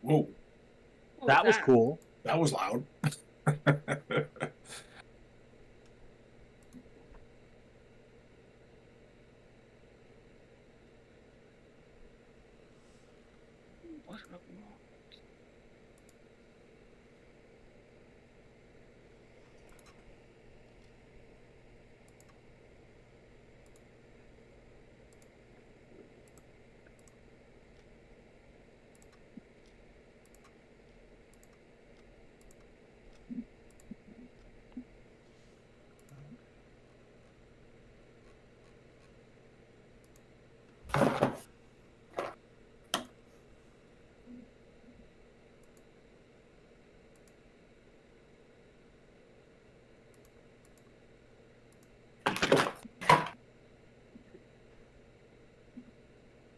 Whoa, What was That was that? cool. that was loud. What?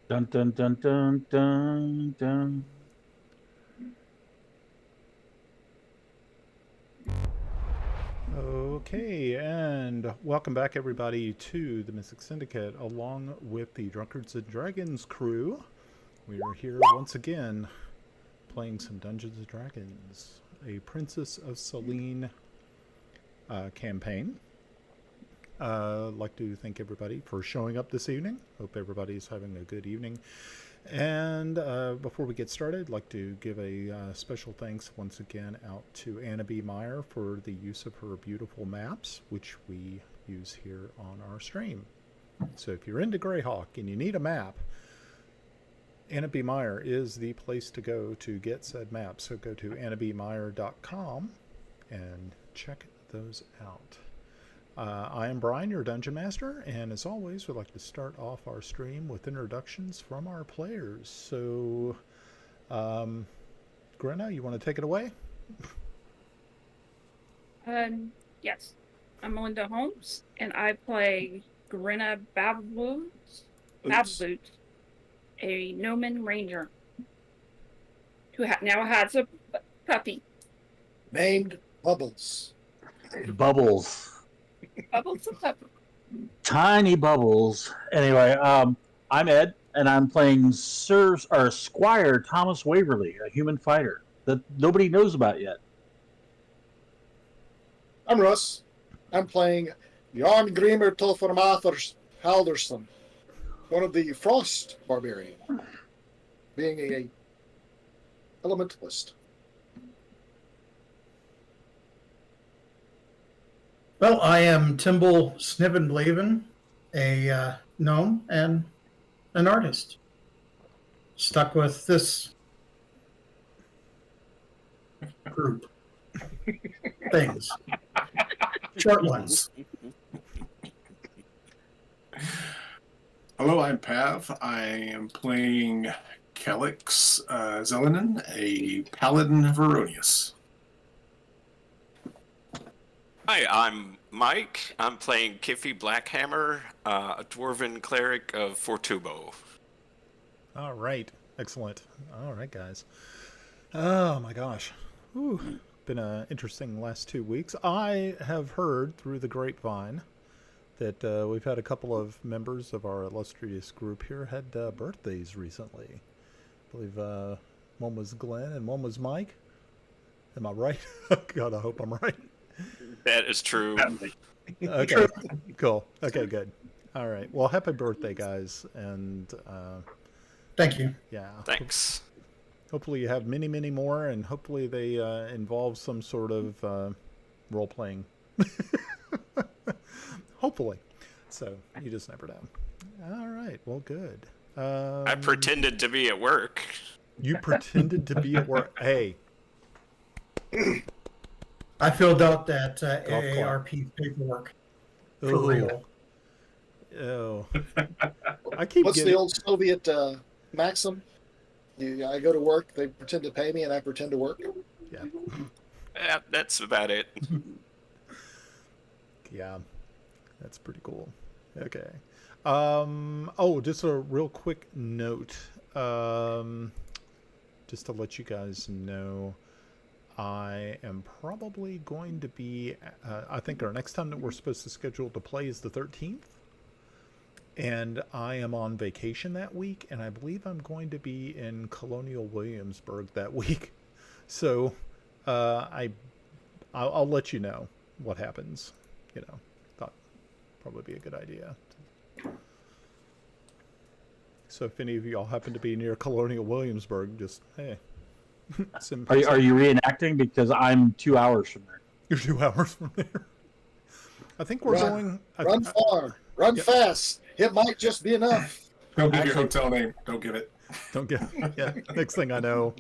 Dun dun dun dun dun dun. Okay, and welcome back everybody to the Mystic Syndicate along with the Drunkards and Dragons crew. We are here once again playing some Dungeons and Dragons, a Princess of Celene campaign. I'd like to thank everybody for showing up this evening. Hope everybody's having a good evening. And before we get started, I'd like to give a special thanks once again out to Anna B. Meyer for the use of her beautiful maps, which we use here on our stream. So if you're into Greyhawk and you need a map, Anna B. Meyer is the place to go to get said maps. So go to annabmeyer.com and check those out. I am Brian, your Dungeon Master, and as always, we'd like to start off our stream with introductions from our players. So, Grenna, you want to take it away? Yes. I'm Melinda Holmes, and I play Grinna Babboot, a Gnomon Ranger, who now has a puppy. Named Bubbles. Bubbles. Bubbles a puppy. Tiny bubbles. Anyway, I'm Ed, and I'm playing Squire Thomas Waverly, a human fighter that nobody knows about yet. I'm Russ. I'm playing Jan Grimmer Tolformathers Halderson, one of the Frost Barbarian, being a elementalist. Well, I am Timble Snivenblaven, a gnome and an artist. Stuck with this group. Things. Short ones. Hello, I'm Pav. I am playing Kelix Zelenen, a paladin of Eronius. Hi, I'm Mike. I'm playing Kiffy Blackhammer, a dwarven cleric of Fortubo. All right. Excellent. All right, guys. Oh, my gosh. Whew. Been an interesting last 2 weeks. I have heard through the grapevine that we've had a couple of members of our illustrious group here had birthdays recently. I believe one was Glenn and one was Mike. Am I right? God, I hope I'm right. That is true. Okay, cool. Okay, good. All right. Well, happy birthday, guys. And Thank you. yeah. Thanks. Hopefully you have many, many more, and hopefully they involve some sort of role-playing. Hopefully. So, you just never know. All right. Well, good. I pretended to be at work. You pretended to be at work. Hey. I filled out that Golf club. AARP paperwork. For Oh. real. Oh. I keep What's getting... the old Soviet maxim? I go to work, they pretend to pay me, and I pretend to work. Yeah. That's about it. Yeah. That's pretty cool. Okay. Oh, just a real quick note. Just to let you guys know, I am probably going to be, I think our next time that we're supposed to schedule to play is the 13th. And I am on vacation that week, and I believe I'm going to be in Colonial Williamsburg that week. So I'll let you know what happens. You know, thought probably be a good idea. So if any of y'all happen to be near Colonial Williamsburg, just hey. Are you reenacting? Because I'm 2 hours from there. You're 2 hours from there. I think we're going. Run far, run fast. It might just be enough. Don't give your Actually- hotel name. Don't give it. Don't get. Yeah. Next thing I know,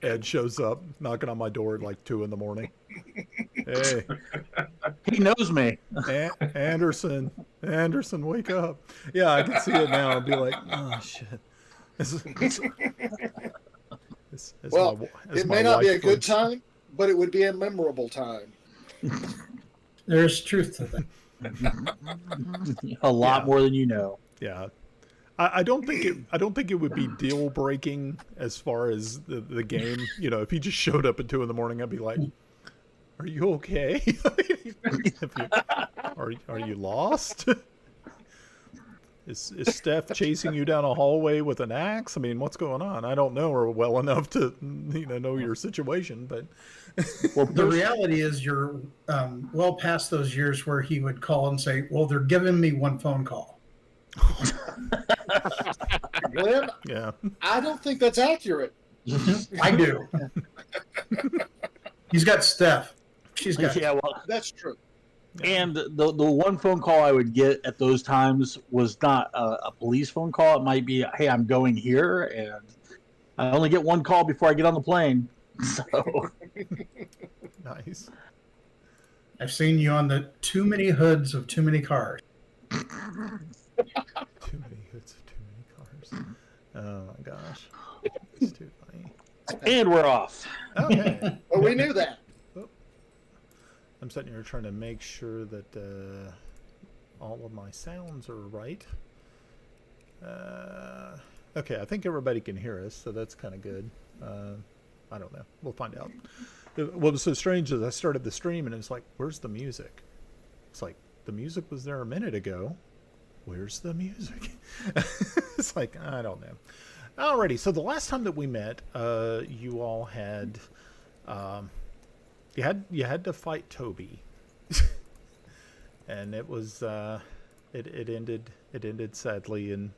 Ed shows up knocking on my door at like 2 a.m. Hey, He knows me. Anderson, wake up! Yeah, I can see it now. I'll be like, oh shit. Well, it may not be a good time, but it would be a memorable time. There's truth to that. A lot more than you know. Yeah. I don't think it would be deal breaking as far as the game. You know, if he just showed up at 2 a.m, I'd be like, "Are you okay? Are you lost? Is Steph chasing you down a hallway with an axe? I mean, what's going on? I don't know her well enough to know your situation, but Well, The reality is you're well past those years where he would call and say, well, they're giving me one phone call. Glenn, yeah, I don't think that's accurate. I do. He's got Steph. She's got yeah, well, That's true. and the one phone call I would get at those times was not a police phone call. It might be, hey, I'm going here, and I only get one call before I get on the plane. So nice. I've seen you on the too many hoods of too many cars. Too many hoods of too many cars. Oh my gosh, it's too funny. and we're off. Okay. But we knew that. I'm sitting here trying to make sure that all of my sounds are right. Okay, I think everybody can hear us, so that's kind of good. I don't know. We'll find out. What was so strange is I started the stream and it's like, where's the music? It's like, the music was there a minute ago. Where's the music? It's like, I don't know. Alrighty, so the last time that we met, you all had... You had to fight Toby, and it was it ended sadly and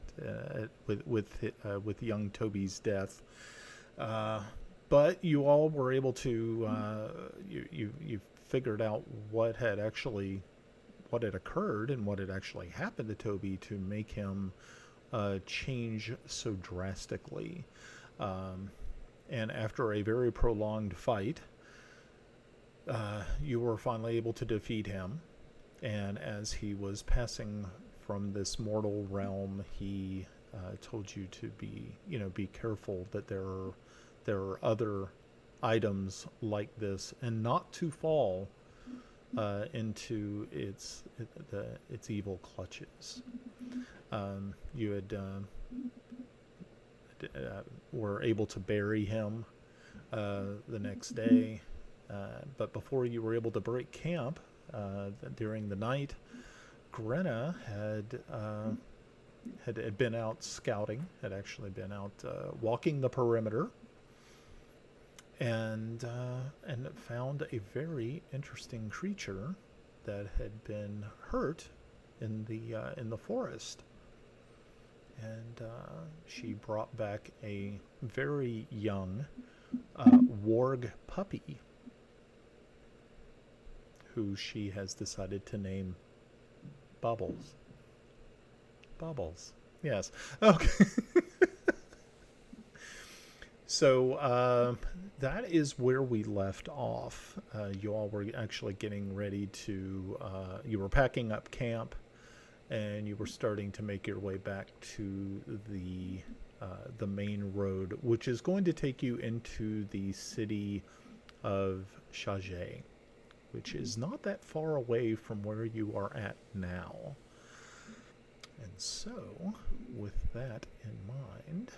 with young Toby's death. But you all were able to you figured out what had occurred and what had actually happened to Toby to make him change so drastically. And after a very prolonged fight, you were finally able to defeat him, and as he was passing from this mortal realm, he told you to be careful that there are other items like this, and not to fall into its evil clutches. You had were able to bury him the next day. But before you were able to break camp during the night, Grenna had been out scouting, had actually been out walking the perimeter, and found a very interesting creature that had been hurt in the forest. And she brought back a very young warg puppy, who she has decided to name Bubbles. Bubbles. Yes. Okay. So that is where we left off. You all were actually getting ready to... you were packing up camp, and you were starting to make your way back to the main road, which is going to take you into the city of Chage, which is not that far away from where you are at now. And so, with that in mind,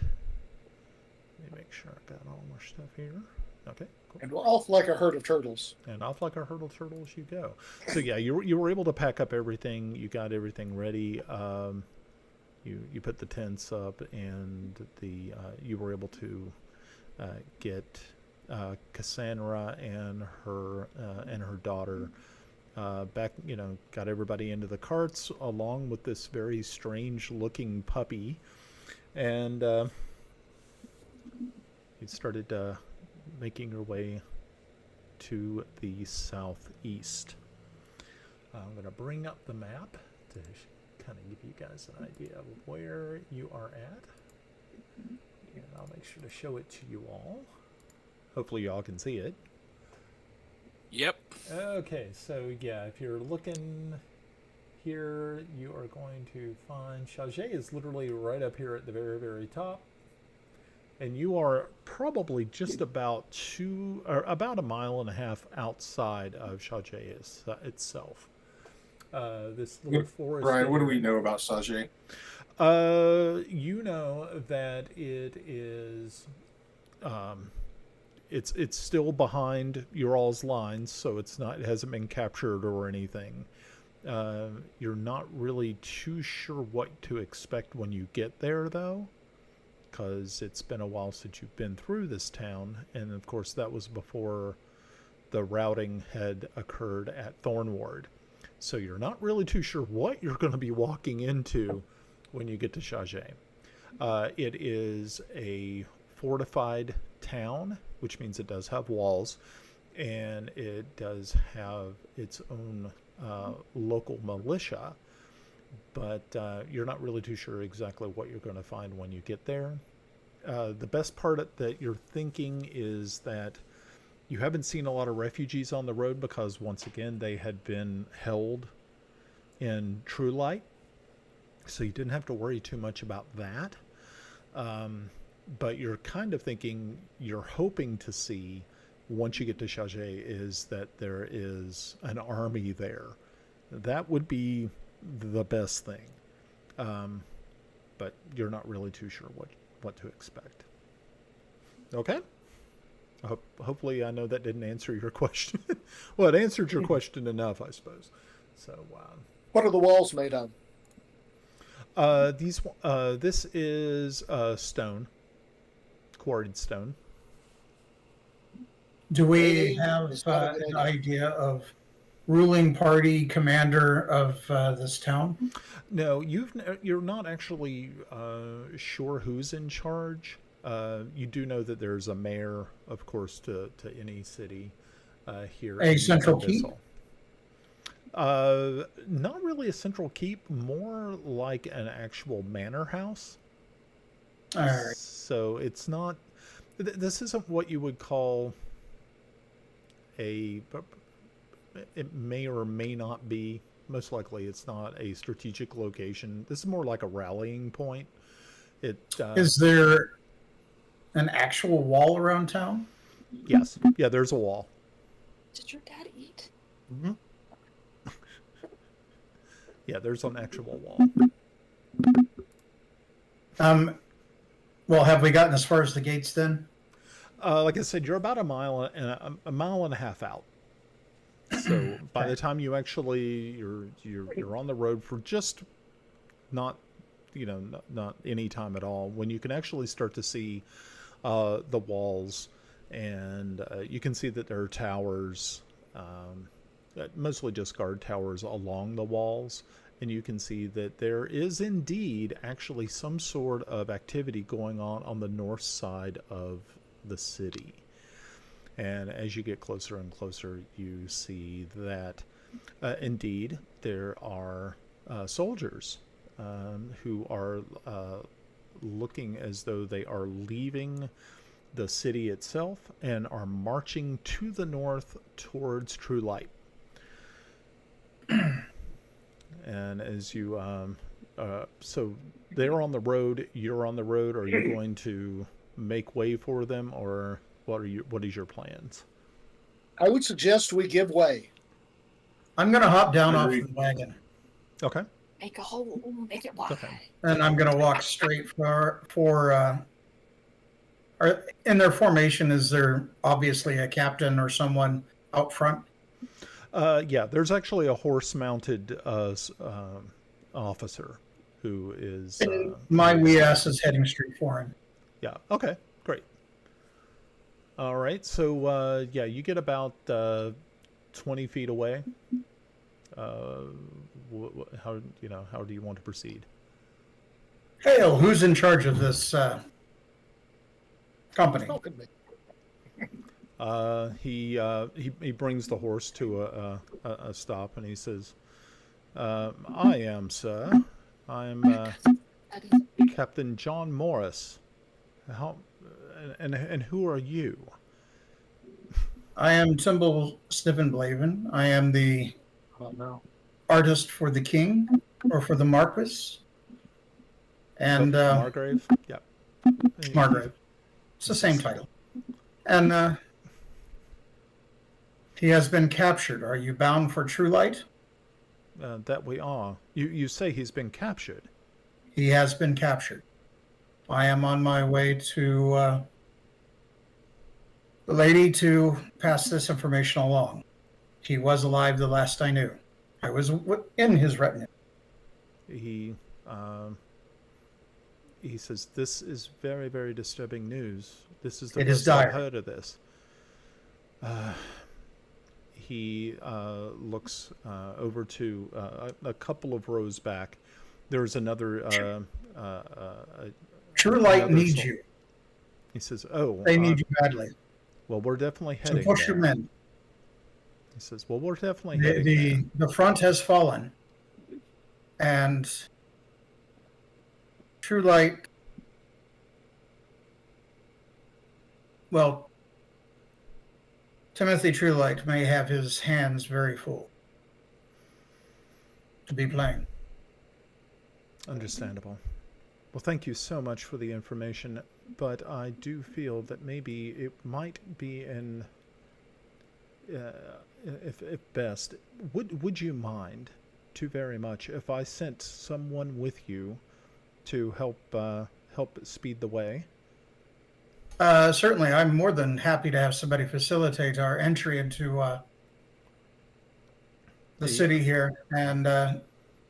let me make sure I got all my stuff here. Okay, cool. And we're off like a herd of turtles. And off like a herd of turtles you go. So yeah, you were able to pack up everything. You got everything ready. You put the tents up, and you were able to get Cassandra and her daughter back. Got everybody into the carts along with this very strange looking puppy, and you started making your way to the southeast. I'm going to bring up the map to kind of give you guys an idea of where you are at. And I'll make sure to show it to you all. Hopefully you all can see it. Yep. Okay, so yeah, if you're looking here, you are going to find Chagé is literally right up here at the very, very top. And you are probably just about about a mile and a half outside of Chagé itself. This little forest. Brian, what do we know about Sajay? You know that it is. It's still behind your all's lines, so it hasn't been captured or anything. You're not really too sure what to expect when you get there, though, because it's been a while since you've been through this town, and of course that was before the routing had occurred at Thornward. So you're not really too sure what you're going to be walking into when you get to Chagé. It is a fortified town, which means it does have walls, and it does have its own local militia, but you're not really too sure exactly what you're going to find when you get there. The best part that you're thinking is that you haven't seen a lot of refugees on the road because, once again, they had been held in True Light, so you didn't have to worry too much about that. But you're kind of thinking, you're hoping to see, once you get to Chagé, is that there is an army there. That would be the best thing. But you're not really too sure what to expect. Okay? Hopefully I know that didn't answer your question. Well, it answered your question enough, I suppose. So, What are the walls made of? this is stone, quarried stone. Do we Hey, have it's not a good an idea. idea of ruling party commander of this town? No, you're not actually sure who's in charge. You do know that there's a mayor, of course, to any city here. A in central keep? Abyssal. Not really a central keep, more like an actual manor house. All right. So it's not. This isn't what you would call a. It may or may not be. Most likely, it's not a strategic location. This is more like a rallying point. Is there an actual wall around town? Yes. Yeah, there's a wall. Did your dad eat? Mm-hmm. Yeah, there's an actual wall. Well, have we gotten as far as the gates then? Like I said, you're about a mile and a half out. So by the time you actually you're on the road for just not any time at all, when you can actually start to see the walls, and you can see that there are towers, mostly just guard towers along the walls, and you can see that there is indeed actually some sort of activity going on the north side of the city. And as you get closer and closer, you see that indeed there are soldiers who are looking as though they are leaving the city itself and are marching to the north towards True Light. And as you so they're on the road, you're on the road. Are you going to make way for them, or what is your plans? I would suggest we give way. I'm going to hop down off Agree. the wagon, Okay. Make a hole, make it wide. Okay. and I'm going to walk straight for Are in their formation? Is there obviously a captain or someone out front? Yeah, there's actually a horse-mounted officer who is. My who is- wee ass is heading straight for him. Yeah. Okay. Great. All right. So yeah, you get about 20 feet away. How how do you want to proceed? Hail, who's in charge of this company? He brings the horse to a stop, and he says, "I am, sir. I'm Captain John Morris. How and who are you?" I am Timble Sniffenblaven. I am the artist for the king or for the marquis. And Margrave. Yeah. Margrave. It's the same title. And he has been captured. Are you bound for True Light? That we are. You say he's been captured. He has been captured. I am on my way to the lady to pass this information along. He was alive the last I knew. I was in his retinue. He says, "This is very, very disturbing news. This is the It is first I've dire. heard of this." He looks over to a couple of rows back. There's another. True Light another needs sol- you. He says, "Oh, They need you badly. well, we're definitely So heading push there." your men. He says, "Well, we're definitely heading there." The front has fallen. And True Light, well, Timothy True Light may have his hands very full, to be plain. Understandable. Well, thank you so much for the information, but I do feel that maybe it might be if best, would you mind too very much if I sent someone with you to help speed the way? Certainly, I'm more than happy to have somebody facilitate our entry into the city here, and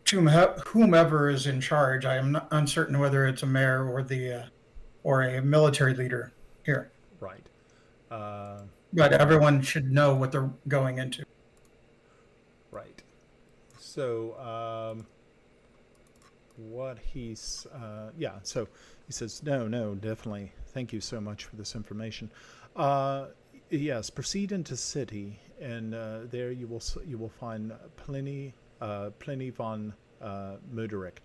to whomever is in charge. I am not uncertain whether it's a mayor or a military leader here, Right. but everyone should know what they're going into. Right. So, so he says, no, definitely. Thank you so much for this information. Yes, proceed into city, and there you will find Pliny von Muderick.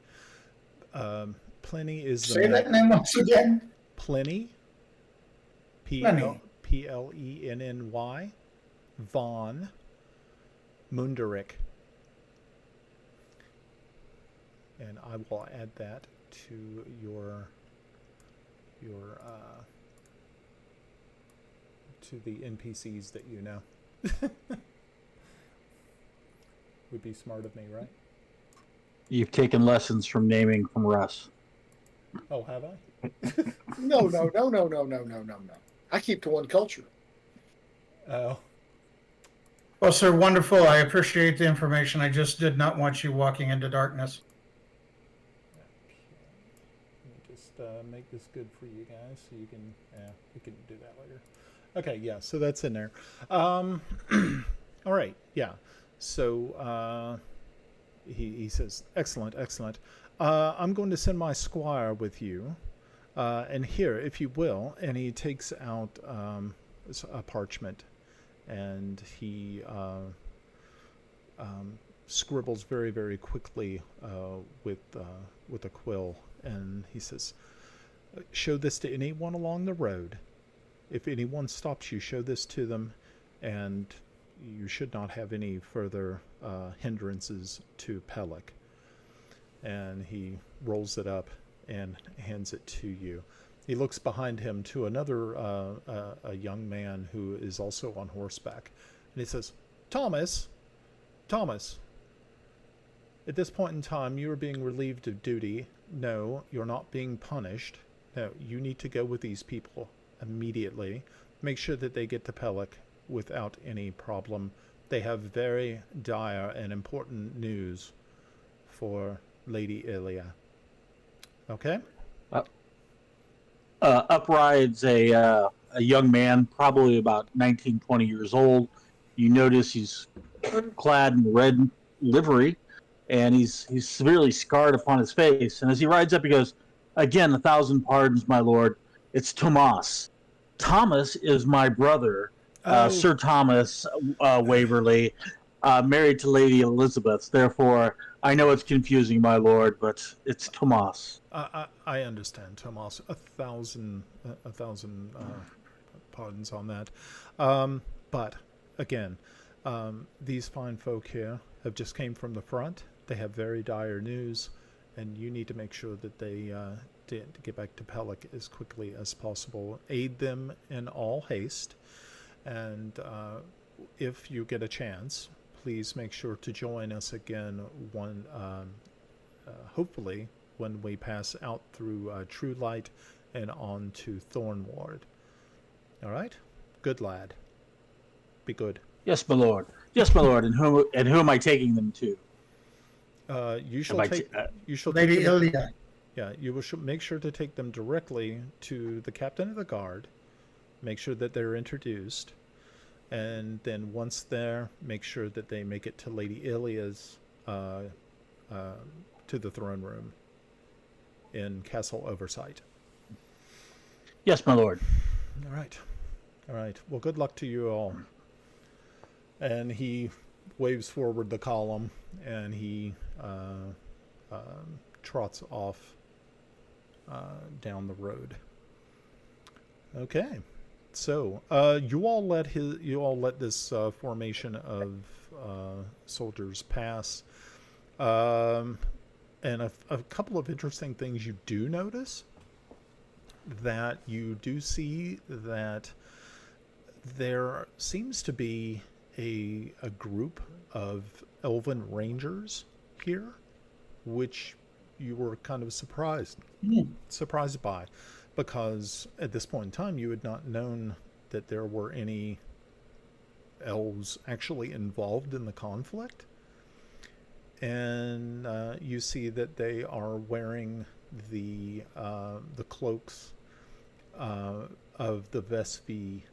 Pliny is the Say that name once again. Pliny. Pliny. Plenny von Munderick. And I will add that to your to the NPCs that you know. Would be smart of me, right? You've taken lessons from naming from Russ. Oh, have I? No. I keep to one culture. Oh, Well, sir, wonderful. I appreciate the information. I just did not want you walking into darkness. let me just make this good for you guys, so you can do that later. Okay, yeah. So that's in there. All right, yeah. So he says, excellent. I'm going to send my squire with you, and here, if you will. And he takes out a parchment, and he scribbles very, very quickly with a quill, and he says, "Show this to anyone along the road. If anyone stops you, show this to them, and you should not have any further hindrances to Pellic." And he rolls it up and hands it to you. He looks behind him to another a young man who is also on horseback, and he says, Thomas, at this point in time, you are being relieved of duty. No, you're not being punished. No, you need to go with these people immediately. Make sure that they get to Pellic without any problem. They have very dire and important news for Lady Ilia. Okay? Up rides a young man, probably about 19, 20 years old. You notice he's clad in red livery, and he's severely scarred upon his face. And as he rides up, he goes, "Again, 1,000 pardons, my lord. It's Tomas. Thomas is my brother, Sir Thomas Waverley, married to Lady Elizabeth. Therefore, I know it's confusing, my lord, but it's Tomas." I understand, Tomas. 1,000 pardons on that. But again, these fine folk here have just came from the front. They have very dire news, and you need to make sure that they get back to Pellic as quickly as possible. Aid them in all haste, and if you get a chance, please make sure to join us again hopefully when we pass out through True Light and on to Thornward. All right? Good lad. Be good. Yes, my lord. Yes, my lord. And who am I taking them to? You shall take Lady them, Ilia. yeah, you will make sure to take them directly to the captain of the guard. Make sure that they're introduced. And then once there, make sure that they make it to Lady Ilia's, to the throne room in Castle Oversight. Yes, my lord. All right. All right. Well, good luck to you all. And he waves forward the column, and he trots off down the road. Okay. So you all let this formation of soldiers pass, and a couple of interesting things you do notice. That you do see that there seems to be a group of elven rangers here, which you were kind of surprised by, because at this point in time you had not known that there were any elves actually involved in the conflict. And you see that they are wearing the cloaks of the Vespi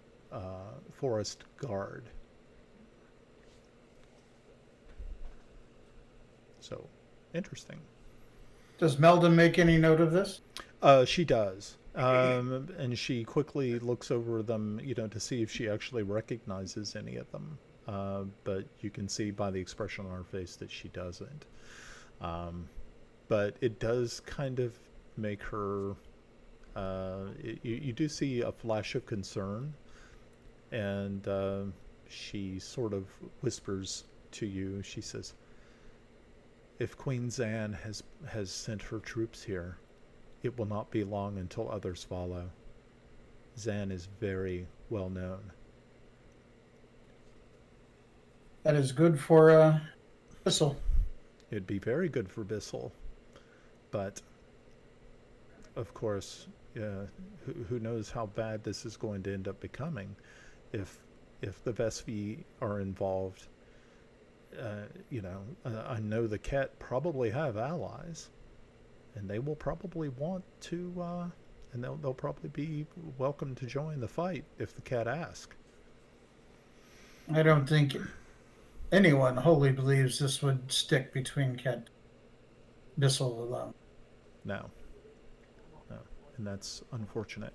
Forest Guard. So, interesting. Does Melda make any note of this? She does. And she quickly looks over them, to see if she actually recognizes any of them. But you can see by the expression on her face that she doesn't. But it does kind of make her... you do see a flash of concern. And she sort of whispers to you. She says, "If Queen Zan has sent her troops here, it will not be long until others follow. Zan is very well known." That is good for Bissell. It'd be very good for Bissell, but of course, who knows how bad this is going to end up becoming if the Vespi are involved. I know the Ket probably have allies, and they will probably want to, and they'll probably be welcome to join the fight if the Ket ask. I don't think anyone wholly believes this would stick between Ket Bissell alone. No, and that's unfortunate.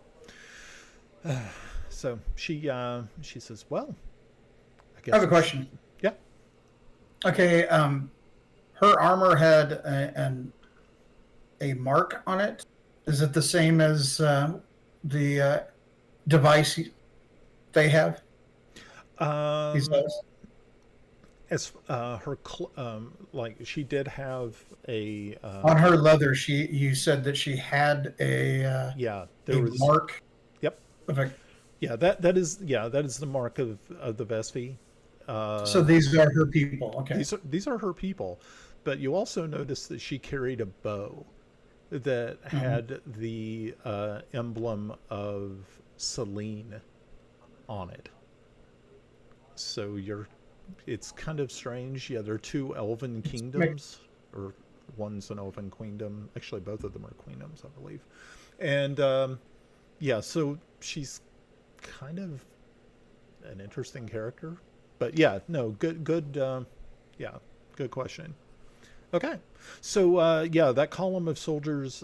So she says, "Well, I guess I have a question." Yeah. Okay. Her armor had a mark on it. Is it the same as the device they have? These days? As like she did have a On her leather, you said that she had a there was mark. Yep. Of that is the mark of the Vespi. So these are her people. Okay. These are her people, but you also notice that she carried a bow that had the emblem of Celene on it. So it's kind of strange. Yeah, there are two elven kingdoms, or one's an elven queendom. Actually, both of them are queendoms, I believe. And yeah, so she's kind of an interesting character. But yeah, no, good question. Okay, so yeah, that column of soldiers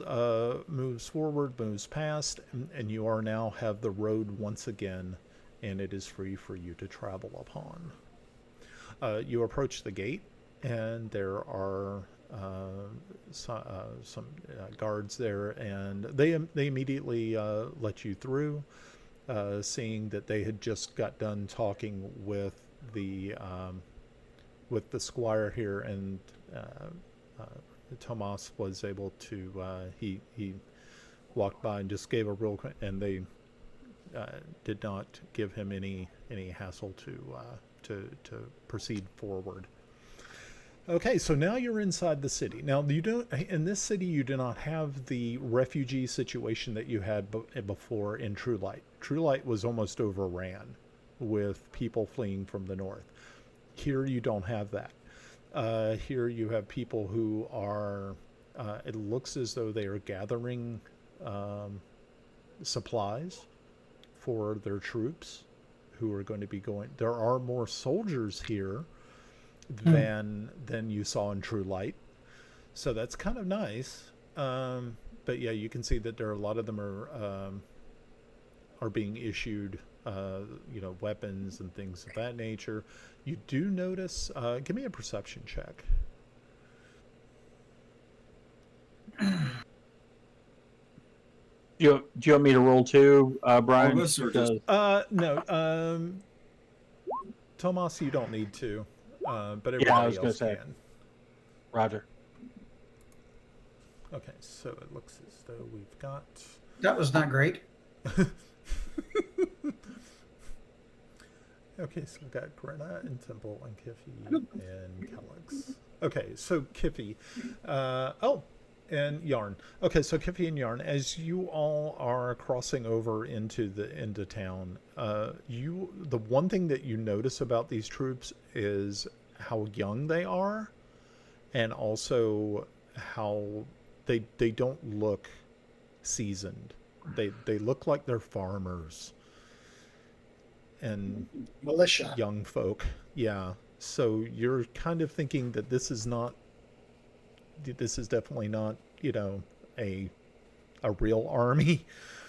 moves forward, moves past, and you are now have the road once again, and it is free for you to travel upon. You approach the gate, and there are some guards there, and they immediately let you through, seeing that they had just got done talking with the squire here, and Tomas was able to he walked by and just gave a real quick, and they did not give him any hassle to proceed forward. Okay, so now you're inside the city. Now you don't, in this city, you do not have the refugee situation that you had before in True Light. True Light was almost overran with people fleeing from the north. Here you don't have that. Here you have people who are, it looks as though they are gathering supplies for their troops who are going to be going. There are more soldiers here than you saw in True Light, so that's kind of nice. But yeah, you can see that there are a lot of them are being issued weapons and things of that nature. You do notice, give me a perception check. Do you want me to roll too, Brian? All of us, or just- No. Tomas, you don't need to, but everybody I was gonna else say. can. Roger. Okay, so it looks as though we've got... That was not great. Okay, so we've got Greta and Temple and Kiffy and Calyx. Okay, so Kiffy. And Yarn. Okay, so Kiffy and Yarn, as you all are crossing over into town, the one thing that you notice about these troops is how young they are, and also how they don't look seasoned. They look like they're farmers and Militia. young folk. Yeah. So you're kind of thinking that this is definitely not, a real army.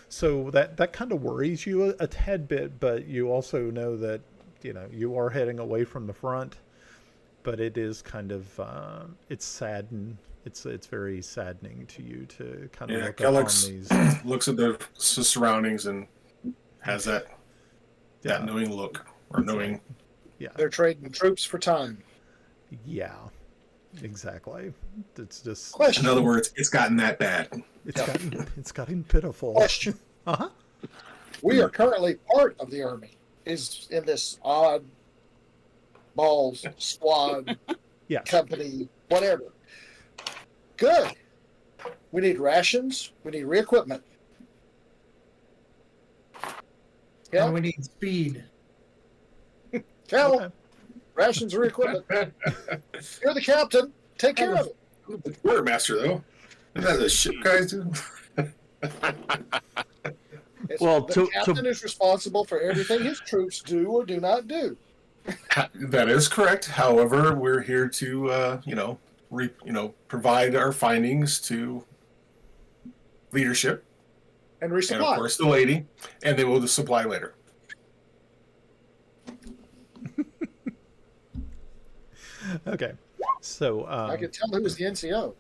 So that kind of worries you a tad bit, but you also know that, you are heading away from the front, but it is kind of, it's saddened. It's very saddening to you to kind of look upon Calyx these. looks at the surroundings and has that knowing look, or knowing. Yeah. They're trading troops for time. Yeah. Exactly. It's just. Question. In other words, it's gotten that bad. It's gotten pitiful. Question. Uh-huh. We are currently part of the army. Is in this odd balls squad Yes. company, whatever. Good. We need rations. We need re-equipment. Yeah. And we need speed. Cal, Okay. rations, re-equipment. You're the captain. Take care of it. The quartermaster, though. Isn't that the ship guys do? The captain is responsible for everything his troops do or do not do. That is correct. However, we're here to, provide our findings to leadership, And and resupply. of course the lady, and they will just supply later. Okay. So. I could tell who was the NCO.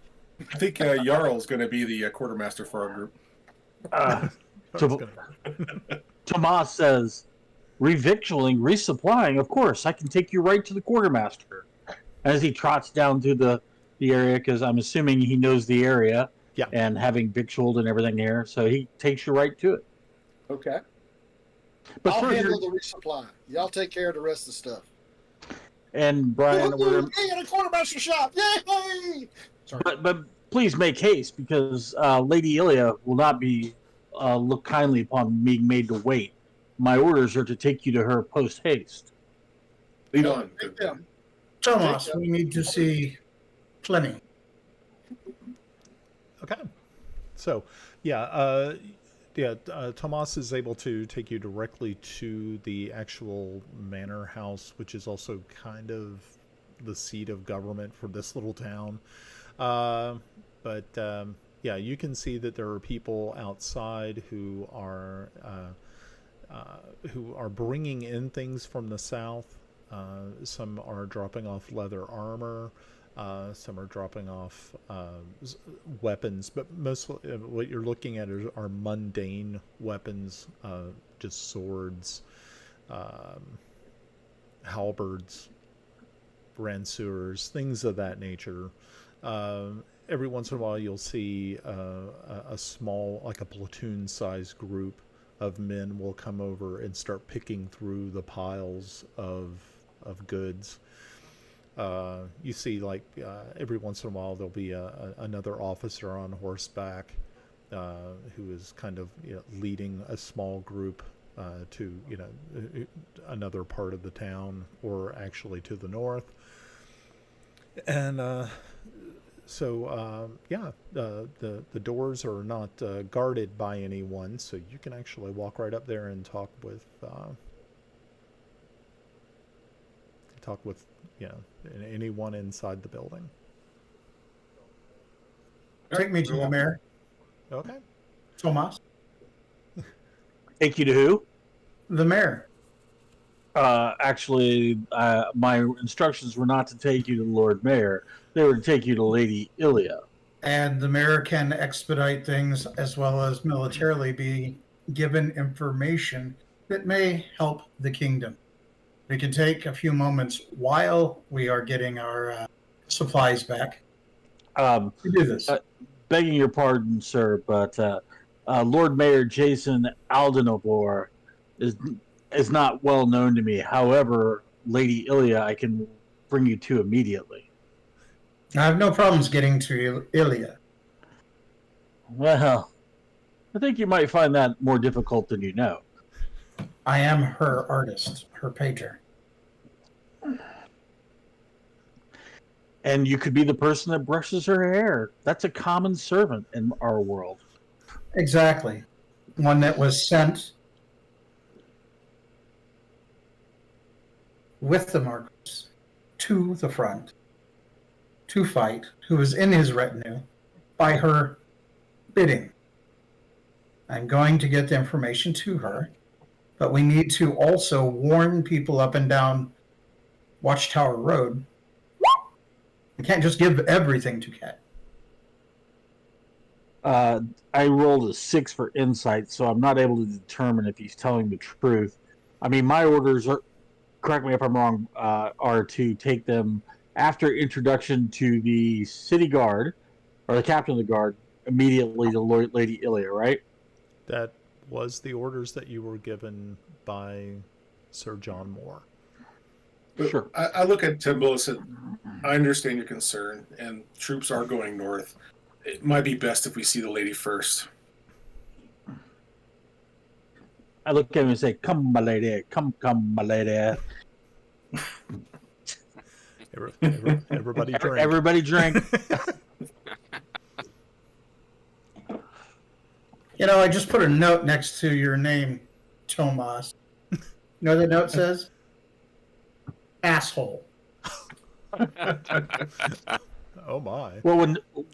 I think Jarl's going to be the quartermaster for our group. Tomas says, revictualling, resupplying, of course, I can take you right to the quartermaster. As he trots down through the area, because I'm assuming he knows the area, Yeah. and having victualed and everything there, so he takes you right to it. Okay. But I'll first, handle the resupply. Y'all take care of the rest of the stuff. and Brian, Hey, in a quartermaster shop! Yay! Sorry. but please make haste, because Lady Ilia will not be look kindly upon being made to wait. My orders are to take you to her post haste. Lead on. Take them. Thomas, we need to see Fleming. Okay. So, Tomas is able to take you directly to the actual manor house, which is also kind of the seat of government for this little town. Yeah, you can see that there are people outside who are bringing in things from the south. Some are dropping off leather armor. Some are dropping off weapons, but mostly what you're looking at are mundane weapons, just swords, halberds, ranseurs, things of that nature. Every once in a while, you'll see a small, like a platoon-sized group of men will come over and start picking through the piles of goods. You see, like, every once in a while there'll be another officer on horseback who is kind of leading a small group to another part of the town, or actually to the north. And the doors are not guarded by anyone, so you can actually walk right up there and talk with anyone inside the building. Take me to the mayor. Okay. Thomas. Take you to who? The mayor. Actually, my instructions were not to take you to the Lord Mayor. They were to take you to Lady Ilia. And the mayor can expedite things as well as militarily be given information that may help the kingdom. We can take a few moments while we are getting our supplies back to do this. Begging your pardon, sir, but Lord Mayor Jason Aldenobor is not well known to me. However, Lady Ilia, I can bring you to immediately. I have no problems getting to Ilia. Well, I think you might find that more difficult than you know. I am her artist, her painter. And you could be the person that brushes her hair. That's a common servant in our world. Exactly. One that was sent with the Marquis to the front to fight, who was in his retinue by her bidding. I'm going to get the information to her, but we need to also warn people up and down Watchtower Road. We can't just give everything to Cat. I rolled a 6 for insight, so I'm not able to determine if he's telling the truth. I mean, my orders are, correct me if I'm wrong, are to take them after introduction to the city guard, or the captain of the guard, immediately to Lady Ilia, right? That was the orders that you were given by Sir John Moore. But Sure. I look at Timbo and said, I understand your concern, and troops are going north. It might be best if we see the lady first. I look at him and say, "Come, my lady, come, my lady." Everybody drink. Everybody drink. I just put a note next to your name, Tomas. You know what the note says? Asshole. Oh my. Well,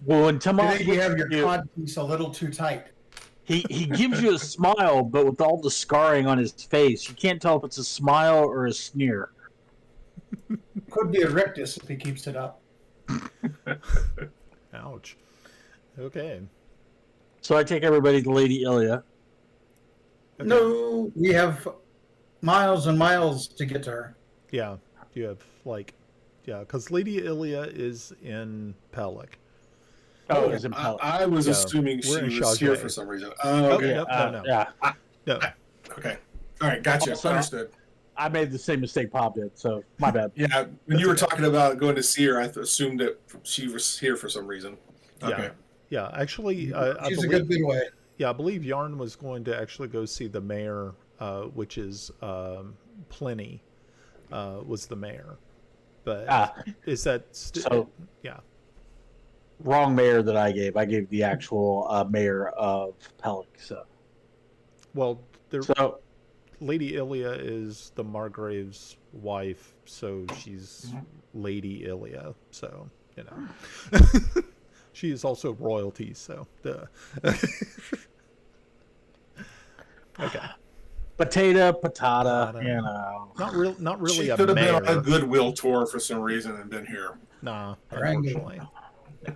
when I Tomas, think you have your codpiece a little too tight. he gives you a smile, but with all the scarring on his face, you can't tell if it's a smile or a sneer. Could be a rictus if he keeps it up. Ouch. Okay. So I take everybody to Lady Ilia. Okay. No, we have miles and miles to get to her. Yeah. You have because Lady Ilia is in Pelik. Oh, it's in Pellet. I was Yeah, assuming she we're in was here Chauvet. for some reason. Oh, okay. Nope, no. Yeah, No. Okay. All right, gotcha. Also- Understood. I made the same mistake Pop did, so my bad. Yeah, when you were talking about going to see her, I assumed that she was here for some reason. Okay. Yeah. Actually, I She's a believe, good bit away. Yeah, I believe Yarn was going to actually go see the mayor, which is Pliny, was the mayor. But Ah, is that so yeah? wrong mayor that I gave. I gave the actual mayor of Pelic. Well, there, So Lady Ilia is the Margrave's wife, so she's Lady Ilia. So you know, she is also royalty. So okay, patata, Patata. you know. Not really She a could have been mayor. on a goodwill tour for some reason and been here. Nah, Rango. unfortunately. No.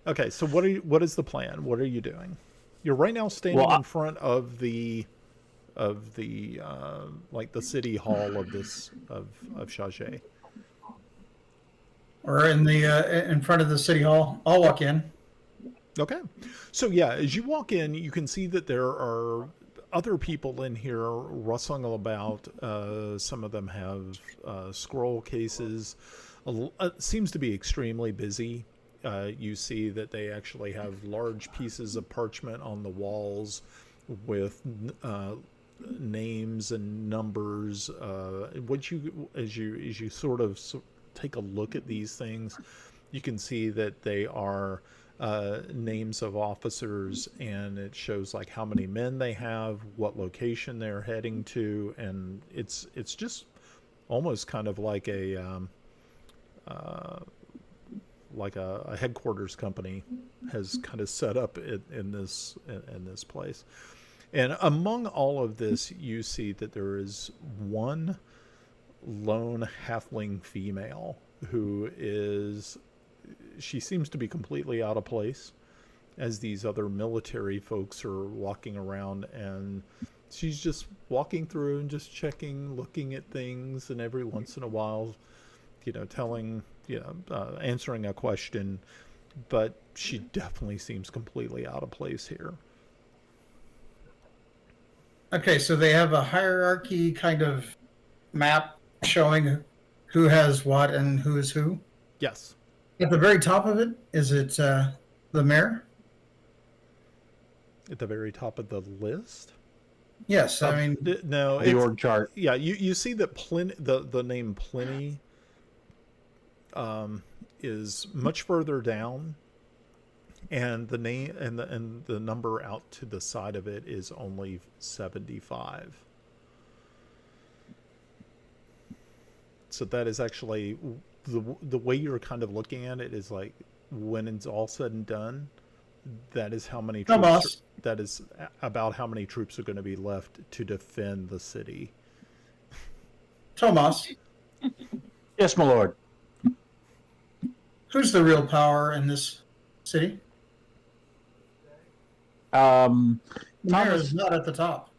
Okay, so what is the plan? What are you doing? You're right now standing Well, in front of the like the city hall of this of Chage. We're in front of the city hall. I'll walk in. Okay. So yeah, as you walk in, you can see that there are other people in here rustling about. Some of them have scroll cases. It seems to be extremely busy. You see that they actually have large pieces of parchment on the walls with names and numbers. What you as you sort of take a look at these things, you can see that they are names of officers, and it shows like how many men they have, what location they're heading to, and it's just almost kind of like a headquarters company has kind of set up in this place. And among all of this, you see that there is one lone halfling female who she seems to be completely out of place as these other military folks are walking around, and she's just walking through and just checking, looking at things, and every once in a while, answering a question, but she definitely seems completely out of place here. Okay, so they have a hierarchy kind of map showing who has what and who is who. Yes. At the very top of it, is it the mayor? At the very top of the list? Yes, I mean, No. The org chart. Yeah, you see that the name Pliny is much further down, and the name and the number out to the side of it is only 75. So that is actually the way you're kind of looking at it is like when it's all said and done, that is how many troops. boss. That is about how many troops are going to be left to defend the city. Tomas, Yes, my lord. who's the real power in this city? Um, The mayor Thomas- is not at the top.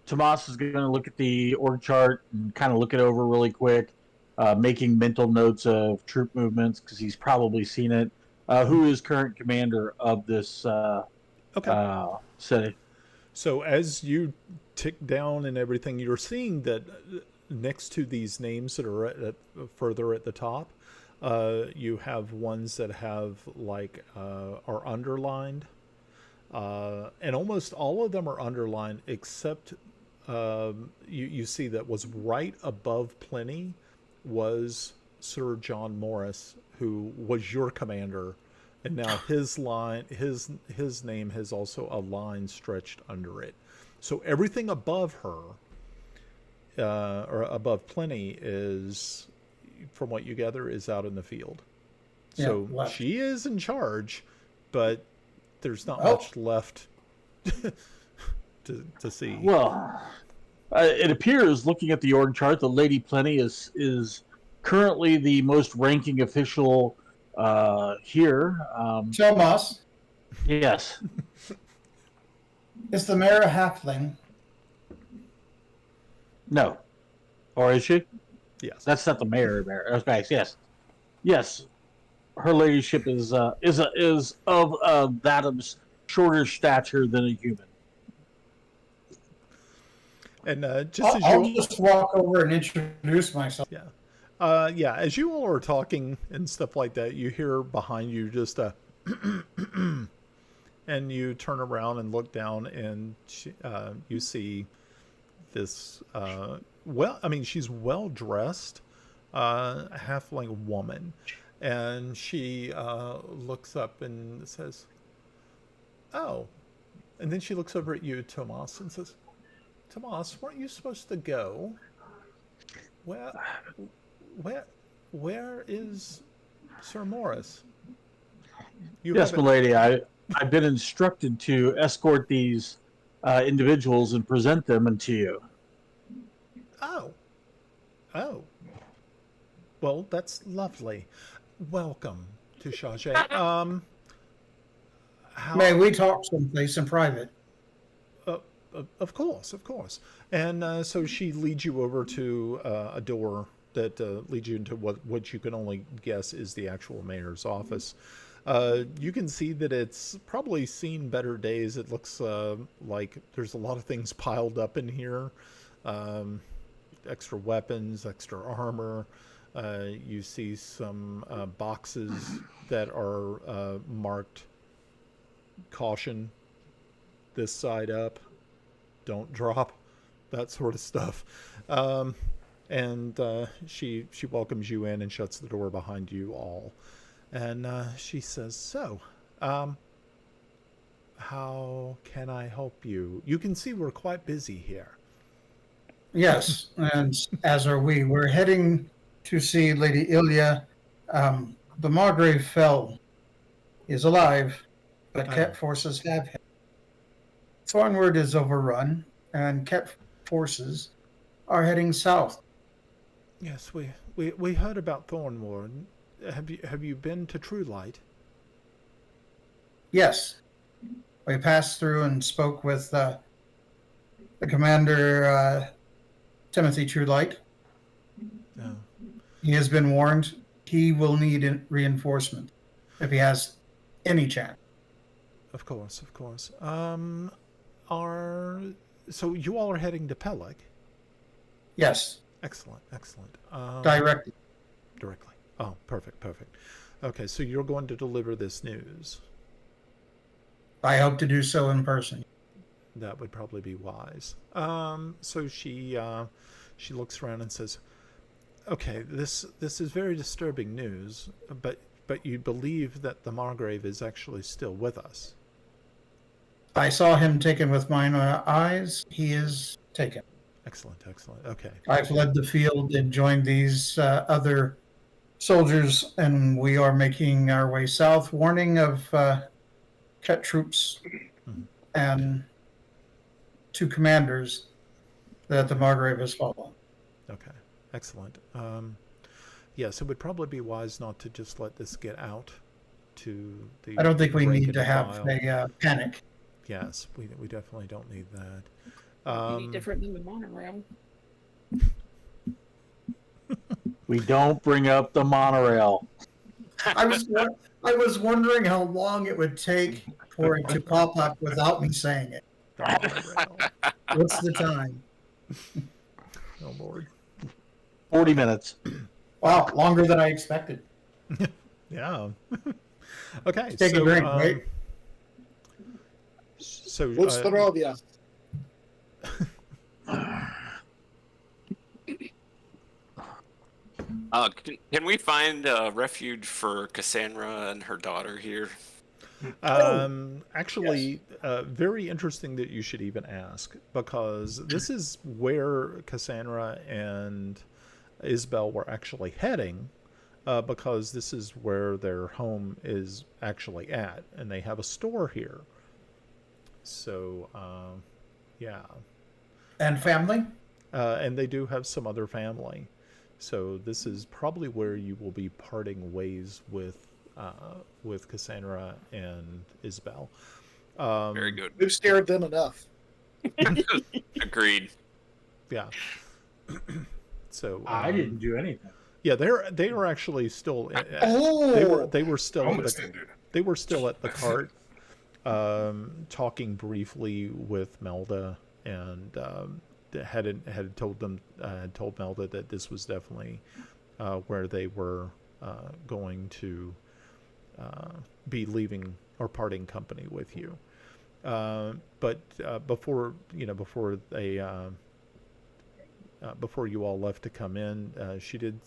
Tomas is going to look at the org chart and kind of look it over really quick, making mental notes of troop movements because he's probably seen it. Who is current commander of this city? So as you tick down and everything, you're seeing that next to these names that are further at the top, you have ones that have are underlined, and almost all of them are underlined except you see that was right above Pliny was Sir John Morris, who was your commander, and now his name has also a line stretched under it. So everything above her, or above Pliny, is, from what you gather, is out in the field. So left. she is in charge, but there's not Oh. much left to see. Well, it appears, looking at the org chart, that Lady Plenty is currently the most ranking official here. Tomas, Yes. is the mayor a halfling? No. Or is she? Yes. That's not the mayor. Okay. Yes. Her ladyship is of that of shorter stature than a human. And just as I'll you, just walk over and introduce myself. yeah, as you all are talking and stuff like that, you hear behind you just a, And you turn around and look down, and you see this. She's well dressed, halfling woman, and she looks up and says, "Oh," and then she looks over at you, Tomas, and says, "Tomas, weren't you supposed to go? Where, where is Sir Morris?" Yes, milady. I've been instructed to escort these individuals and present them to you. Oh. Well, that's lovely. Welcome to Charge. May we talk someplace in private? Of course. And so she leads you over to a door that leads you into what you can only guess is the actual mayor's office. You can see that it's probably seen better days. It looks like there's a lot of things piled up in here. Extra weapons, extra armor. You see some boxes that are marked "Caution, this side up, don't drop," that sort of stuff. And she welcomes you in and shuts the door behind you all. And she says, "So, how can I help you? You can see we're quite busy here." Yes, and as are we. We're heading to see Lady Ilya. The Margrave fell. He is alive, but Ket forces have him. Thornwood is overrun, and Ket forces are heading south. Yes, we heard about Thornwood. Have you been to True Light? Yes, we passed through and spoke with the commander, Timothy Truelight. No. He has been warned he will need reinforcement if he has any chance. Of course. So you all are heading to Pelik? Yes, Excellent. directly. Directly. Oh, perfect. Okay, so you're going to deliver this news. I hope to do so in person. That would probably be wise. So she looks around and says, "Okay, this is very disturbing news, but you believe that the Margrave is actually still with us?" I saw him taken with mine eyes. He is taken. Excellent. Okay. I fled the field and joined these other soldiers, and we are making our way south, warning of Ket troops and two commanders that the Margrave has fallen. Okay. Excellent. Yes, it would probably be wise not to just let this get out to the. I don't think we rank need and to have file. a panic. Yes, we definitely don't need that. Any different than the monorail. We don't bring up the monorail. I was wondering how long it would take for it to pop up without me saying it. The monorail. What's the time? Oh Lord. 40 minutes. Wow, longer than I expected. Yeah. Okay. Take a drink, right? So What's the Robia? Can we find refuge for Cassandra and her daughter here? Actually, very interesting that you should even ask, because this is where Cassandra and Isabel were actually heading, because this is where their home is actually at, and they have a store here. So, yeah. And family? And they do have some other family. So this is probably where you will be parting ways with Cassandra and Isabel. Very good. We've scared them enough. Agreed. Yeah. So I didn't do anything. Yeah, they were actually still. They were still. They were still at the cart, talking briefly with Melda, and had told Melda that this was definitely where they were going to be leaving or parting company with you. But before before you all left to come in, she did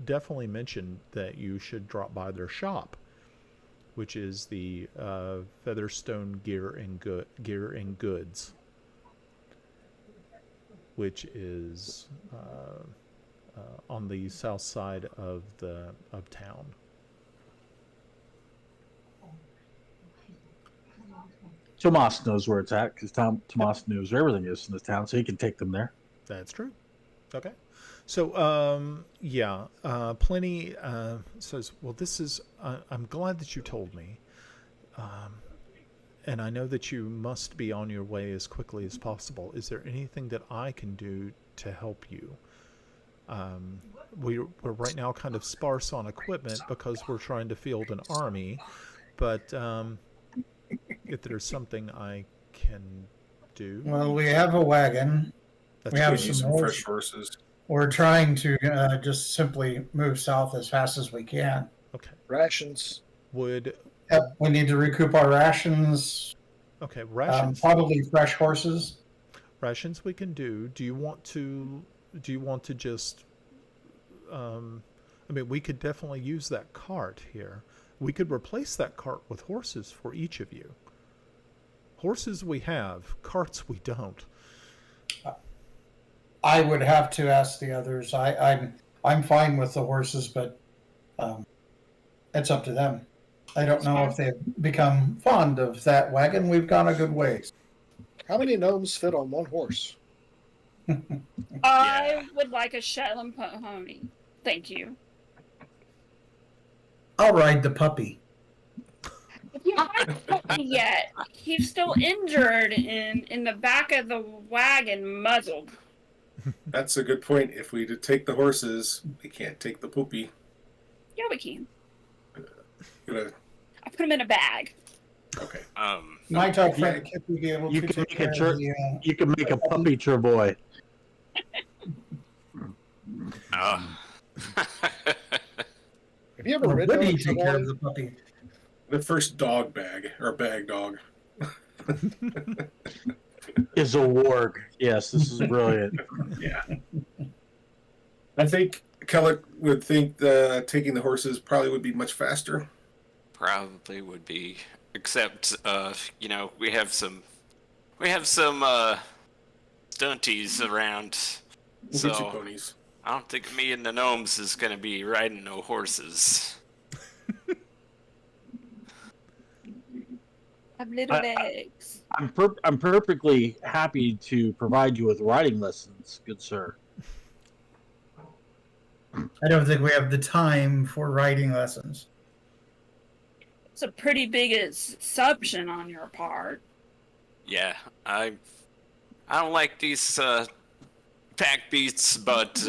definitely mention that you should drop by their shop, which is the Featherstone Gear and Goods, which is on the south side of town. Tomas knows where it's at because Tomas knows where everything is in the town, so he can take them there. That's true. Okay. So, Plenty says, well, this is, I'm glad that you told me. And I know that you must be on your way as quickly as possible. Is there anything that I can do to help you? We're right now kind of sparse on equipment because we're trying to field an army. But if there's something I can do. Well, we have a wagon. That's We have Use some fresh horses. We're trying to just simply move south as fast as we can. Okay. Rations. Would Yep, we need to recoup our rations. okay, rations. Probably fresh horses. Rations we can do. Do you want to just I mean, we could definitely use that cart here. We could replace that cart with horses for each of you. Horses we have, carts we don't. I would have to ask the others. I'm fine with the horses, but it's up to them. I don't know if they've become fond of that wagon. We've gone a good ways. How many gnomes fit on one horse? I would like a Shetland pony. Thank you. I'll ride the puppy. If you haven't told me yet, he's still injured in the back of the wagon, muzzled. That's a good point. If we take the horses, we can't take the poopy. Yeah, we can. Gonna, I put him in a bag. okay. My top friend Kip would be able You to can take make a care of the, you can make a puppy boy. Have you ever or ridden would on he a take care of Celene? the puppy? The first dog bag or bag dog. Is a warg. Yes, this is brilliant. Yeah. I think Kellic would think taking the horses probably would be much faster. Probably would be, except we have some stunties around, We'll get you so ponies. I don't think me and the gnomes is gonna be riding no horses. I have little legs. I'm perfectly happy to provide you with riding lessons, good sir. I don't think we have the time for riding lessons. It's a pretty big assumption on your part. Yeah, I don't like these pack beats, but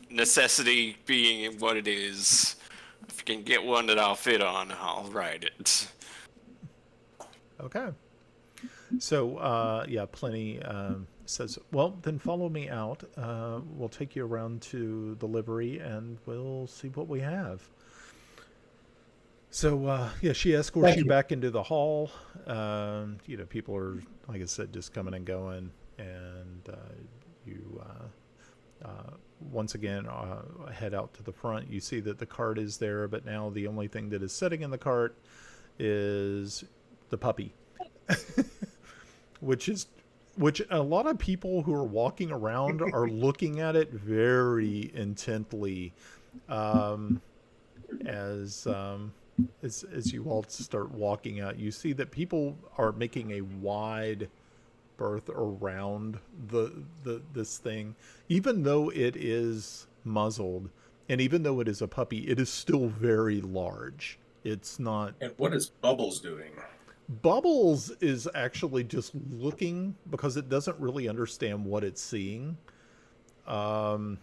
necessity being what it is. If you can get one that I'll fit on, I'll ride it. Okay. So, Plenty says, well, then follow me out. We'll take you around to the livery and we'll see what we have. So, she escorts you back into the hall. People are, like I said, just coming and going. And you, once again, head out to the front. You see that the cart is there, but now the only thing that is sitting in the cart is the puppy. which a lot of people who are walking around are looking at it very intently as you all start walking out. You see that people are making a wide berth around this thing, even though it is muzzled and even though it is a puppy, it is still very large. It's not. And what is Bubbles doing? Bubbles is actually just looking because it doesn't really understand what it's seeing. But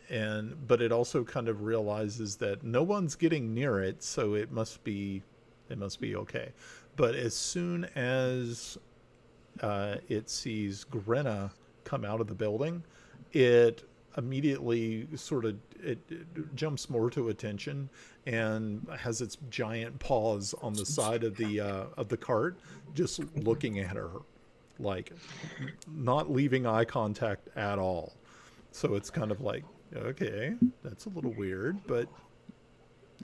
it also kind of realizes that no one's getting near it, so it must be okay. But as soon as it sees Grenna come out of the building, it immediately sort of it jumps more to attention and has its giant paws on the side of the cart, just looking at her, like not leaving eye contact at all. So it's kind of like, okay, that's a little weird, but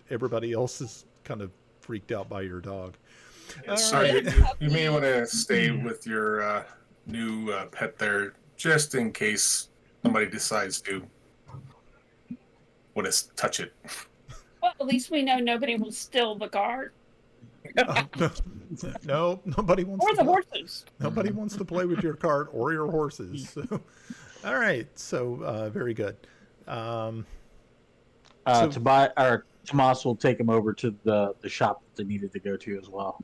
everybody else is kind of freaked out by your dog. All Sorry, right. you may want to stay with your new pet there, just in case somebody decides to want to touch it. Well, at least we know nobody will steal the cart No, nobody wants or to the play. horses. Nobody wants to play with your cart or your horses. So, all right, so very good. So- Tomas will take him over to the shop that they needed to go to as well.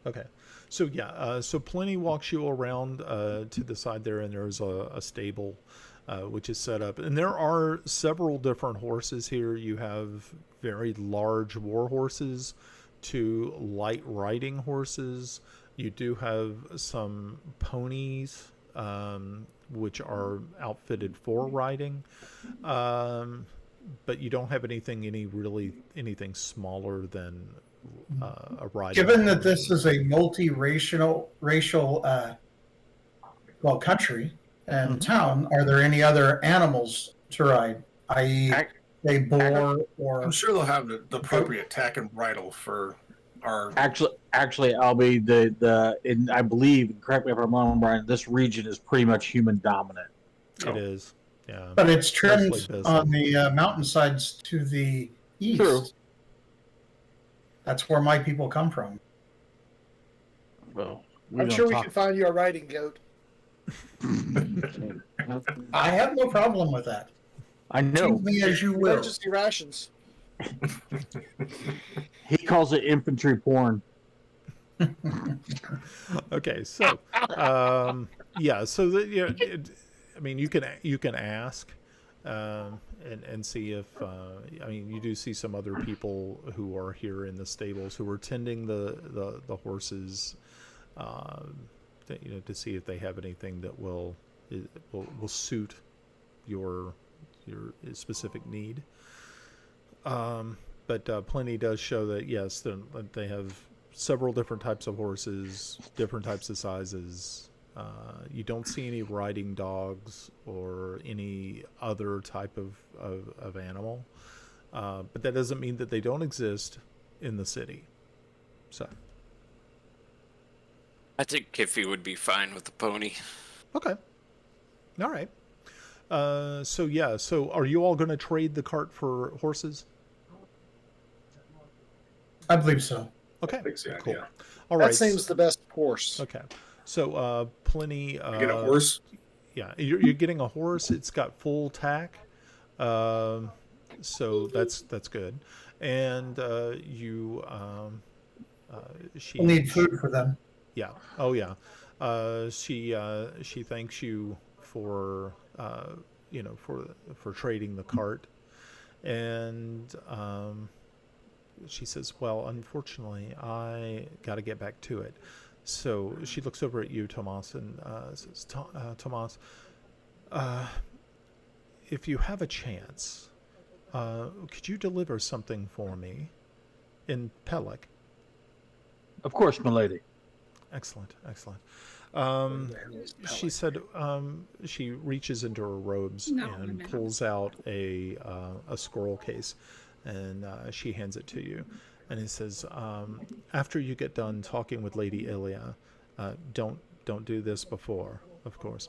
Okay. So yeah, so Plenty walks you around to the side there, and there's a stable which is set up. And there are several different horses here. You have very large war horses to light riding horses. You do have some ponies, which are outfitted for riding. But you don't have anything smaller than a riding. Given that horse. this is a multi-racial country and Mhm. town, are there any other animals to ride, i.e., a boar or I'm sure they'll have the appropriate tack and bridle for our. Actually, I'll be and I believe, correct me if I'm wrong, Brian, this region is pretty much human dominant. It is, yeah. but it's trimmed Mostly business. on the mountainsides to the east. True. That's where my people come from. Well, we I'm don't sure we talk- can find you a riding goat. I have no problem with that. I know. Treat me as you will. Emergency rations. He calls it infantry porn. Okay, so yeah, so I mean, you can ask and see if I mean, you do see some other people who are here in the stables who are tending the horses, to see if they have anything that will suit your specific need. But Plenty does show that yes, they have several different types of horses, different types of sizes. You don't see any riding dogs or any other type of animal. But that doesn't mean that they don't exist in the city. So. I think Kiffy would be fine with the pony. Okay. All right. So yeah, so are you all going to trade the cart for horses? I believe so. Okay. That's the Cool. idea. All That right. seems the best horse. Okay. So Plenty. Get a horse. Yeah, you're getting a horse. It's got full tack, so that's good. And she We'll need food for them. Yeah. Oh yeah. She thanks you for for trading the cart, and she says, "Well, unfortunately, I got to get back to it." So she looks over at you, Tomas, and says, "Tomas, if you have a chance, could you deliver something for me in Pelik?" Of course, milady. Excellent. She said she reaches into her robes and pulls out a scroll case, and she hands it to you. And he says, after you get done talking with Lady Ilia, don't do this before, of course.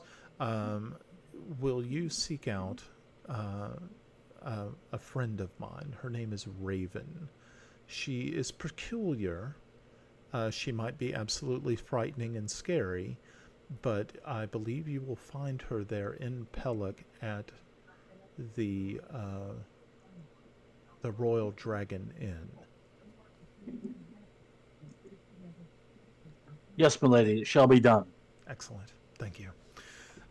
Will you seek out a friend of mine? Her name is Raven. She is peculiar. She might be absolutely frightening and scary, but I believe you will find her there in Pelik at the Royal Dragon Inn. Yes, milady, it shall be done. Excellent. Thank you.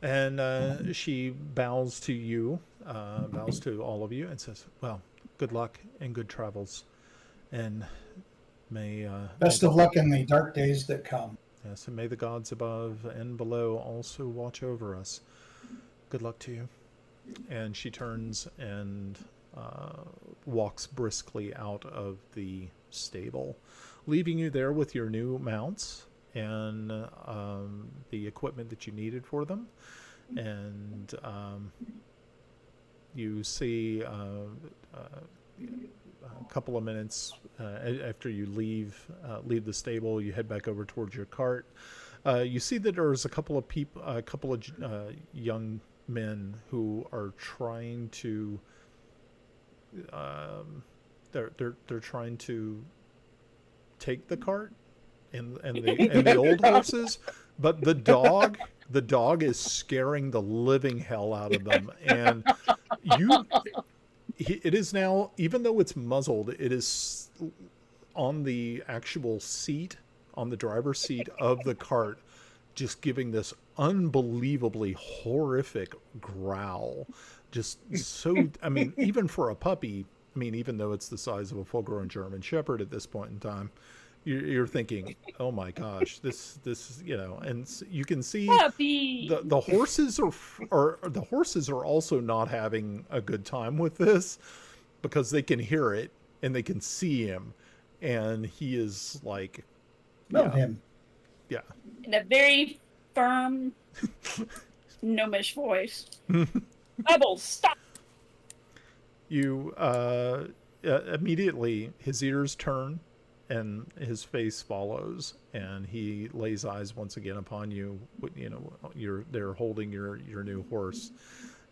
And she bows to you, bows to all of you, and says, "Well, good luck and good travels, and may Best of luck in the dark days that come. yes, and may the gods above and below also watch over us. Good luck to you." And she turns and walks briskly out of the stable, leaving you there with your new mounts and the equipment that you needed for them. And you see a couple of minutes after you leave the stable, you head back over towards your cart. You see that there's a couple of young men who are trying to they're trying to take the cart and the old horses, but the dog is scaring the living hell out of them. And it is now, even though it's muzzled, it is on the actual seat, on the driver's seat of the cart, just giving this unbelievably horrific growl. Just so, I mean, even for a puppy, I mean, even though it's the size of a full-grown German Shepherd at this point in time, you're thinking, oh my gosh, this, you know, and you can see the horses are also not having a good time with this, because they can hear it and they can see him, and he is like, Love him. yeah, In a very firm, gnomish voice. Bubbles, stop! You immediately, his ears turn and his face follows, and he lays eyes once again upon you. You know, they're holding your new horse,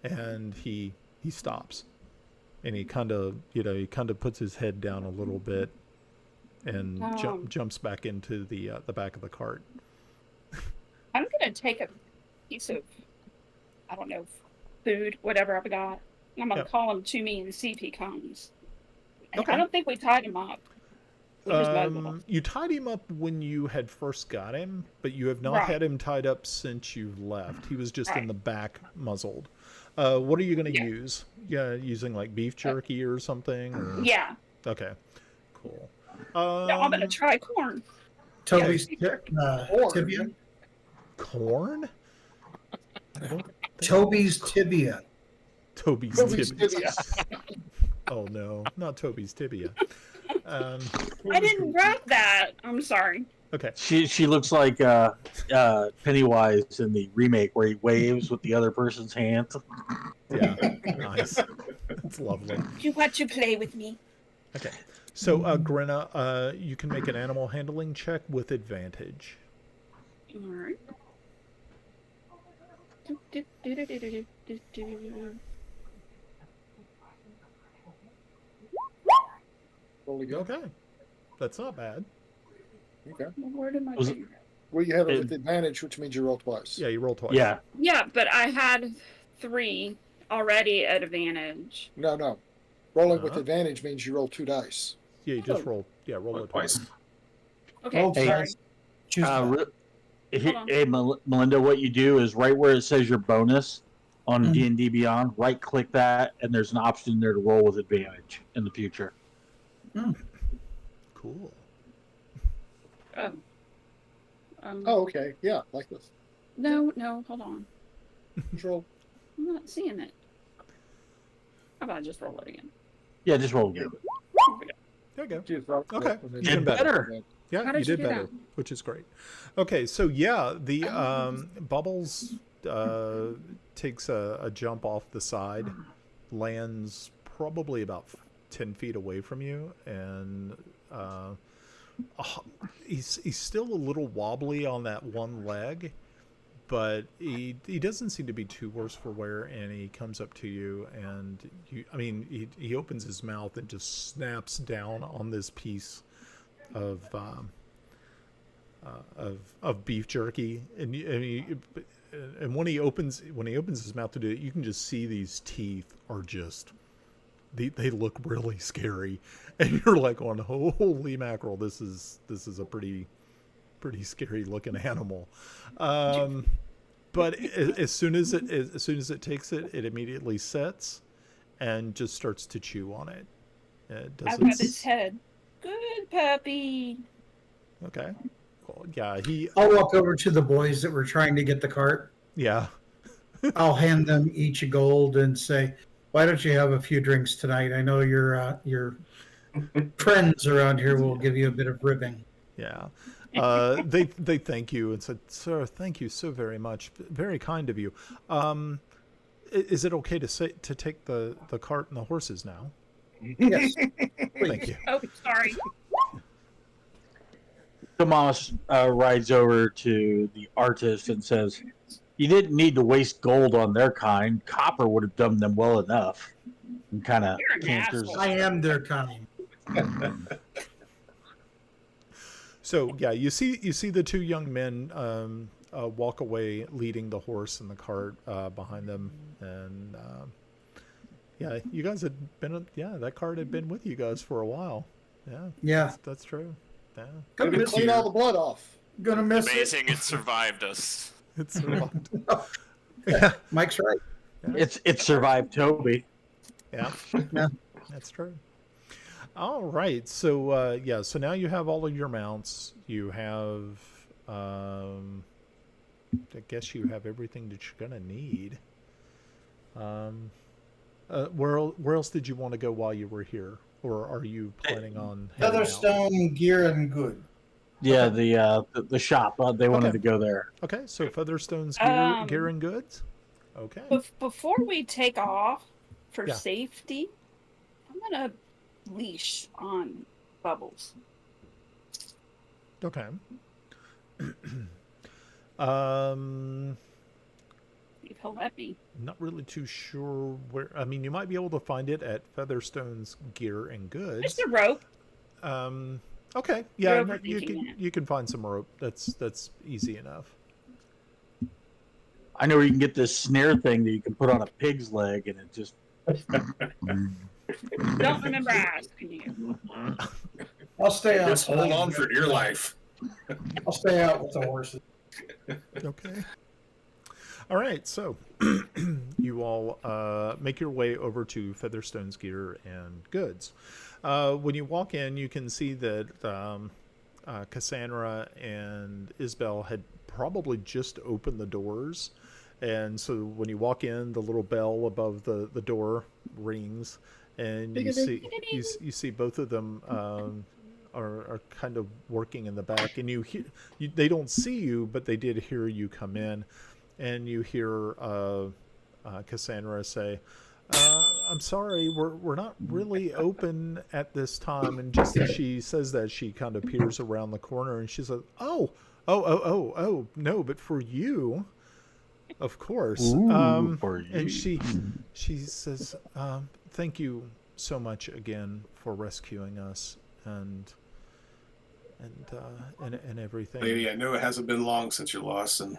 and he stops, and he kind of puts his head down a little bit, and jumps back into the back of the cart. I'm gonna take a piece of, I don't know, food, whatever I've got. I'm gonna call him to me and see if he comes. And Okay. I don't think we tied him up. We just muzzled him. You tied him up when you had first got him, but you have not Right. had him tied up since you left. He was just in the back, muzzled. What are you going to use? Yeah, using like beef jerky or something? Or... Yeah. Okay, cool. No, I'm gonna try corn. Toby's Or- tibia. Corn? Toby's tibia. Toby's Toby's tibia. tibia. Oh no, not Toby's tibia. I didn't grab that. I'm sorry. Okay. She looks like Pennywise in the remake where he waves with the other person's hand. Yeah, nice. It's lovely. Do you want to play with me? Okay. So, Grenna, you can make an animal handling check with advantage. All right. Roll again. Okay. That's not bad. Okay. Where did my Was it- finger? Well, you have it with advantage, which means you roll twice. Yeah, you roll twice. Yeah, Yeah, but I had 3 already at advantage. No. Rolling with Uh-huh. advantage means you roll 2 dice. Yeah, you just roll. Yeah, roll it twice. Okay, Roll Hey. sorry. twice. Choose uh, one. hey, on. hey, Melinda, what you do is right where it says your bonus on Mhm. D&D Beyond, right click that, and there's an option there to roll with advantage in the future. Cool. Oh, okay. Yeah, like this. No, hold on. Just roll. I'm not seeing it. How about I just roll it again? Yeah, just roll again. There you go. Just roll. Okay. And then- Even better. Yeah, How you did you did do better, that? which is great. Okay, so yeah, the Bubbles takes a jump off the side, lands probably about 10 feet away from you, and he's still a little wobbly on that one leg, but he doesn't seem to be too worse for wear, and he comes up to you, and he opens his mouth and just snaps down on this piece of beef jerky, and when he opens his mouth to do it, you can just see these teeth are just they look really scary, and you're like, "Oh, holy mackerel! This is a pretty scary looking animal." But as soon as it takes it, it immediately sets and just starts to chew on it. It I doesn't. rub his head. Good puppy. Okay. Cool. Yeah. I'll walk over to the boys that were trying to get the cart. Yeah. I'll hand them each a gold and say, "Why don't you have a few drinks tonight? I know your friends around here will give you a bit of ribbing." Yeah. They thank you and said, "Sir, thank you so very much. Very kind of you. Is it okay to take the cart and the horses now?" Yes, Thank you. Oh, sorry. Tomas rides over to the artist and says, "You didn't need to waste gold on their kind. Copper would have done them well enough." And kind of You're an canters. asshole. I am their kind. So yeah, you see the two young men walk away, leading the horse and the cart behind them, and yeah, you guys had been that cart had been with you guys for a while. Yeah, Yeah, that's true. Yeah, gonna miss Clean it. all the blood off. Gonna miss Amazing it survived us. it's survived. it. Mike's right. It survived Toby. Yeah, Yeah. that's true. All right, so yeah, so now you have all of your mounts. You have, I guess you have everything that you're gonna need. Where else did you want to go while you were here, or are you planning on heading out? Featherstone gear and good. Yeah, the shop. They wanted Okay. to go there. Okay, so Featherstone's gear and goods. Okay. Before we take off for Yeah. safety, I'm gonna leash on Bubbles. Okay. If he'll let me. Not really too sure where. I mean, you might be able to find it at Featherstone's gear and goods. Just a rope. Okay. Yeah, You're no, you overthinking can it. you can find some rope. That's easy enough. I know where you can get this snare thing that you can put on a pig's leg, and it just. Don't remember asking you. I'll stay out. Just hold on for dear life. I'll stay out with the horses. Okay. All right, so you all make your way over to Featherstone's gear and goods. When you walk in, you can see that Cassandra and Isabel had probably just opened the doors. And so when you walk in, the little bell above the door rings, and you see both of them are kind of working in the back, and they don't see you, but they did hear you come in, and you hear Cassandra say, "I'm sorry, we're not really open at this time." And just as she says that, she kind of peers around the corner, and she says, "Oh, no, but for you." Of course. For you. And she says, "Thank you so much again for rescuing us and everything." Lady, I know it hasn't been long since your loss, and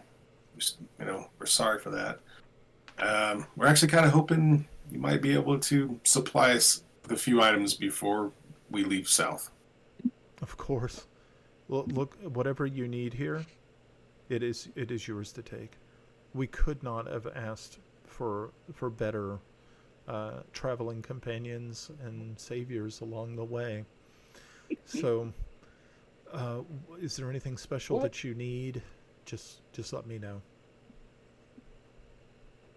we're sorry for that. We're actually kind of hoping you might be able to supply us with a few items before we leave south. Of course. Well, look, whatever you need here, it is yours to take. We could not have asked for better traveling companions and saviors along the way. So, is there anything special that you need? Just let me know.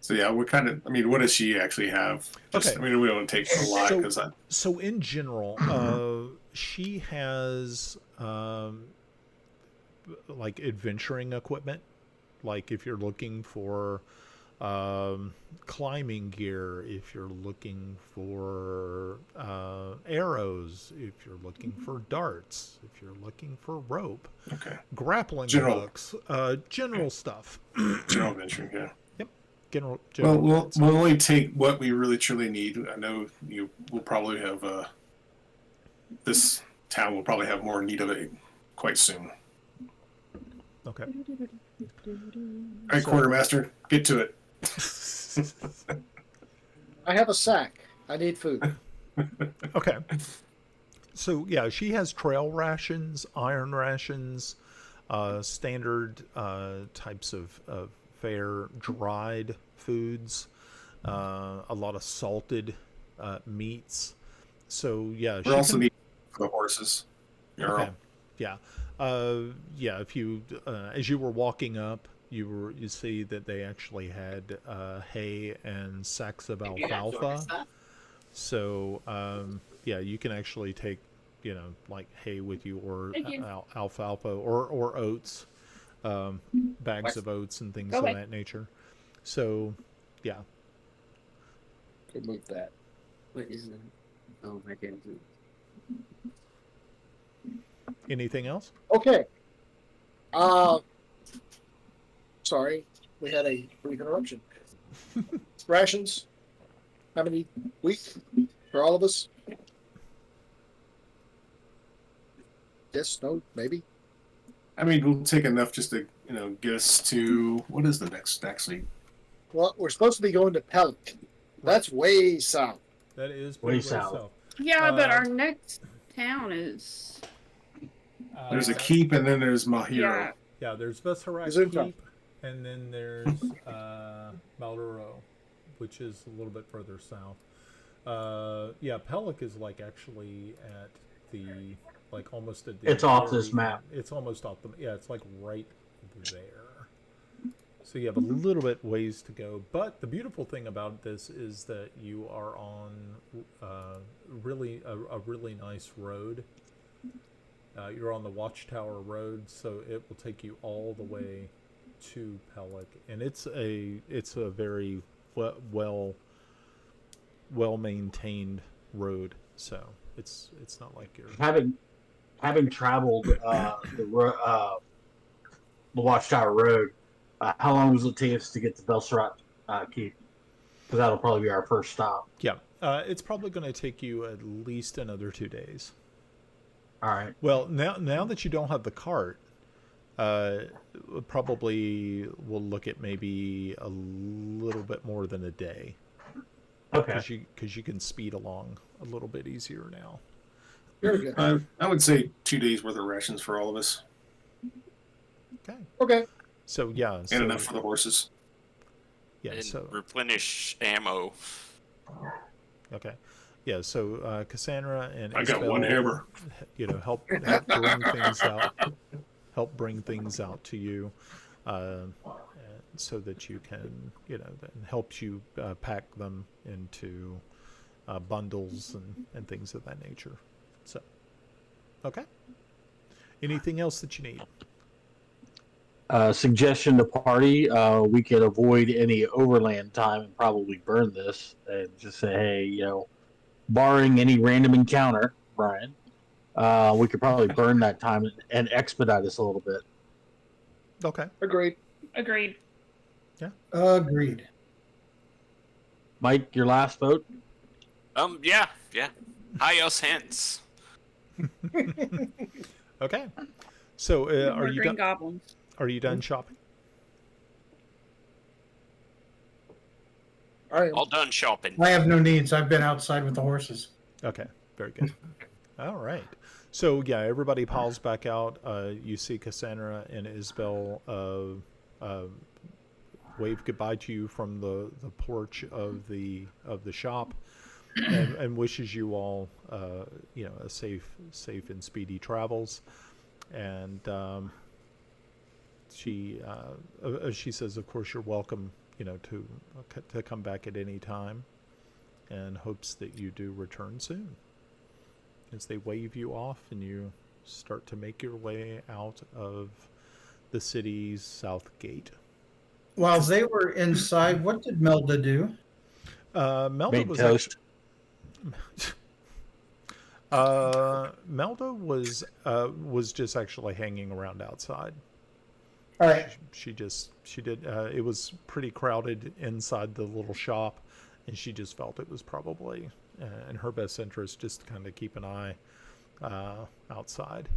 So yeah, we're kind of. I mean, what does she actually have? Okay. I mean, we don't take a lot because So in general, she has like adventuring equipment. Like if you're looking for climbing gear, if you're looking for arrows, if you're looking for darts, if you're looking for rope, okay, grappling General. hooks, general stuff. general adventure. Yeah. Yep. General Well, goods. we'll only take what we really truly need. I know you will probably have this town will probably have more need of it quite soon. Okay. All right, quartermaster, get to it. I have a sack. I need food. Okay. So yeah, she has trail rations, iron rations, standard types of fare, dried foods, a lot of salted meats. So yeah, We also need for the horses. Jarl. Okay. Yeah. Yeah. If you, as you were walking up, you see that they actually had hay and sacks of alfalfa. So yeah, you can actually take like hay with you, or Thank you. alfalfa or oats, bags of oats and things Go of away. that nature. So yeah. Could move that. What is that? Oh, I can't do Anything else? Okay. Sorry, we had a brief interruption. Rations. How many weeks for all of us? Yes, no, maybe. I mean, we'll take enough just to get us to what is the next actually? Well, we're supposed to be going to Pelic. That's way south. That is Way way south. Yeah, but Uh, our next town is. There's a keep, and then there's Mahiro. Yeah. Yeah, there's Vesharak Gesundheit. Keep, and then there's Maldoro, which is a little bit further south. Yeah, Pelic is like actually at the almost at the. It's off very this map. end. It's almost off the. Yeah, it's like right there. So you have a little bit ways to go, but the beautiful thing about this is that you are on really a really nice road. You're on the Watchtower Road, so it will take you all the way to Pelic, and it's a very well maintained road. So it's not like you're Having traveled the Watchtower Road, how long does it take us to get to Belserat Keep? Because that'll probably be our first stop. yeah. It's probably going to take you at least another 2 days. All right. Well, now that you don't have the cart, probably we'll look at maybe a little bit more than a day. Okay. Because you can speed along a little bit easier now. Very good. I would say 2 days worth of rations for all of us, Okay. Okay. So yeah. and So, enough for the horses. yeah. And So replenish ammo. okay. Yeah. So Cassandra and I got Isabel, one hammer. help bring things out. Help bring things out to you, so that you can then helps you pack them into bundles and things of that nature. So, okay. Anything else that you need? Suggestion to party: we could avoid any overland time and probably burn this, and just say, hey, barring any random encounter, Brian, we could probably burn that time and expedite us a little bit. Okay. Agreed. Agreed. Agreed. Mike, your last vote? Yeah. Hios hence. Okay. So, are More you green done? goblins. Are you done shopping? All right. All done shopping. I have no needs. I've been outside with the horses. Okay, very good. All right. So yeah, everybody piles back out. You see Cassandra and Isabel wave goodbye to you from the porch of the shop, and wishes you all a safe and speedy travels. And she says, of course, you're welcome, to come back at any time, and hopes that you do return soon. As they wave you off and you start to make your way out of the city's south gate. While they were inside, what did Melda do? Melda Made was toast. Melda was just actually hanging around outside. All right. She did. It was pretty crowded inside the little shop, and she just felt it was probably in her best interest just to kind of keep an eye outside.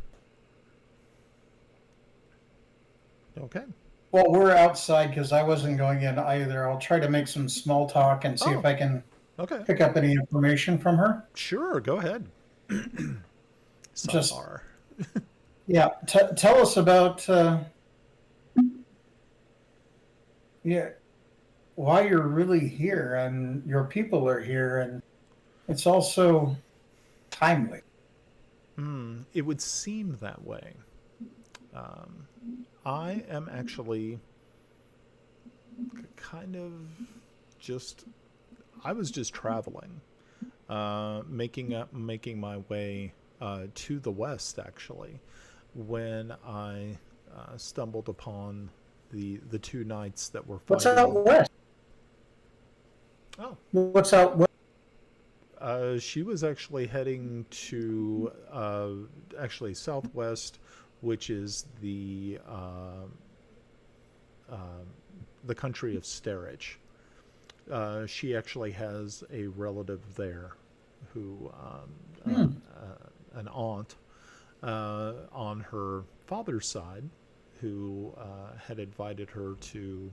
Okay. Well, we're outside because I wasn't going in either. I'll try to make some small talk and see if I can Okay. pick up any information from her. Sure. Go ahead. Just- Sidebar. Yeah, tell us about why you're really here and your people are here, and it's also timely. It would seem that way. I am actually kind of just, I was just traveling, making my way to the west, actually, when I stumbled upon the two knights that were What's fighting. out west? Oh, What's out west? she was actually heading to actually southwest, which is the country of Sterich. She actually has a relative there, who an aunt on her father's side, who had invited her to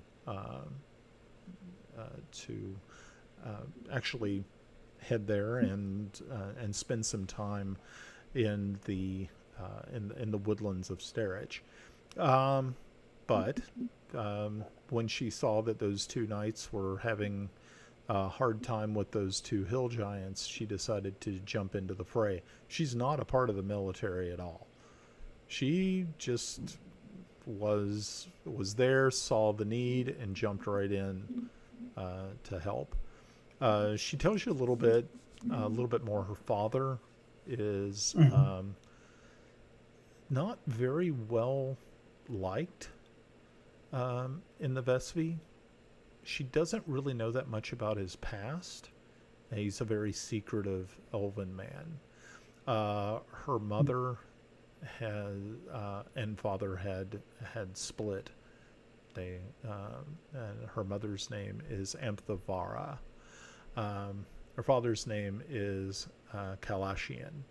actually head there and spend some time in the woodlands of Sterich. But when she saw that those two knights were having a hard time with those two hill giants, she decided to jump into the fray. She's not a part of the military at all. She just was there, saw the need, and jumped right in to help. She tells you a little bit more. Her father is not very well liked in the Vesvi. She doesn't really know that much about his past. He's a very secretive elven man. Her mother and father had split. They and her mother's name is Amthavara. Her father's name is Kalashian.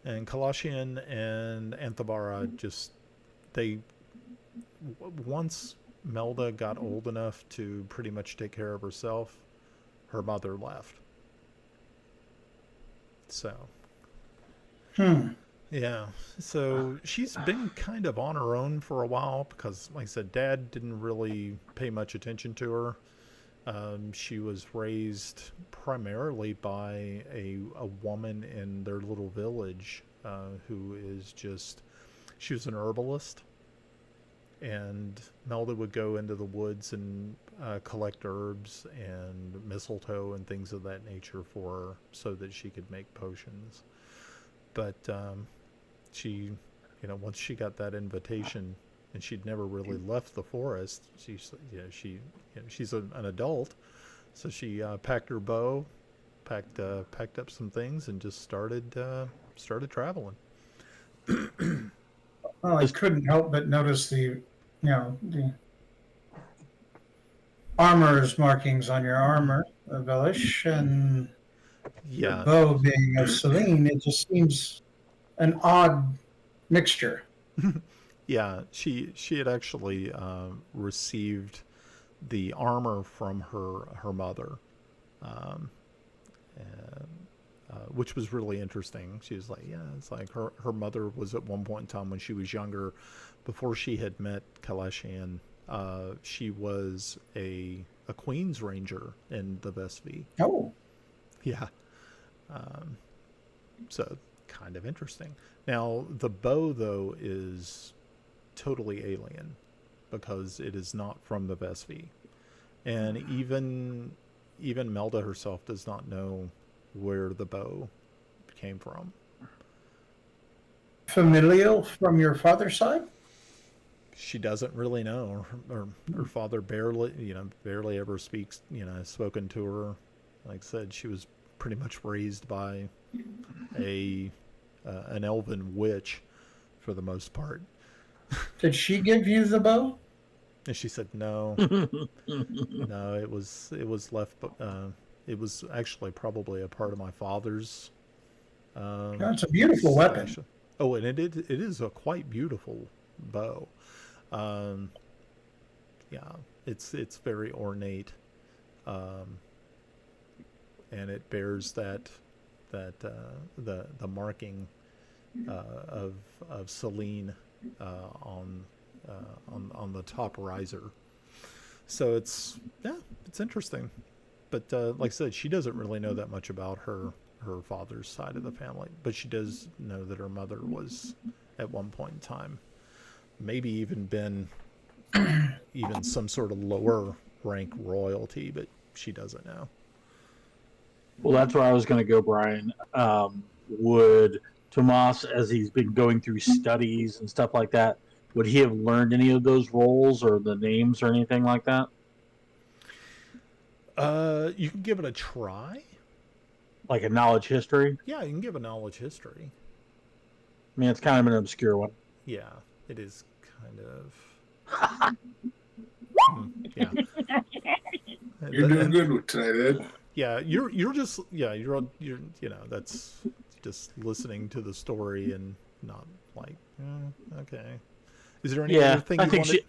And Kalashian and Anthabara once Melda got old enough to pretty much take care of herself, her mother left. So. Yeah, so she's been kind of on her own for a while because, like I said, Dad didn't really pay much attention to her. She was raised primarily by a woman in their little village who is she was an herbalist. And Melda would go into the woods and collect herbs and mistletoe and things of that nature for her so that she could make potions. But she, once she got that invitation, and she'd never really left the forest, she's an adult, so she packed her bow, packed up some things, and just started traveling. Well, I couldn't help but notice the armor's markings on your armor, Velish, and the bow being of Celene. It just seems an odd mixture. Yeah, she had actually received the armor from her mother, which was really interesting. She was like, yeah, it's like her mother was at one point in time when she was younger, before she had met Kalashian, she was a Queen's Ranger in the Vesvi. Oh. Yeah. So kind of interesting. Now, the bow, though, is totally alien because it is not from the Vesvi. And even Melda herself does not know where the bow came from. Familial from your father's side? She doesn't really know. Her father barely ever speaks, has spoken to her. Like I said, she was pretty much raised by an elven witch for the most part. Did she give you the bow? And she said no. No, it was left. It was actually probably a part of my father's. It's a beautiful weapon. Oh, and it is a quite beautiful bow. Yeah, it's very ornate, and it bears the marking of Celene on the top riser. So it's interesting, but like I said, she doesn't really know that much about her father's side of the family, but she does know that her mother was at one point in time maybe even been even some sort of lower rank royalty, but she doesn't know. Well, that's where I was going to go, Brian. Would Tomas, as he's been going through studies and stuff like that, would he have learned any of those roles or the names or anything like that? You can give it a try. Like a knowledge history? Yeah, you can give a knowledge history. I mean, it's kind of an obscure one. Yeah, it is kind of. Yeah. You're doing good tonight, Ed. Yeah, you're just you're you know, that's just listening to the story and not like okay. Is there any other thing I you think wanted?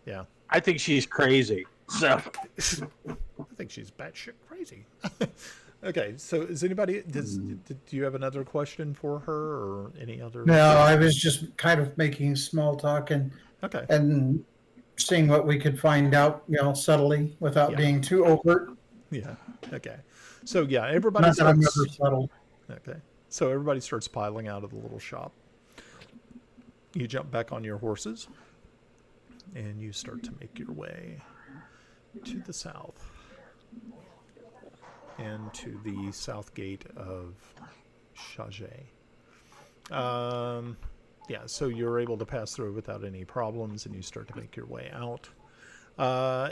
Yeah, I think she's crazy. So I think she's batshit crazy. Okay, so is anybody do you have another question for her or any other? No, I was just kind of making small talk and Okay. and seeing what we could find out, subtly without Yeah. being too overt. Yeah. Okay. So yeah, everybody Not that I'm starts. never subtle. Okay. So everybody starts piling out of the little shop. You jump back on your horses and you start to make your way to the south and to the south gate of Chaget. Yeah, so you're able to pass through without any problems and you start to make your way out.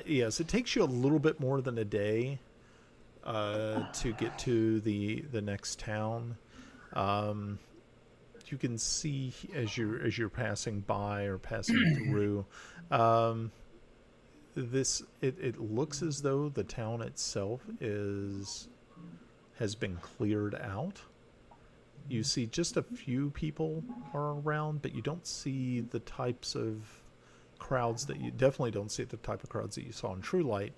Yes, it takes you a little bit more than a day to get to the next town. You can see as you're passing by or passing through, it looks as though the town itself has been cleared out. You see just a few people are around, but you don't see the types of crowds that you definitely don't see the type of crowds that you saw in True Light.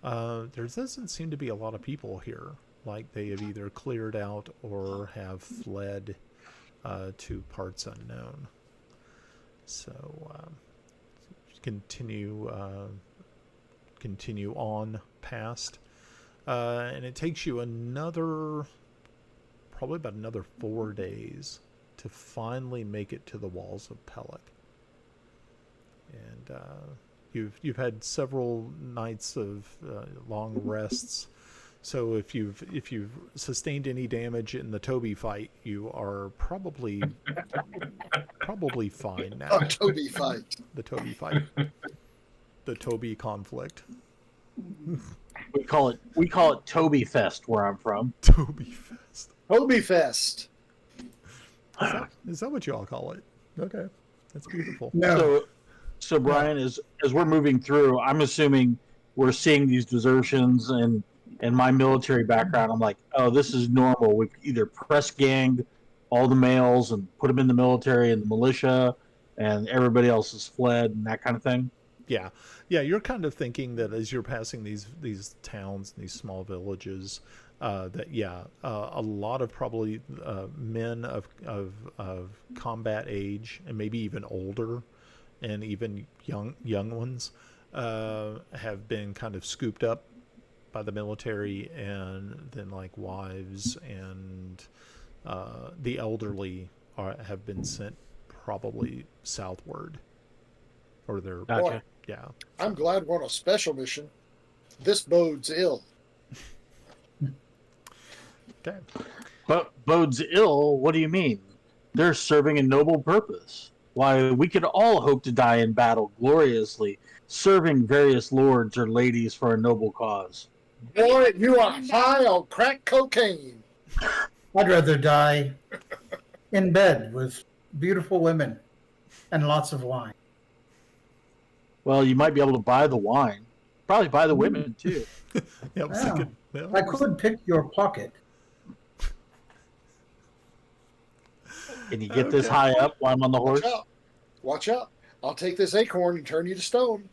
There doesn't seem to be a lot of people here. Like they have either cleared out or have fled to parts unknown. So continue on past, and it takes you probably about another 4 days to finally make it to the walls of Pellic. And you've had several nights of long rests. So if you've sustained any damage in the Toby fight, you are probably fine now. Oh, Toby fight. The Toby fight. The Toby conflict. we call it Toby Fest where I'm from. Toby Fest. Toby Fest. Is that what you all call it? Okay. That's beautiful. No. So Brian, as we're moving through, I'm assuming we're seeing these desertions and my military background. I'm like, oh, this is normal. We've either press ganged all the males and put them in the military and the militia, and everybody else has fled and that kind of thing. Yeah. You're kind of thinking that as you're passing these towns, these small villages, that a lot of probably men of combat age and maybe even older, and even young ones have been kind of scooped up by the military, and then like wives and the elderly have been sent probably southward, or they're Boy, yeah. I'm glad we're on a special mission. This bodes ill. Okay. But bodes ill? What do you mean? They're serving a noble purpose. Why, we could all hope to die in battle gloriously, serving various lords or ladies for a noble cause. Boy, you are high on crack cocaine. I'd rather die in bed with beautiful women and lots of wine. Well, you might be able to buy the wine. Probably buy the women, too. Yeah, I was thinking, well, I could pick your pocket. Can you get this high up while I'm on the horse? Watch out. Watch out. I'll take this acorn and turn you to stone.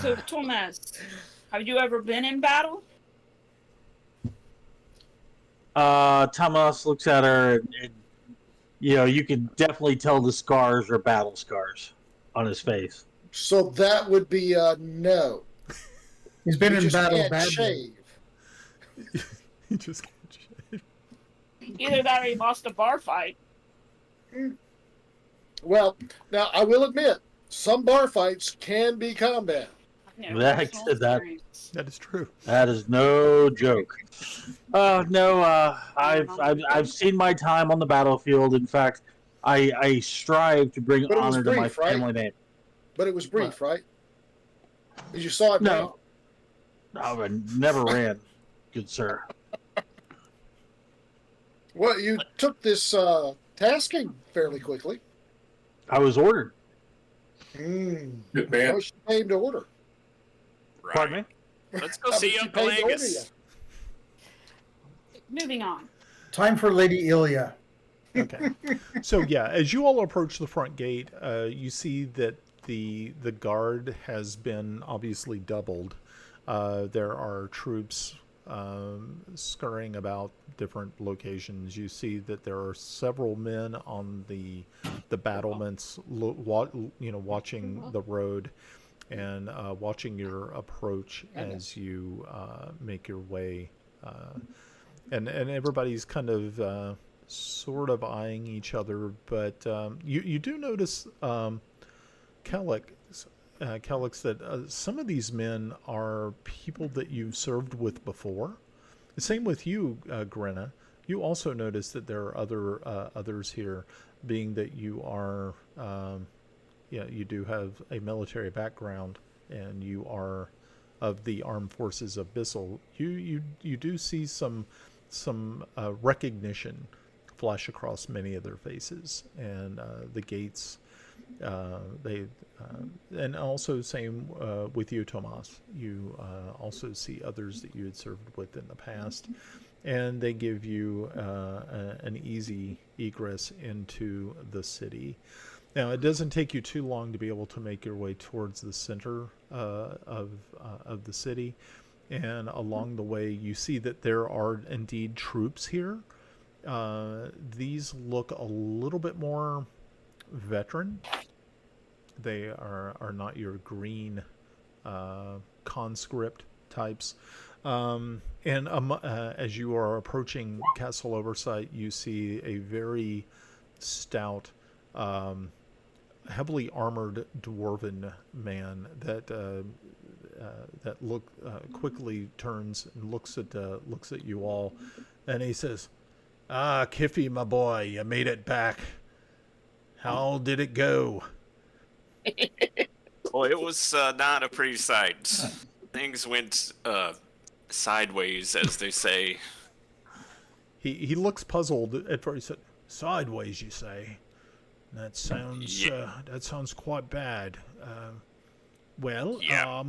So, Thomas, have you ever been in battle? Thomas looks at her and you can definitely tell the scars are battle scars on his face. So that would be a no. He's been You in just battle can't badly. shave. you just can't shave. Either that or he lost a bar fight. Well, now I will admit, some bar fights can be combat. No That- personal that- experience. That is true. That is no joke. No, I've seen my time on the battlefield. In fact, I strive to bring But it was honor to my brief, right? family name. But it was brief, right? Because you saw it. No, I never ran, good sir. Well, you took this tasking fairly quickly. I was ordered. Good man. She came to order. Right. Pardon me? Let's go How see much she Uncle paid to order Angus. Moving on. Time for Lady Ilya. Okay. So yeah, as you all approach the front gate, you see that the guard has been obviously doubled. There are troops scurrying about different locations. You see that there are several men on the battlements, watching the road and watching your approach as you make your way. And everybody's kind of sort of eyeing each other, but you do notice Kellex, that some of these men are people that you've served with before. The same with you, Grenna. You also notice that there are others here, being that you are, you do have a military background, and you are of the armed forces of Bissell. You do see some recognition flash across many of their faces, and the gates. And also same with you, Tomas. You also see others that you had served with in the past, and they give you an easy egress into the city. Now, it doesn't take you too long to be able to make your way towards the center of the city, and along the way, you see that there are indeed troops here. These look a little bit more veteran. They are not your green conscript types. And as you are approaching Castle Oversight, you see a very stout, heavily armored dwarven man that quickly turns and looks at you all, and he says, "Ah, Kiffy, my boy, you made it back. How did it go?" Well, it was not a pretty sight. Things went sideways, as they say. He looks puzzled at first. He said, "Sideways, you say? That sounds Yeah. that sounds quite bad. Well, Yeah.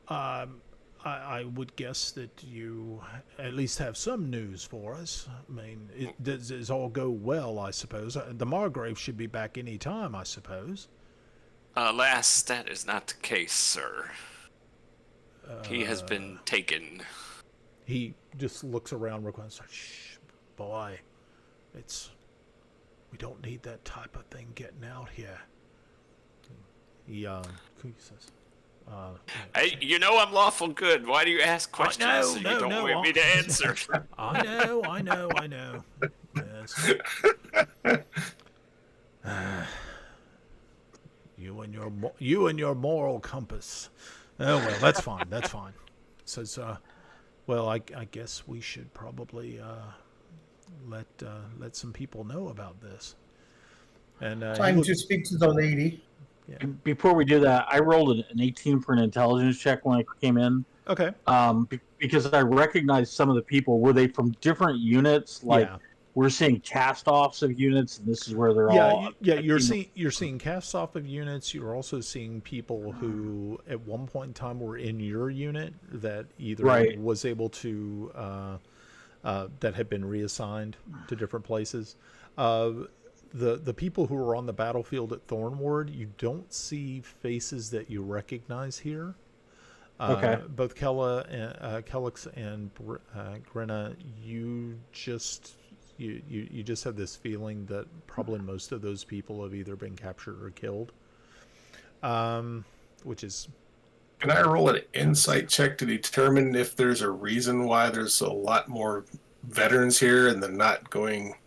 I would guess that you at least have some news for us. I mean, does it all go well, I suppose? The Margrave should be back any time, I suppose." Alas, that is not the case, sir. He has been taken. He just looks around real quick and says, "Shh, boy, we don't need that type of thing getting out here." He says, Hey, you know I'm lawful good. Why do you ask questions know, you no, don't no, want me to answer? I know. Yes. You and your moral compass. Oh well, that's fine. That's fine. Says, well, I guess we should probably let some people know about this. And Time to speak to the lady. Yeah. Before we do that, I rolled an 18 for an intelligence check when I came in. Okay. Because I recognized some of the people. Were they from different units? Like, Yeah. we're seeing cast-offs of units, and this is where they're all. You're seeing casts off of units. You're also seeing people who, at one point in time, were in your unit that either was able to that had been reassigned to different places. The people who are on the battlefield at Thornwood, you don't see faces that you recognize here. Okay. Both Kellex and Grenna, you just have this feeling that probably most of those people have either been captured or killed. Which is... Can I roll an insight check to determine if there's a reason why there's a lot more veterans here and they're not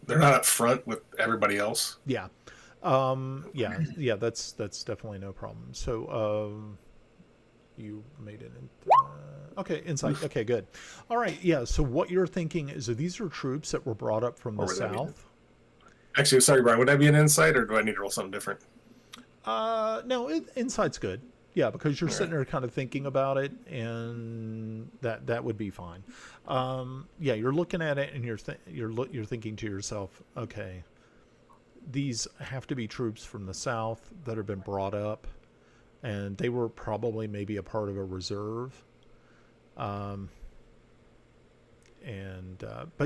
up front with everybody else? Yeah. Yeah, that's definitely no problem. So, you made it. Okay, insight. Okay, good. All right, yeah. So what you're thinking is that these are troops that were brought up from the Or would that be- south. Actually, sorry, Brian. Would that be an insight, or do I need to roll something different? No, insight's good. Yeah, because you're All sitting there kind of thinking about it, and that would be fine. Yeah, you're looking at it, and you're thinking to yourself, okay, these have to be troops from the south that have been brought up, and they were probably maybe a part of a reserve. But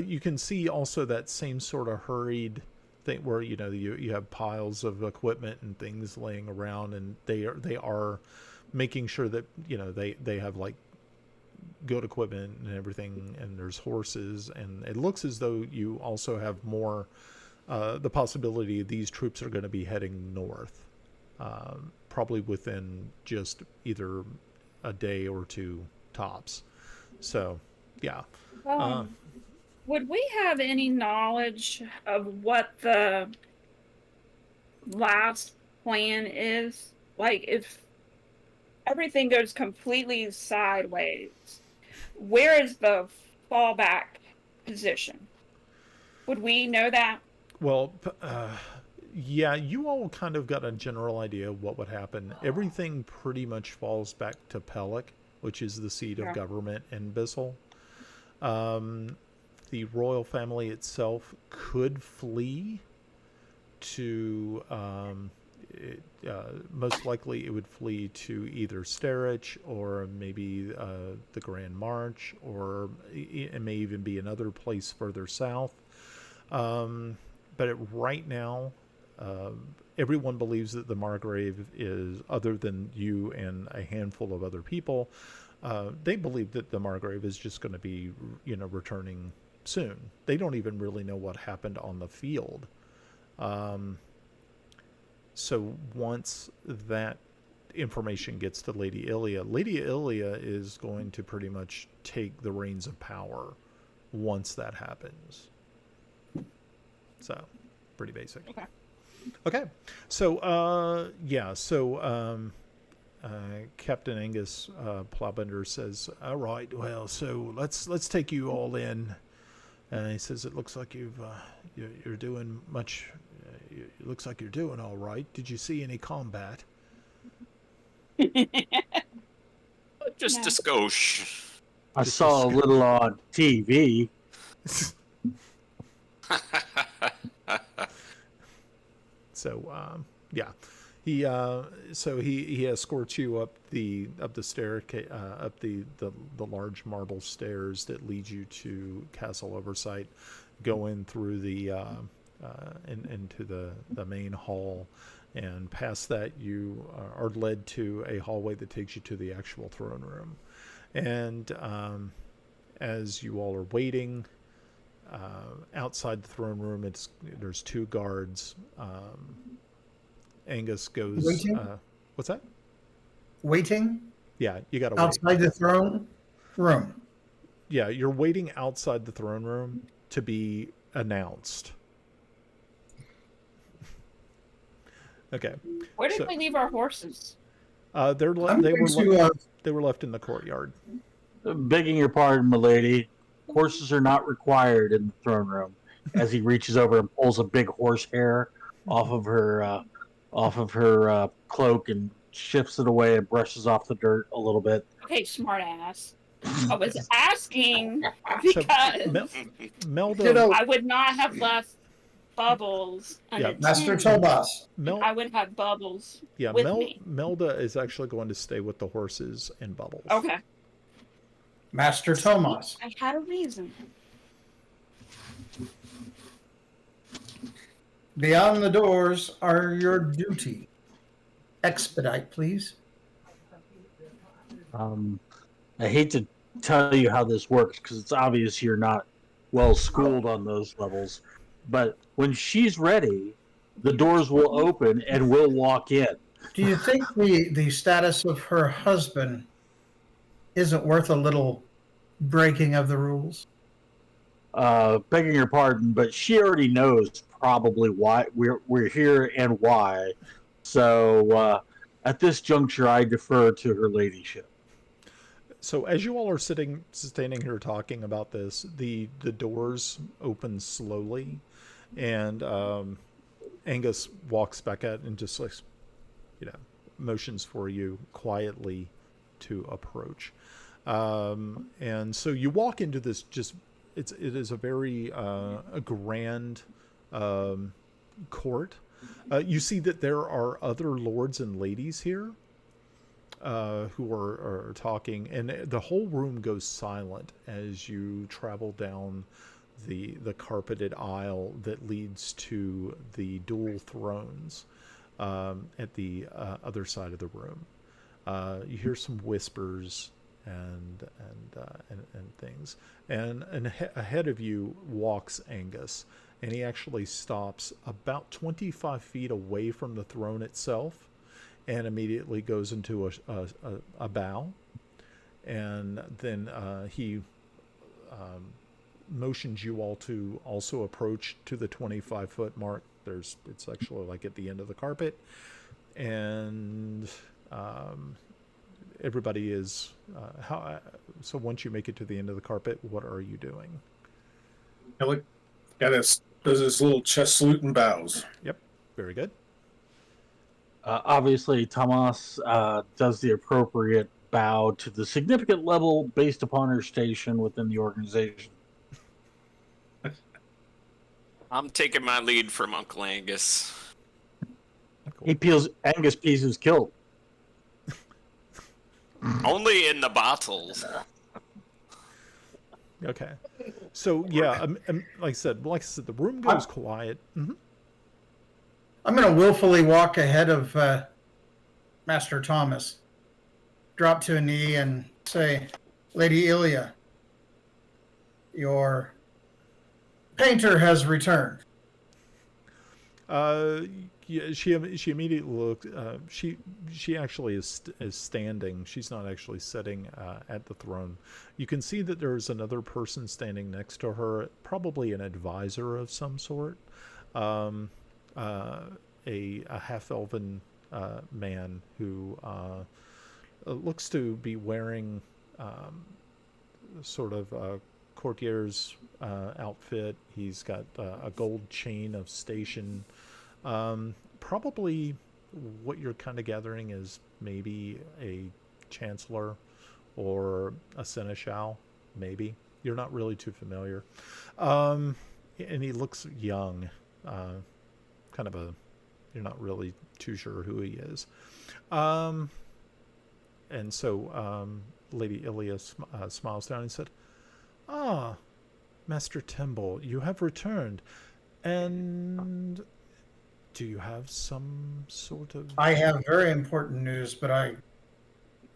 you can see also that same sort of hurried thing where you have piles of equipment and things laying around, and they are making sure that they have like good equipment and everything, and there's horses, and it looks as though you also have more the possibility these troops are going to be heading north, probably within just either a day or two tops. So yeah. Would we have any knowledge of what the last plan is? Like, if everything goes completely sideways, where is the fallback position? Would we know that? Well, yeah, you all kind of got a general idea of what would happen. Everything pretty much falls back to Pelik, which is the seat of government in Bissell. The royal family itself could flee to, most likely it would flee to either Sterich or maybe the Grand March, or it may even be another place further south. But right now, everyone believes that the Margrave is, other than you and a handful of other people, they believe that the Margrave is just going to be, returning soon. They don't even really know what happened on the field. So once that information gets to Lady Ilia is going to pretty much take the reins of power once that happens. So, pretty basic. Okay. So, Captain Angus Plowbender says, "All right, well, so let's take you all in." And he says, "It looks like you're doing much. It looks like you're doing all right. Did you see any combat?" Just a skosh. I saw a little on TV. So he escorts you up the staircase, up the large marble stairs that lead you to Castle Oversight, go in through the into the main hall, and past that you are led to a hallway that takes you to the actual throne room. And as you all are waiting outside the throne room, there's two guards. Angus goes, Waiting? What's that? Waiting Yeah, you got to wait. outside the throne room. Yeah, you're waiting outside the throne room to be announced. Okay. Where did we leave our horses? They were left in the courtyard. Begging your pardon, milady. Horses are not required in the throne room. As he reaches over and pulls a big horse hair off of her cloak and shifts it away and brushes off the dirt a little bit. Okay, smart ass. I was asking because Melda, I would not have left Bubbles. Master Tobas. I would have Bubbles. Yeah, with me. Melda is actually going to stay with the horses and Bubbles. Okay. Master Tomas. I had a reason. Beyond the doors are your duty. Expedite, please. I hate to tell you how this works because it's obvious you're not well schooled on those levels, but when she's ready, the doors will open and we'll walk in. Do you think the status of her husband isn't worth a little breaking of the rules? Begging your pardon, but she already knows probably why we're here and why. So at this juncture, I defer to her ladyship. So as you all are standing here talking about this, the doors open slowly, and Angus walks back out and just like, motions for you quietly to approach. And so you walk into this it is a very a grand court. You see that there are other lords and ladies here who are talking, and the whole room goes silent as you travel down the carpeted aisle that leads to the dual thrones at the other side of the room. You hear some whispers and things, and ahead of you walks Angus, and he actually stops about 25 feet away from the throne itself, and immediately goes into a bow, and then he motions you all to also approach to the 25-foot mark. It's actually like at the end of the carpet, and everybody is so once you make it to the end of the carpet, what are you doing? Alec does his little chest salute and bows. Yep, very good. Obviously, Tomas does the appropriate bow to the significant level based upon her station within the organization. I'm taking my lead from Uncle Angus. Angus pees his kilt. Only in the bottles. Okay, so yeah, like I said, the room goes quiet. Mm-hmm. I'm going to willfully walk ahead of Master Thomas, drop to a knee, and say, Lady Ilya, your painter has returned. Yeah, she immediately looked. She actually is standing. She's not actually sitting at the throne. You can see that there's another person standing next to her, probably an advisor of some sort. A half-elven man who looks to be wearing sort of a courtier's outfit. He's got a gold chain of station. Probably what you're kind of gathering is maybe a chancellor or a seneschal, maybe. You're not really too familiar. And he looks young. You're not really too sure who he is. And so Lady Ilya smiles down and said, "Ah, Master Timble, you have returned. And do you have some sort of..." I have very important news, but I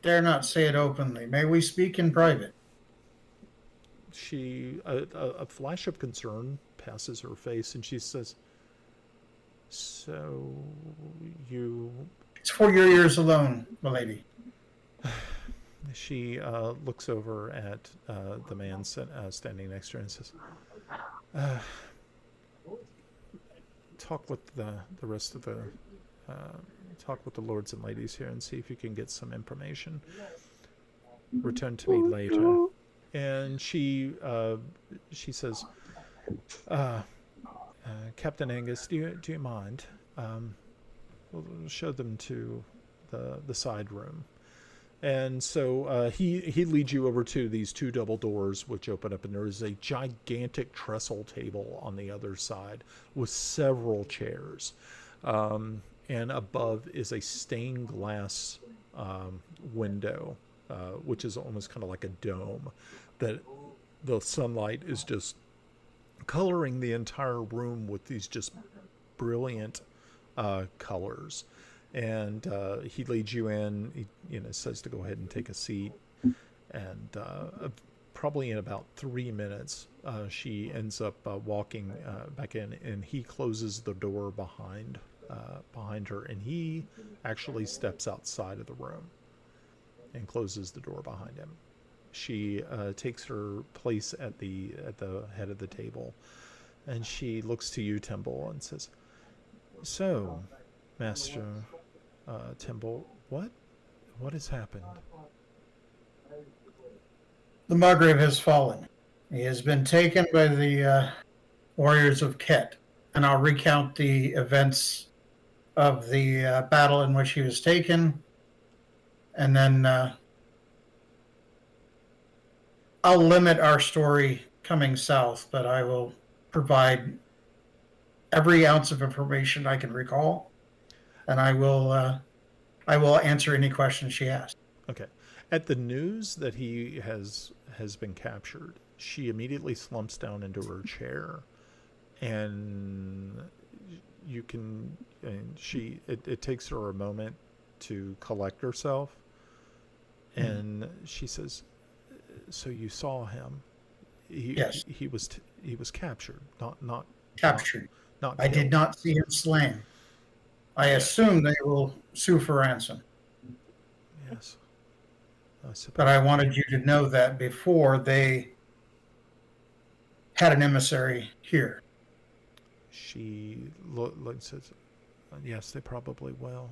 dare not say it openly. May we speak in private? A flash of concern passes her face, and she says, "So you..." It's for your ears alone, my lady. She looks over at the man standing next to her and says, talk with the rest of the talk with the lords and ladies here and see if you can get some information. Return to me later." And she says, "Captain Angus, do you mind? We'll show them to the side room." And so he leads you over to these two double doors which open up, and there is a gigantic trestle table on the other side with several chairs. And above is a stained glass window, which is almost kind of like a dome, that the sunlight is just coloring the entire room with these just brilliant colors. And he leads you in. He says to go ahead and take a seat. And probably in about 3 minutes, she ends up walking back in, and he closes the door behind her, and he actually steps outside of the room and closes the door behind him. She takes her place at the head of the table, And she looks to you, Timble, and says, "So, Master Timble, what has happened?" The Margrave has fallen. He has been taken by the warriors of Ket, and I'll recount the events of the battle in which he was taken, and then I'll limit our story coming south, but I will provide every ounce of information I can recall, and I will answer any questions she asks. Okay. At the news that he has been captured, she immediately slumps down into her chair, and you can. And it takes her a moment to collect herself, and she says, "So you saw him? Yes. He was captured, not Captured. not I killed." did not see him slain. I assume they will sue for ransom. Yes. I suppose. But I wanted you to know that before they had an emissary here. She says, "Yes, they probably will."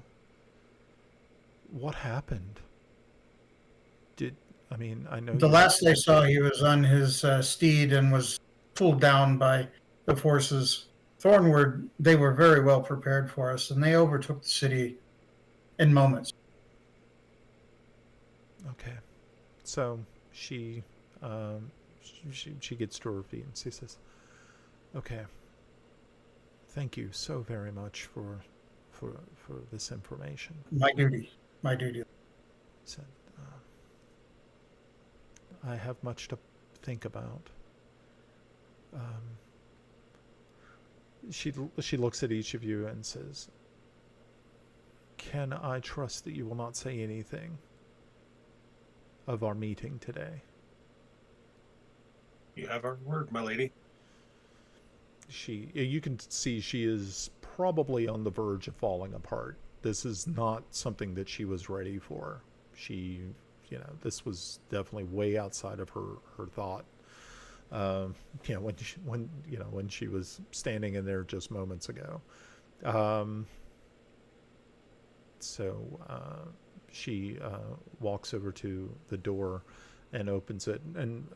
What happened? I know The last I saw, he was on his steed and was pulled down by the forces. Thornwood, they were very well prepared for us, and they overtook the city in moments. Okay. So she gets to her feet and she says, "Okay. Thank you so very much for this information." My duty. My duty. Said, "I have much to think about." She looks at each of you and says, "Can I trust that you will not say anything of our meeting today?" You have our word, my lady. You can see she is probably on the verge of falling apart. This is not something that she was ready for. This was definitely way outside of her thought. When she was standing in there just moments ago. She walks over to the door and opens it, and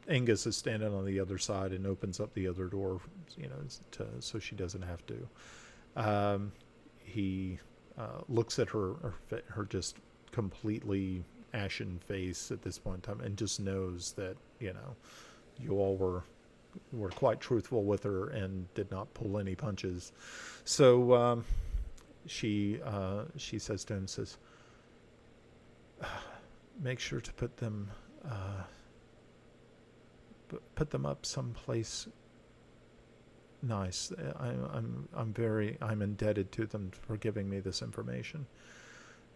Angus is standing on the other side and opens up the other door, so she doesn't have to. He looks at her just completely ashen face at this point in time, and just knows that you all were quite truthful with her and did not pull any punches. So she says to him, "Make sure to put them up someplace nice. I'm indebted to them for giving me this information.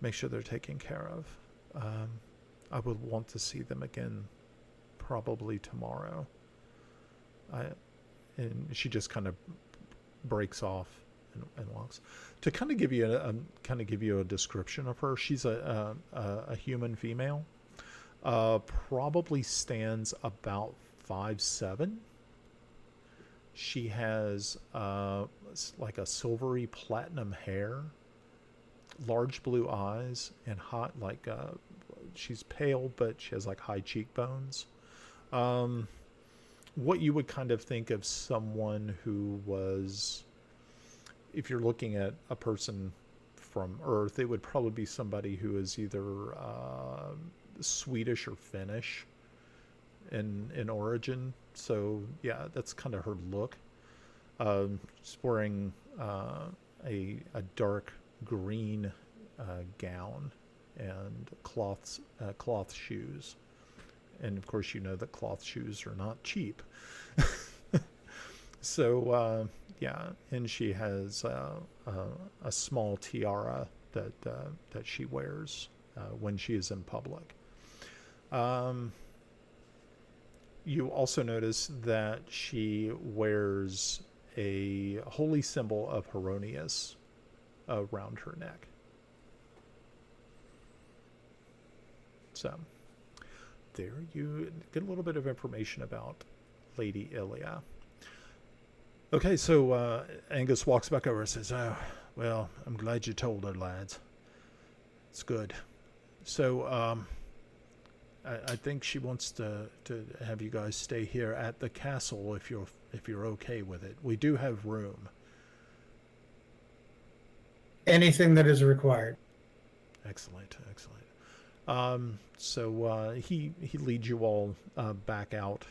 Make sure they're taken care of. I would want to see them again probably tomorrow." And she just kind of breaks off and walks. To kind of give you a description of her, she's a human female. Probably stands about 5'7". She has like a silvery platinum hair, large blue eyes, and she's pale, but she has like high cheekbones. What you would kind of think of someone who was, if you're looking at a person from Earth, it would probably be somebody who is either Swedish or Finnish in origin. So yeah, that's kind of her look. She's wearing a dark green gown and cloth shoes. And of course, you know that cloth shoes are not cheap. So yeah, and she has a small tiara that she wears when she is in public. You also notice that she wears a holy symbol of Heronius around her neck. So there you get a little bit of information about Lady Ilia. Okay, so Angus walks back over and says, "Oh, well, I'm glad you told her, lads. It's good. So, I think she wants to have you guys stay here at the castle if you're okay with it. We do have room." Anything that is required. Excellent, excellent. So he leads you all back out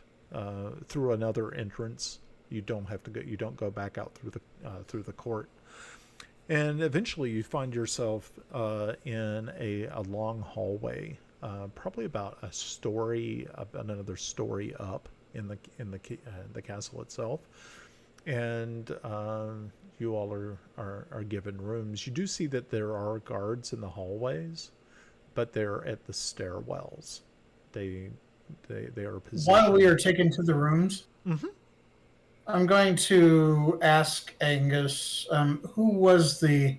through another entrance. You don't have to go. You don't go back out through the court. And eventually, you find yourself in a long hallway, probably about another story up in the castle itself. And you all are given rooms. You do see that there are guards in the hallways, but they're at the stairwells. They are positioned. While we are taken to the rooms, I'm going to ask Angus, who was the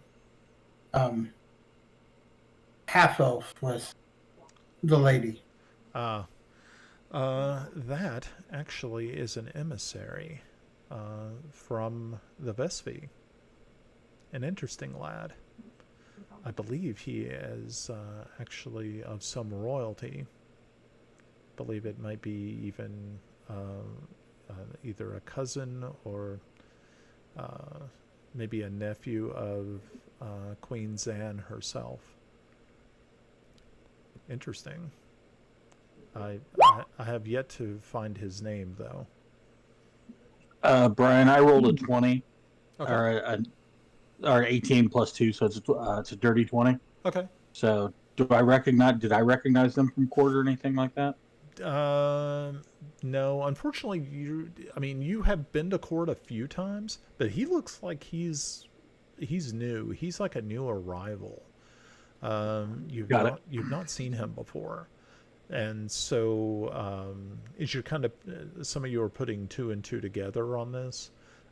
half elf with the lady? That actually is an emissary from the Vespi. An interesting lad. I believe he is actually of some royalty. I believe it might be even either a cousin or maybe a nephew of Queen Zan herself. Interesting. I have yet to find his name, though. Brian, I rolled a 20, Okay. or 18 plus 2, so it's a dirty 20. Okay. So did I recognize them from court or anything like that? No, unfortunately, you have been to court a few times, but he looks like he's new. He's like a new arrival. You've not seen him before, and so as you're kind of some of you are putting two and two together on this.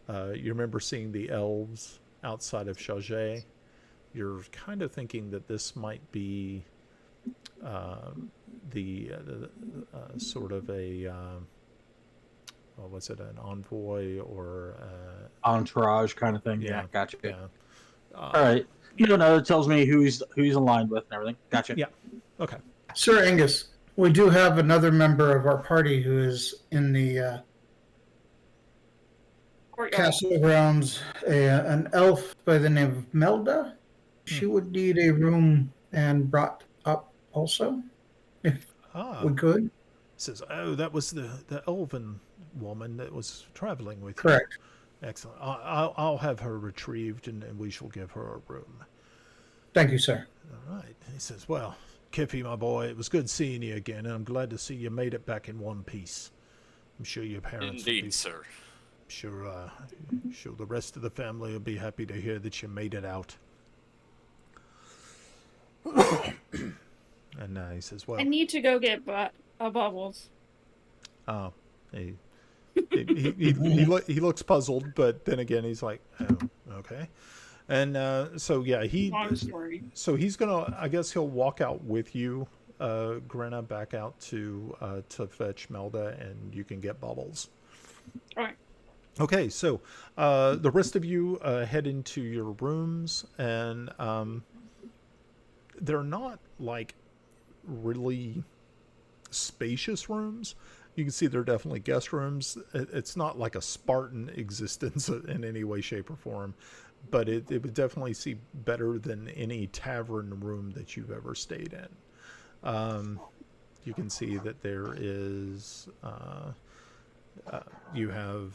You remember seeing the elves outside of Chaget. You're kind of thinking that this might be the sort of a was it an envoy or Entourage kind of thing. Yeah, gotcha. yeah. All right. You don't know. It tells me who he's aligned with and everything. Gotcha. Yeah. Okay. Sir Angus, we do have another member of our party who is in the Courtyard. castle grounds, an elf by the name of Melda. She would need a room and brought up also, if we could. Says, oh, that was the elven woman that was traveling with you. Correct. Excellent. I'll have her retrieved, and we shall give her a room. Thank you, sir. All right. He says, well, Kippy, my boy, it was good seeing you again, and I'm glad to see you made it back in one piece. I'm sure your parents Indeed, sir. Sure the rest of the family will be happy to hear that you made it out. And he says, well, I need to go get Bubbles. Oh, he looks puzzled, but then again, he's like, oh, okay. And so yeah, Long story. So he's gonna. I guess he'll walk out with you, Grenna, back out to fetch Melda, and you can get Bubbles. All right. Okay, so the rest of you head into your rooms, and they're not like really spacious rooms. You can see they're definitely guest rooms. It's not like a Spartan existence in any way, shape, or form, but it would definitely see better than any tavern room that you've ever stayed in. You can see that there is you have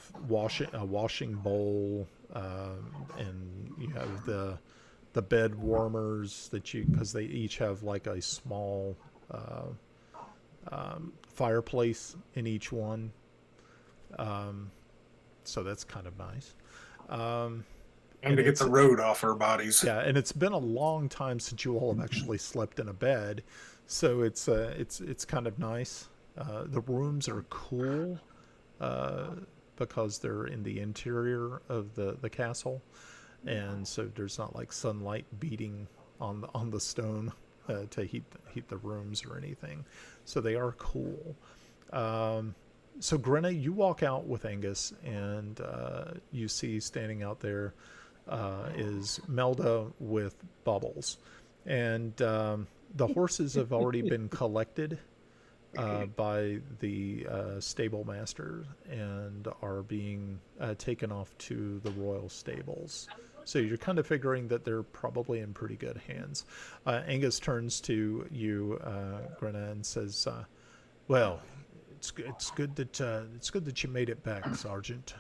a washing bowl, and you have the bed warmers because they each have like a small fireplace in each one. So that's kind of nice. And to get the road off our bodies. Yeah, and it's been a long time since you all have actually slept in a bed, so it's kind of nice. The rooms are cool because they're in the interior of the castle, and so there's not like sunlight beating on the stone to heat the rooms or anything. So they are cool. So Grenna, you walk out with Angus, and you see standing out there is Melda with Bubbles, and the horses have already been collected by the stable master and are being taken off to the royal stables. So you're kind of figuring that they're probably in pretty good hands. Angus turns to you, Grenna, and says, "Well, it's good that you made it back, Sergeant.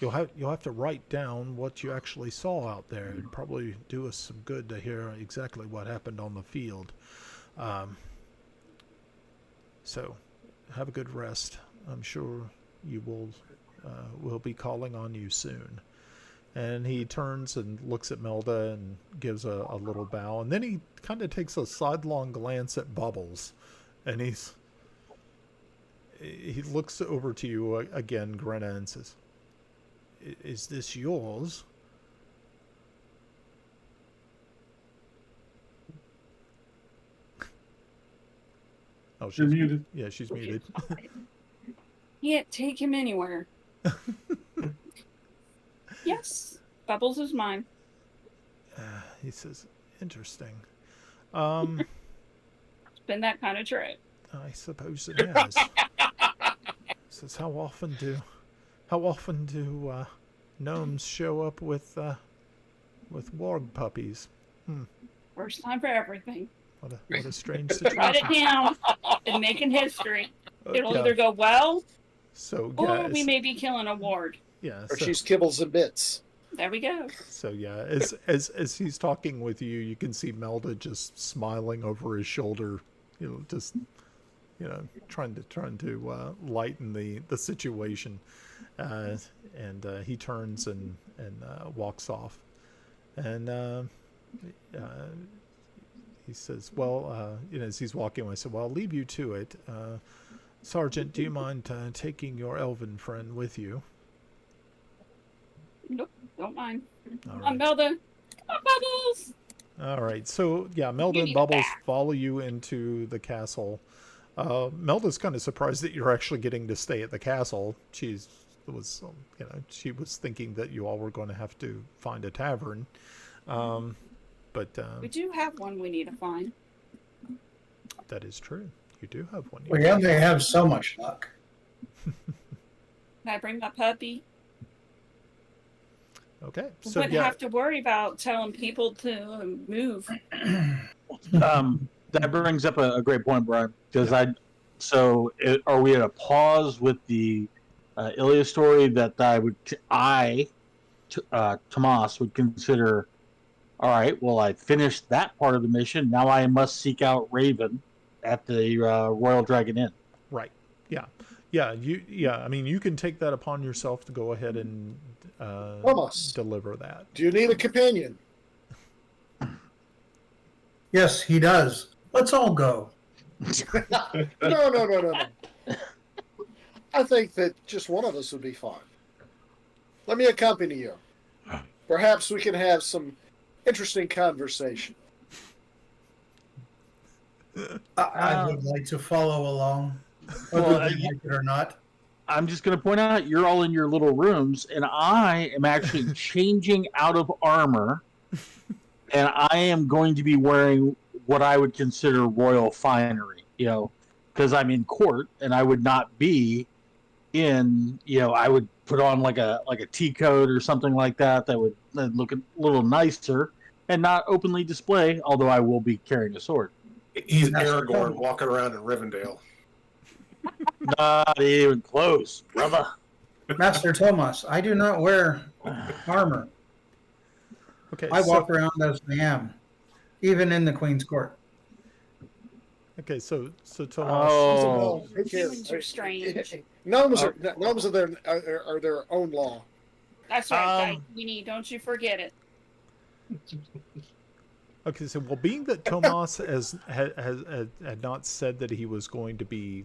You'll have to write down what you actually saw out there. It'd probably do us some good to hear exactly what happened on the field. So, have a good rest. I'm sure you will be calling on you soon." And he turns and looks at Melda and gives a little bow, and then he kind of takes a sidelong glance at Bubbles, and he looks over to you again, Grenna, and says, "Is this yours?" Oh, she's muted. Yeah, she's muted. Can't take him anywhere. Yes, Bubbles is mine. He says, "Interesting. It's been that kind of trip. I suppose it has." Says, how often do gnomes show up with warg puppies? First time for everything. What a strange Write situation. it down and making history. It'll Yeah. either go well, So or yeah, we may be killing a ward. yeah. Or So, she's kibbles and bits. There we go. so yeah, as he's talking with you, you can see Melda just smiling over his shoulder, just trying to lighten the situation, and he turns and walks off, and he says, "Well, as he's walking away, I said, well, I'll leave you to it. Sergeant, do you mind taking your elven friend with you?" Nope, don't mind. All Come on, right. Melda. Come on, Bubbles. All right. So yeah, Melda You and need it Bubbles back. follow you into the castle. Melda's kind of surprised that you're actually getting to stay at the castle. She was thinking that you all were going to have to find a tavern. But We do have one we need to find. that is true. You do have one. We only have so much luck. Can I bring my puppy? Okay. We So wouldn't yeah, have to worry about telling people to move. That brings up a great point, Brian, because are we at a pause with the Ilya story that Tomas would consider, all right, well, I finished that part of the mission. Now I must seek out Raven at the Royal Dragon Inn. right. Yeah. Yeah. I mean, you can take that upon yourself to go ahead and Thomas, deliver that. do you need a companion? Yes, he does. Let's all go. No. I think that just one of us would be fine. Let me accompany you. Perhaps we can have some interesting conversation. I would like to follow along, whether Well, they like it or not. I'm just going to point out you're all in your little rooms, and I am actually changing out of armor, and I am going to be wearing what I would consider royal finery, because I'm in court, and I would not be in, I would put on like a tea coat or something like that would look a little nicer and not openly display, although I will be carrying a sword. He's Aragorn walking around in Rivendell. Not even close, brother. Master Tomas, I do not wear armor. Okay. I walk around as I am, even in the Queen's Court. Okay. So Tomas. Oh. Who cares? Humans are strange. Gnomes are their own law. That's right. Don't you forget it. Okay, so being that Tomas had not said that he was going to be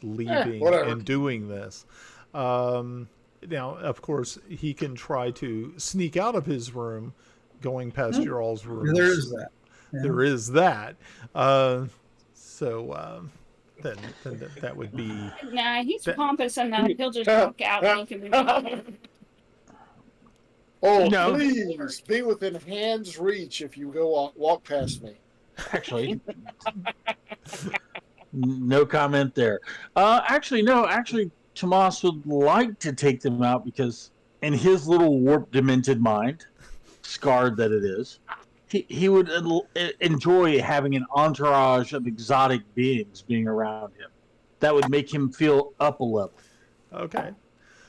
leaving whatever. and doing this, now of course he can try to sneak out of his room, going past your all's rooms. There is that. Yeah. There is that. that would be. Nah, he's That- pompous enough. He'll just walk out thinking. Oh, No. please be within hand's reach if you go walk past me. Actually, no comment there. Actually, no. Actually, Tomas would like to take them out because, in his little warped, demented mind, scarred that it is, he would enjoy having an entourage of exotic beings being around him. That would make him feel up a level. Okay.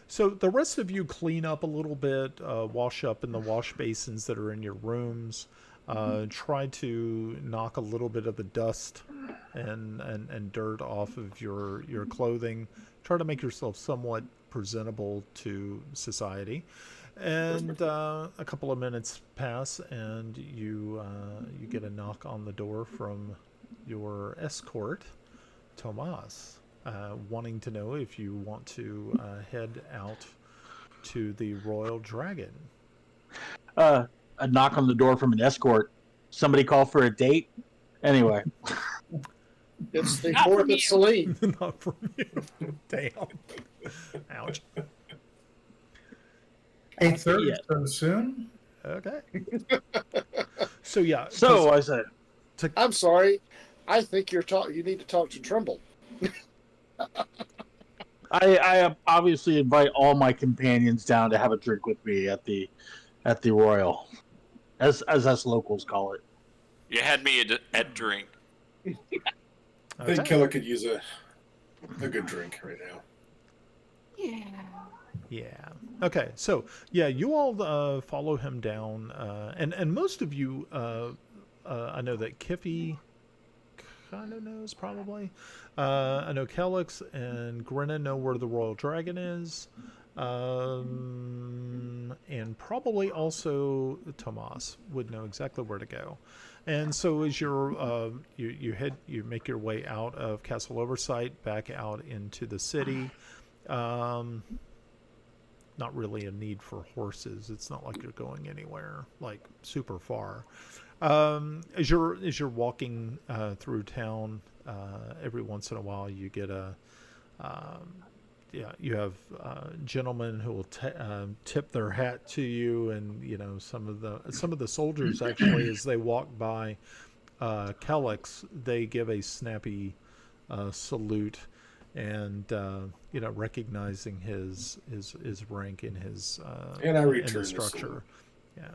So the rest of you clean up a little bit, wash up in the wash basins that are in your rooms, try to knock a little bit of the dust and dirt off of your clothing. Try to make yourself somewhat presentable to society. And a couple of minutes pass, and you get a knock on the door from your escort, Tomas. Wanting to know if you want to head out to the Royal Dragon. A knock on the door from an escort. Somebody call for a date. Anyway, It's the Not 4th from of you. Celene. Not from you. Damn. Ouch. 8:30, Yeah. so soon? Okay. So yeah. so I said, I'm sorry. I think you need to talk to Trimble. I obviously invite all my companions down to have a drink with me at the Royal, as us locals call it. You had me at drink. I think Okay. Killer could use a good drink right now. Yeah. Yeah. Okay. So yeah, you all follow him down, and most of you, I know that Kiffy kind of knows probably. I know Kelix and Grinna know where the Royal Dragon is, and probably also Tomas would know exactly where to go. And so as you're you make your way out of Castle Oversight back out into the city. Not really a need for horses. It's not like you're going anywhere like super far. As you're walking through town, every once in a while you get you have gentlemen who will tip their hat to you, and you know some of the soldiers actually, as they walk by Kelix, they give a snappy salute, and recognizing his rank in his And I in return the the structure. Yeah.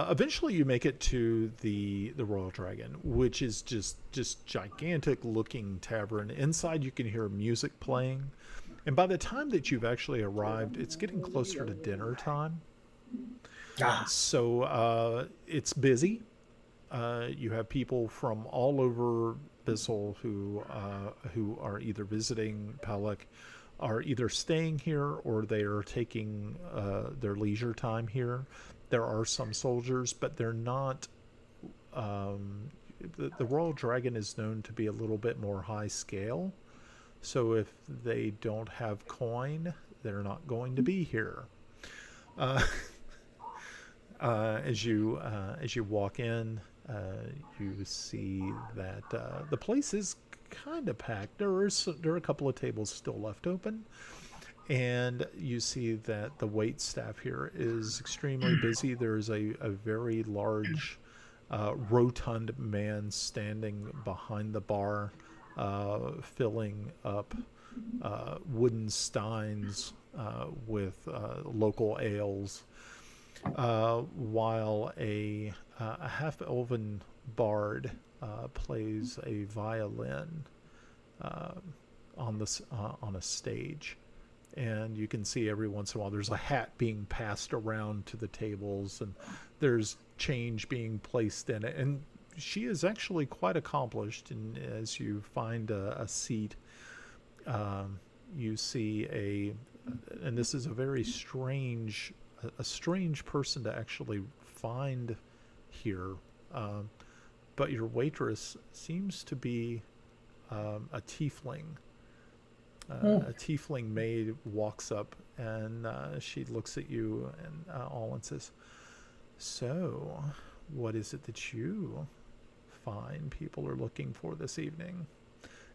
Eventually, you make it to the Royal Dragon, which is just gigantic looking tavern. Inside, you can hear music playing, and by the time that you've actually arrived, it's getting closer to dinner time. So it's busy. You have people from all over Bissell who are either visiting Pellic, are either staying here, or they are taking their leisure time here. There are some soldiers, but they're not. The Royal Dragon is known to be a little bit more high scale, so if they don't have coin, they're not going to be here. As you walk in, you see that the place is kind of packed. There are a couple of tables still left open, and you see that the wait staff here is extremely busy. There's a very large, rotund man standing behind the bar, filling up wooden steins with local ales, while a half-elven bard plays a violin on a stage. And you can see every once in a while there's a hat being passed around to the tables, and there's change being placed in it. And she is actually quite accomplished. And as you find a seat, you see and this is a very strange person to actually find here. But your waitress seems to be a tiefling. A tiefling maid walks up, and she looks at you and says, "So, what is it that you find people are looking for this evening?"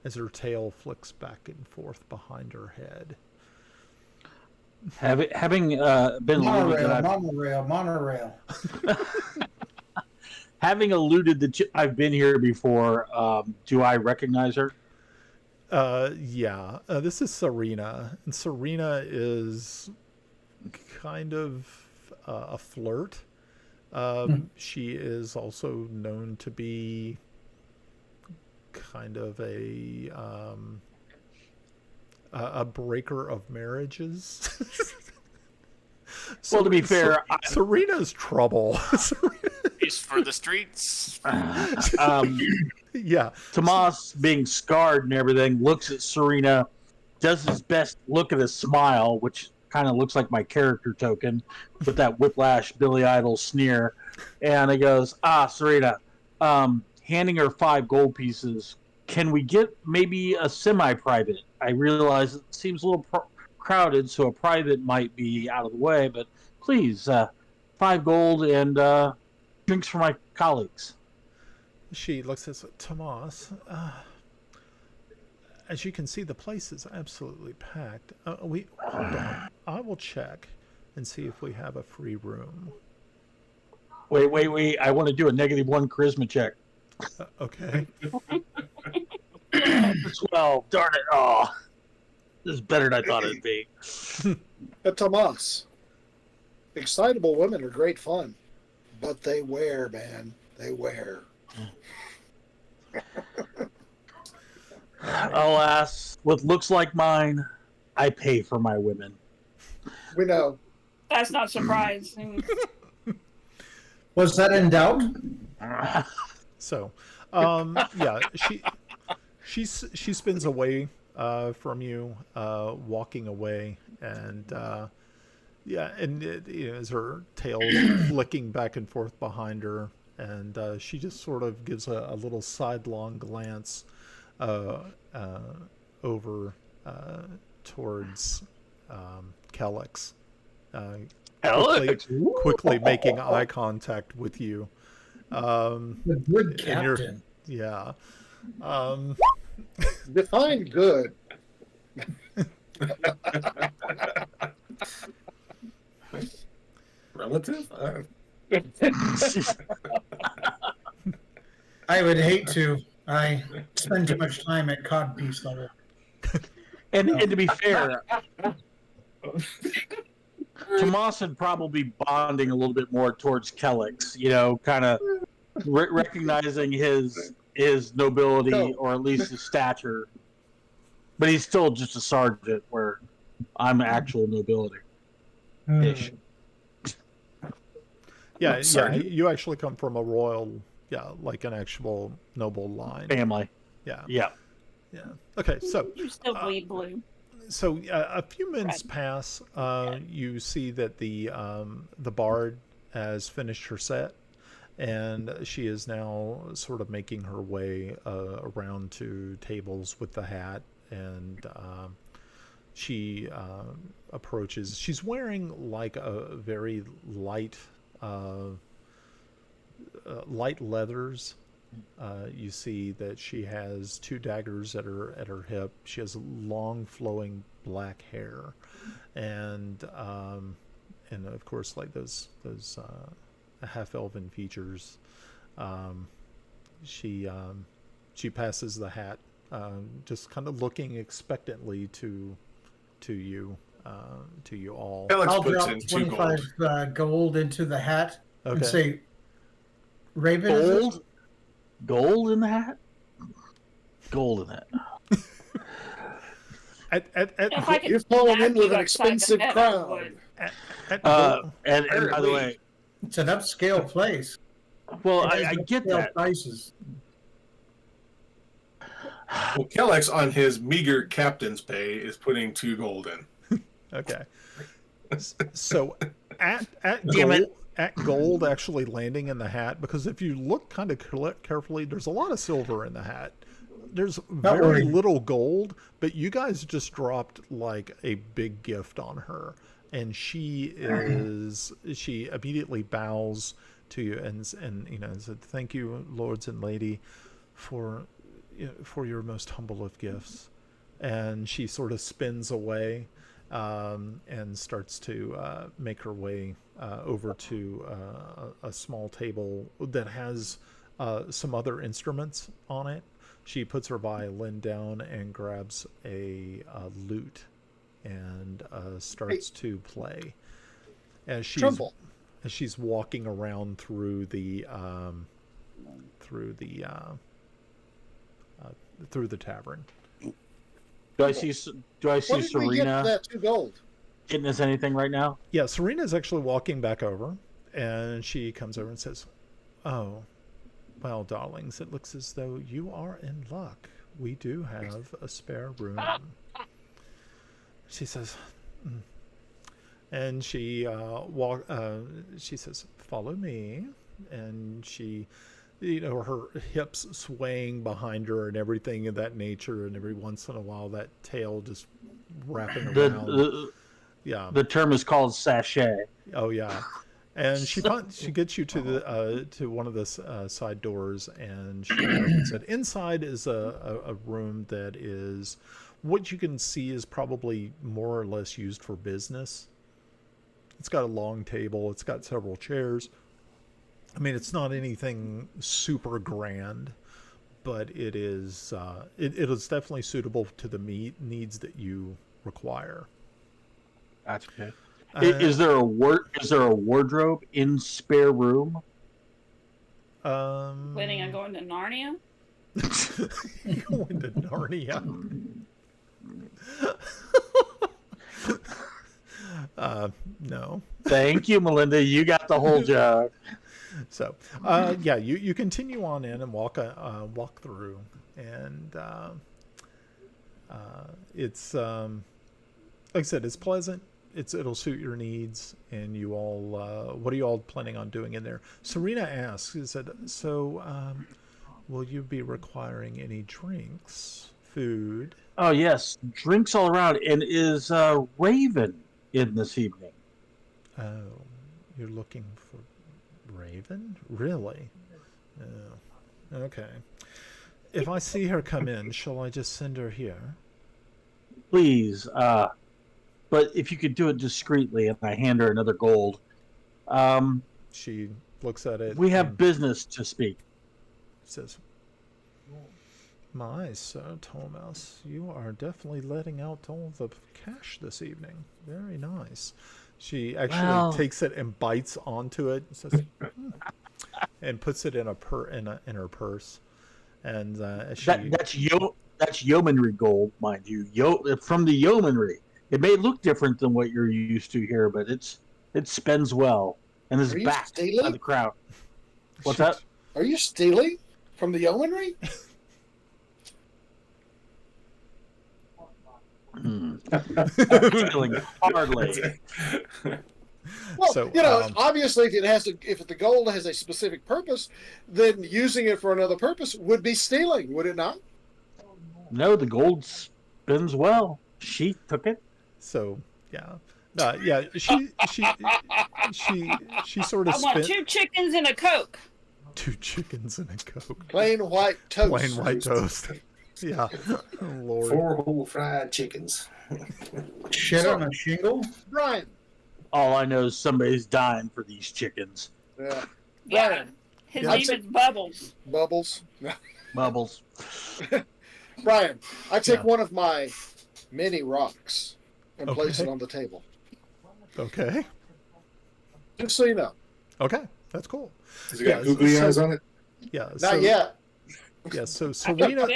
as her tail flicks back and forth behind her head. Having been alluded that Monorail. having alluded that I've been here before, do I recognize her? Yeah. This is Serena, and Serena is kind of a flirt. She is also known to be kind of a breaker of marriages. Well, to be fair, Serena's trouble. Peace for the streets. Yeah. Tomas, being scarred and everything, looks at Serena, does his best look at a smile, which kind of looks like my character token, with that Whiplash Billy Idol sneer, and he goes, Serena, handing her 5 gold pieces, can we get maybe a semi-private? I realize it seems a little crowded, so a private might be out of the way, but please, 5 gold and drinks for my colleagues. She looks at Tomas. As you can see, the place is absolutely packed. Hold on. I will check and see if we have a free room. Wait. I want to do a -1 charisma check. Okay. 12. Darn it. Oh, this is better than I thought it'd be. Tomas, excitable women are great fun, but they wear, man. They wear. Alas, with looks like mine, I pay for my women. We know. That's not surprising. Was that in doubt? So, yeah, she spins away from you, walking away, and as her tail flicking back and forth behind her, and she just sort of gives a little sidelong glance over towards Kellex. Quickly making eye contact with you. The good captain. Yeah. Define good. Relative? I would hate to. I spend too much time at codpiece level. And to be fair, Tomas would probably be bonding a little bit more towards Kellex, kind of recognizing his nobility, or at least his stature. But he's still just a sergeant, where I'm actual nobility-ish. Yeah, you actually come from a royal, like an actual noble line. Family. Yeah. Okay, so You still bleed blue. So a few minutes pass. You see that the bard has finished her set, and she is now sort of making her way around to tables with the hat, and she approaches. She's wearing like a very light leathers. You see that she has 2 daggers at her hip. She has long flowing black hair, and of course like those half elven features. She passes the hat, just kind of looking expectantly to you all. Alex I'll puts drop in 2 25 gold. gold into the hat and Okay. say, Raven, is it? Gold in the hat? Gold in that. If I could You're falling in stab with you an upside the expensive head, I crowd. would. And by the way, It's an upscale place. well, It has I get upscale that. prices. Well, Kellex, on his meager captain's pay, is putting 2 gold in. Okay. So at Damn gold, it. at gold actually landing in the hat, because if you look kind of carefully, there's a lot of silver in the hat. There's very worry. little gold, but you guys just dropped like a big gift on her, and she immediately bows to you and said, "Thank you, lords and lady, for for your most humble of gifts. And she sort of spins away and starts to make her way over to a small table that has some other instruments on it. She puts her violin down and grabs a lute and starts to play. As she's walking around through the tavern. Do I see What did we get for Serena that 2 gold? getting us anything right now? Yeah, Serena's actually walking back over, and she comes over and says, "Oh, well, darlings, it looks as though you are in luck. We do have a spare room." She says, and she she says, "Follow me," and she, her hips swaying behind her and everything of that nature, and every once in a while that tail just wrapping around. Yeah, the term is called sachet. Oh yeah, and she gets you to the to one of the side doors, and she opens it. Inside is a room that is what you can see is probably more or less used for business. It's got a long table. It's got several chairs. I mean, it's not anything super grand, but it is it is definitely suitable to the needs that you require. Gotcha. Is there a wardrobe in spare room? Planning on going to Narnia? Going to Narnia. No. Thank you, Melinda. You got the whole job. So, yeah, you continue on in and walk through, and it's like I said, it's pleasant. It'll suit your needs, and you all. What are you all planning on doing in there? Serena asks, so will you be requiring any drinks, food? Oh yes, drinks all around. And is Raven in this evening? Oh, you're looking for Raven? Really? Oh, okay. If I see her come in, shall I just send her here? Please, but if you could do it discreetly, and I hand her another gold. She looks at it. We have business to speak. Says, "My Sir Thomas, you are definitely letting out all the cash this evening. Very nice." She actually takes it and bites onto it, and says, and puts it in in her purse. And that's yeomanry gold, mind you. From the yeomanry. It may look different than what you're used to here, but it spends well and is backed by the crowd. What's that? Are you stealing from the yeomanry? Stealing hardly. Well, So, obviously, if the gold has a specific purpose, then using it for another purpose would be stealing, would it not? No, the gold spends well. She took it. So yeah, yeah. She sort of. I want 2 chickens and a Coke. 2 chickens and a Coke. Plain white toast. Plain white toast. Yeah. Lord. 4 whole fried chickens. Shit on a shingle? Brian. All I know is somebody's dying for these chickens. Yeah. Yeah. Brian. His name is Bubbles. Bubbles. Bubbles. Brian, I take one of my many rocks and place it Okay. on the table. Okay. Just so you know. Okay. That's cool. Has it got googly eyes on it? Yeah. Not yet. Yeah. So Serena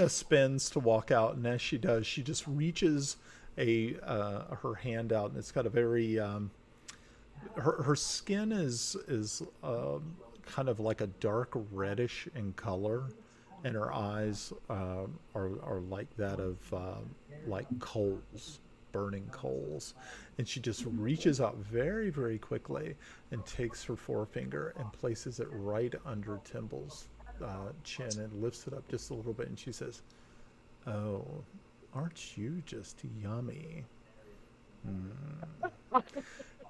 spins to walk out, and as she does, she just reaches her hand out, and it's got a very her skin is kind of like a dark reddish in color, and her eyes are like that of like coals, burning coals, and she just reaches out very, very quickly and takes her forefinger and places it right under Timble's chin and lifts it up just a little bit, and she says, "Oh, aren't you just yummy?"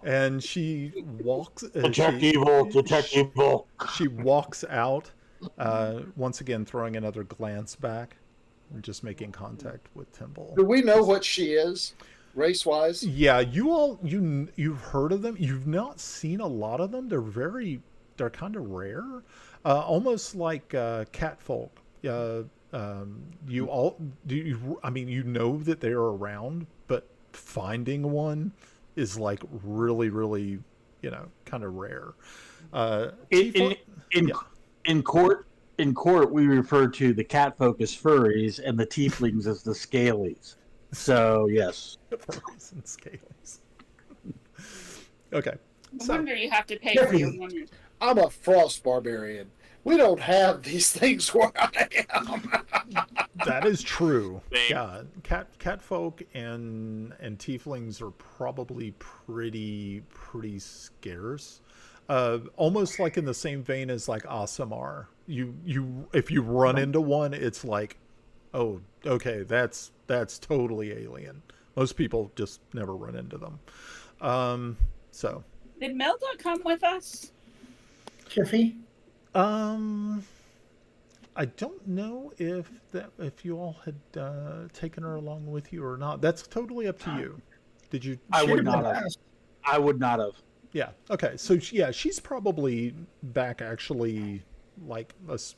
And she walks. Detect evil. She walks out Once again, throwing another glance back and just making contact with Timble. Do we know what she is, race-wise? Yeah, you've heard of them. You've not seen a lot of them. They're kind of rare, almost like cat folk. You all do. I mean, you know that they're around, but finding one is like really, really, kind of rare. In court, we refer to the cat folk as furries and the tieflings as the scalies. So yes, Furries and scales. Okay. No So, wonder you have to pay for your woman. I'm a frost barbarian. We don't have these things where I am. that is true. Same. Yeah, cat folk and tieflings are probably pretty scarce. Almost like in the same vein as like Asamar. If you run into one, it's like, oh, okay, that's totally alien. Most people just never run into them. So Did Melda come with us? Kiffy? I don't know if you all had taken her along with you or not. That's totally up to you. Did you? I She would had not been have. asked. I would not have. Yeah. Okay. So yeah, she's probably back actually, like us,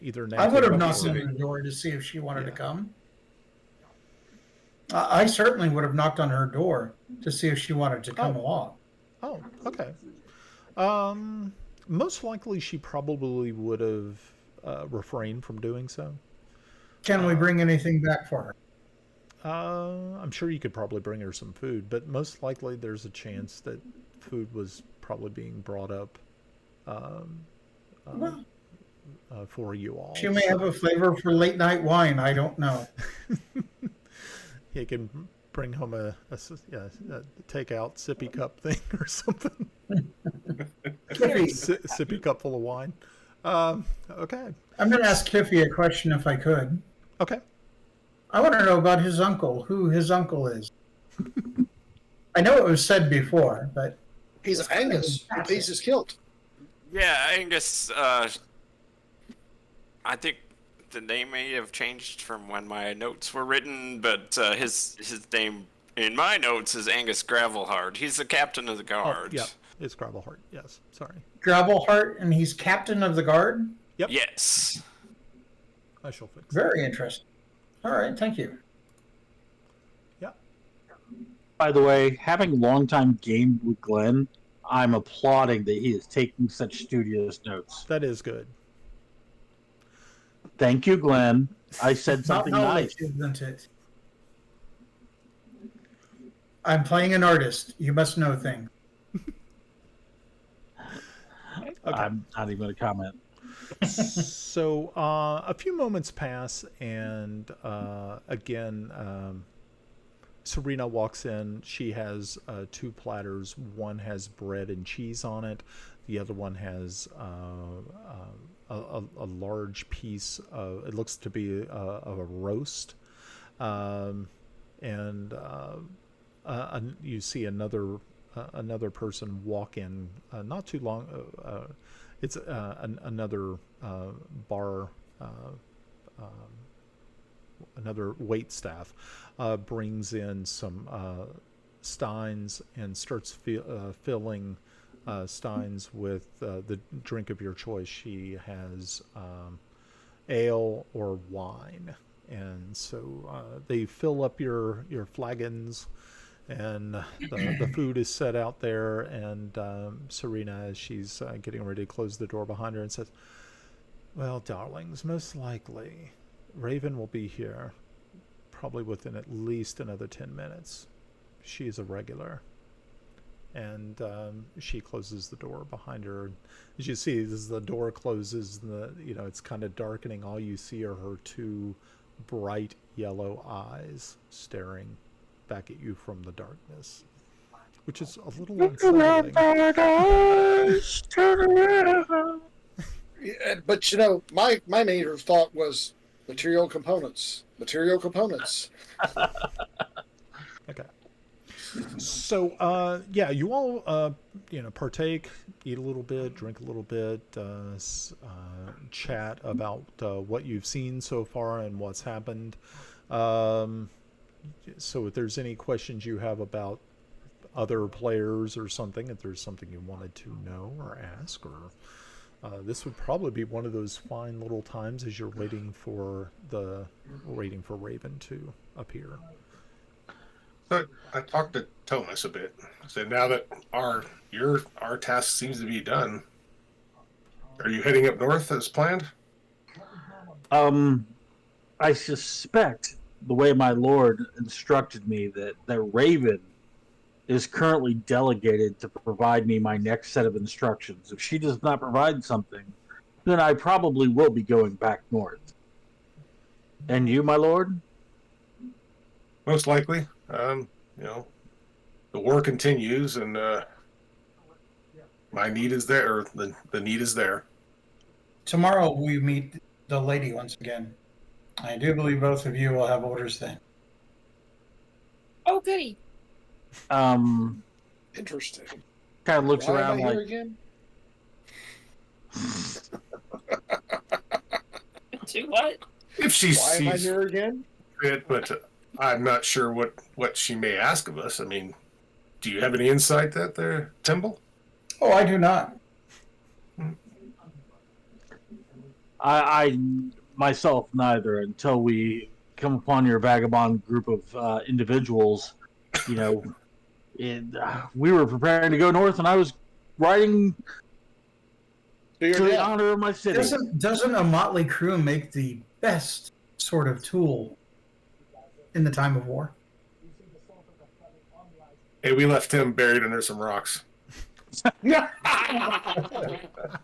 either now. I would have Probably knocked on civic. her door to see if she wanted to Yeah. come. I certainly would have knocked on her door to see if she wanted to come along. Oh, okay. Most likely she probably would have refrained from doing so. Can we bring anything back for her? I'm sure you could probably bring her some food, but most likely there's a chance that food was probably being brought up Well, for you all. she may have a flavor for late night wine. I don't know. You can bring home a takeout sippy cup thing or something. Kiffy, Sippy cup full of wine. Okay. I'm going to ask Kiffy a question if I could. Okay. I want to know about his uncle, who his uncle is. I know it was said before, but He's Angus. He pays his kilt. Yeah, Angus. I think the name may have changed from when my notes were written, but his name in my notes is Angus Gravelhard. He's the captain of the guard. Yeah, it's Gravelheart. Yes. Sorry. Gravelheart, and he's captain of the guard? Yep. Yes. I shall fix it. Very interesting. All right, thank you. Yeah. By the way, having longtime gamed with Glenn, I'm applauding that he is taking such studious notes. That is good. Thank you, Glenn. I said something Not nice. knowledge, isn't it? I'm playing an artist. You must know things. Okay. I'm not even going to comment. So a few moments pass, and again, Serena walks in. She has two platters. One has bread and cheese on it. The other one has a large piece of, it looks to be of a roast. And you see another person walk in not too long. It's another bar, another wait staff brings in some steins and starts filling steins with the drink of your choice. She has ale or wine, and so they fill up your flagons, and the food is set out there, and Serena, as she's getting ready to close the door behind her, and says, well, darlings, most likely Raven will be here probably within at least another 10 minutes. She's a regular. And she closes the door behind her. As you see, as the door closes, it's kind of darkening. All you see are her two bright yellow eyes staring back at you from the darkness, which is a little unsettling. Yeah, but my major thought was material components. Okay. So, yeah, you all, partake, eat a little bit, drink a little bit, chat about what you've seen so far and what's happened. So if there's any questions you have about other players or something, if there's something you wanted to know or ask, or this would probably be one of those fine little times as you're waiting for Raven to appear. So I talked to Thomas a bit. I said, now that our task seems to be done, are you heading up north as planned? I suspect the way my lord instructed me that Raven is currently delegated to provide me my next set of instructions. If she does not provide something, then I probably will be going back north. And you, my lord? Most likely. The war continues, and my need is there, or the need is there. Tomorrow we meet the lady once again. I do believe both of you will have orders then. Oh, goody. Interesting. Kind of looks Why around am I like, here again? Do what? If she Why am I sees here again? fit, but I'm not sure what she may ask of us. I mean, do you have any insight at there, Timble? Oh, I do not. I myself neither, until we come upon your vagabond group of individuals. We were preparing to go north, and I was riding To your to the death. honor of my city. Doesn't a motley crew make the best sort of tool in the time of war? Hey, we left him buried under some rocks.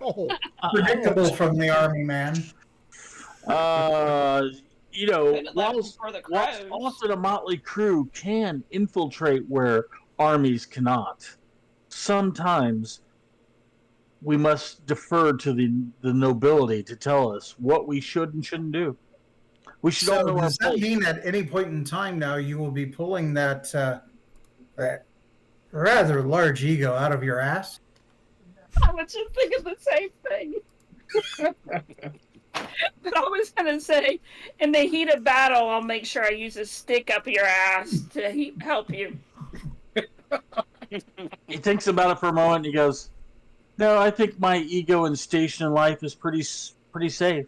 Oh, Predictable from the army, man. Whilst For the whilst crows. often a motley crew can infiltrate where armies cannot, sometimes we must defer to the nobility to tell us what we should and shouldn't do. We should all So know our does that place. mean at any point in time now you will be pulling that rather large ego out of your ass? I was just thinking the same thing. But I was going to say, in the heat of battle, I'll make sure I use a stick up your ass to help you. He thinks about it for a moment and he goes, "No, I think my ego and station in life is pretty safe."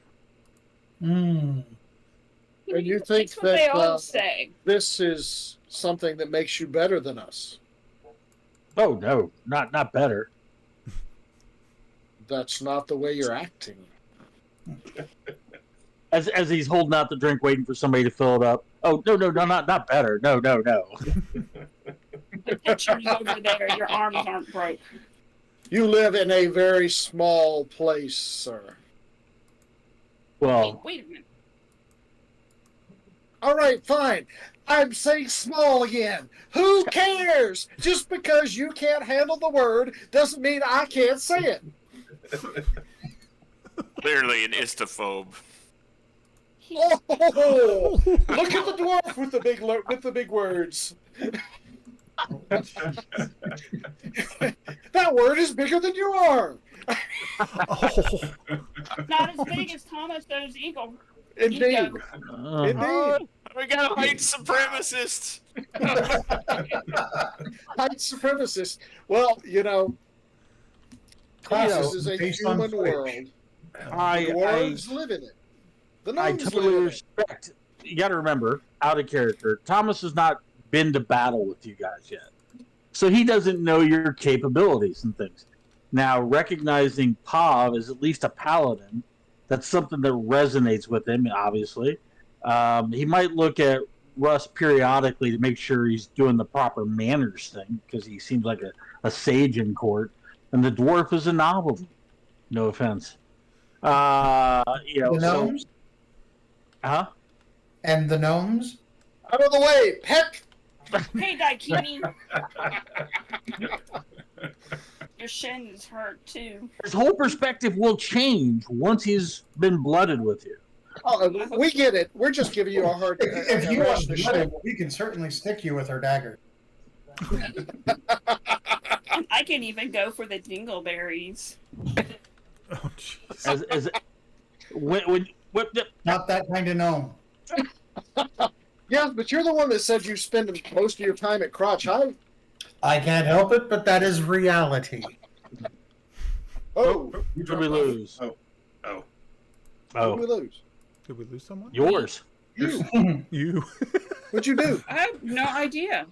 And you think That's what they that all say. this is something that makes you better than us? Oh no, not better. That's not the way you're acting. As he's holding out the drink, waiting for somebody to fill it up. Oh no, not better. No. The picture's over there. Your arms aren't broke. You live in a very small place, sir. Well, Wait a minute. All right, fine. I'm saying small again. Who cares? Just because you can't handle the word doesn't mean I can't say it. Clearly an istophobe. Oh, look at the dwarf with the big words. That word is bigger than you are. Not as big as Thomas those eagle. Indeed. Ego. Indeed. We got a white supremacist. White supremacist. Well, this is a Based on human flesh. world. I Dwarves live in it. The I gnomes totally live in it. respect. You got to remember, out of character, Thomas has not been to battle with you guys yet, so he doesn't know your capabilities and things. Now, recognizing Pav as at least a paladin, that's something that resonates with him. Obviously, he might look at Russ periodically to make sure he's doing the proper manners thing, because he seems like a sage in court, and the dwarf is a novelty. No offense. The gnomes? Huh? And the gnomes? Out of the way, peck! Hey, Daikini. Your shins hurt too. His whole perspective will change once he's been blooded with you. Oh, we get it. We're just giving you a hard If you rush want to to shit. we can certainly stick you with our dagger. I can even go for the dingleberries. Oh, jeez. As when Not that kind of gnome. Yeah, but you're the one that said you spend most of your time at Crotch High. I can't help it, but that is reality. Oh, You did dropped we off. lose? Oh. did we Oh, lose? Did we lose someone? yours. You. You. What'd you do? I have no idea.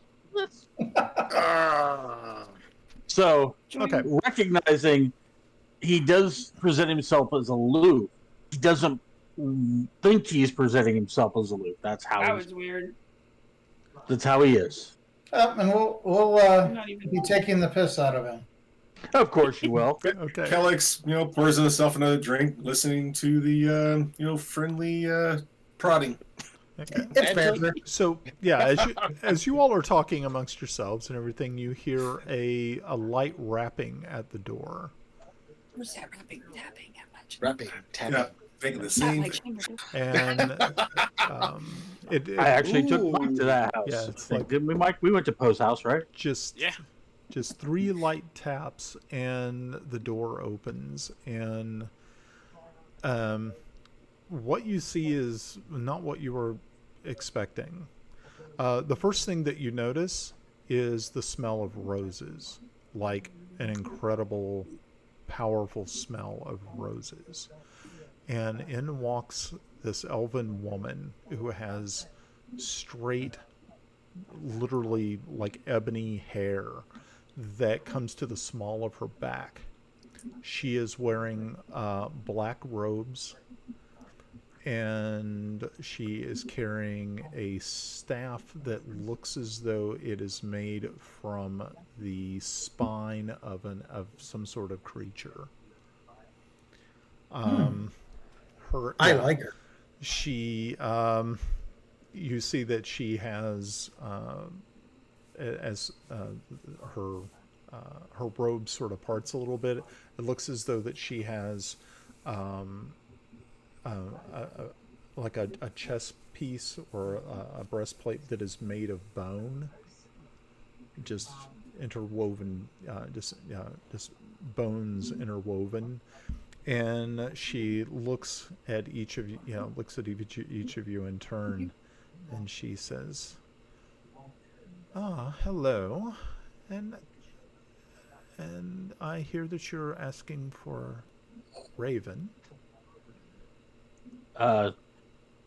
So Okay. recognizing he does present himself as aloof, he doesn't think he's presenting himself as aloof. That's That how was weird. that's how he is. And we'll I'm not even. be taking the piss out of him. Of course you will. Okay. Kellex, pours himself another drink, listening to the, friendly prodding. Okay. It's banter. So yeah, as you all are talking amongst yourselves and everything, you hear a light rapping at the door. Who's that rapping, tapping? Rapping, tapping. Yeah, thinking the Not same like thing. And it I actually took Mike Ooh. to that house. Yeah, it's I think. like- Didn't we, Mike? We went to Post House, right? just 3 light taps and the door opens, and what you see is not what you were expecting. The first thing that you notice is the smell of roses, like an incredible, powerful smell of roses. And in walks this elven woman who has straight, literally like ebony hair that comes to the small of her back. She is wearing black robes, and she is carrying a staff that looks as though it is made from the spine of some sort of creature. Her, I yeah, like her. she you see that she has her robe sort of parts a little bit. It looks as though that she has like a chest piece or a breastplate that is made of bone, just interwoven, just bones interwoven. And she looks at each of you, looks at each of you in turn, and she says, "Ah, hello, and I hear that you're asking for Raven."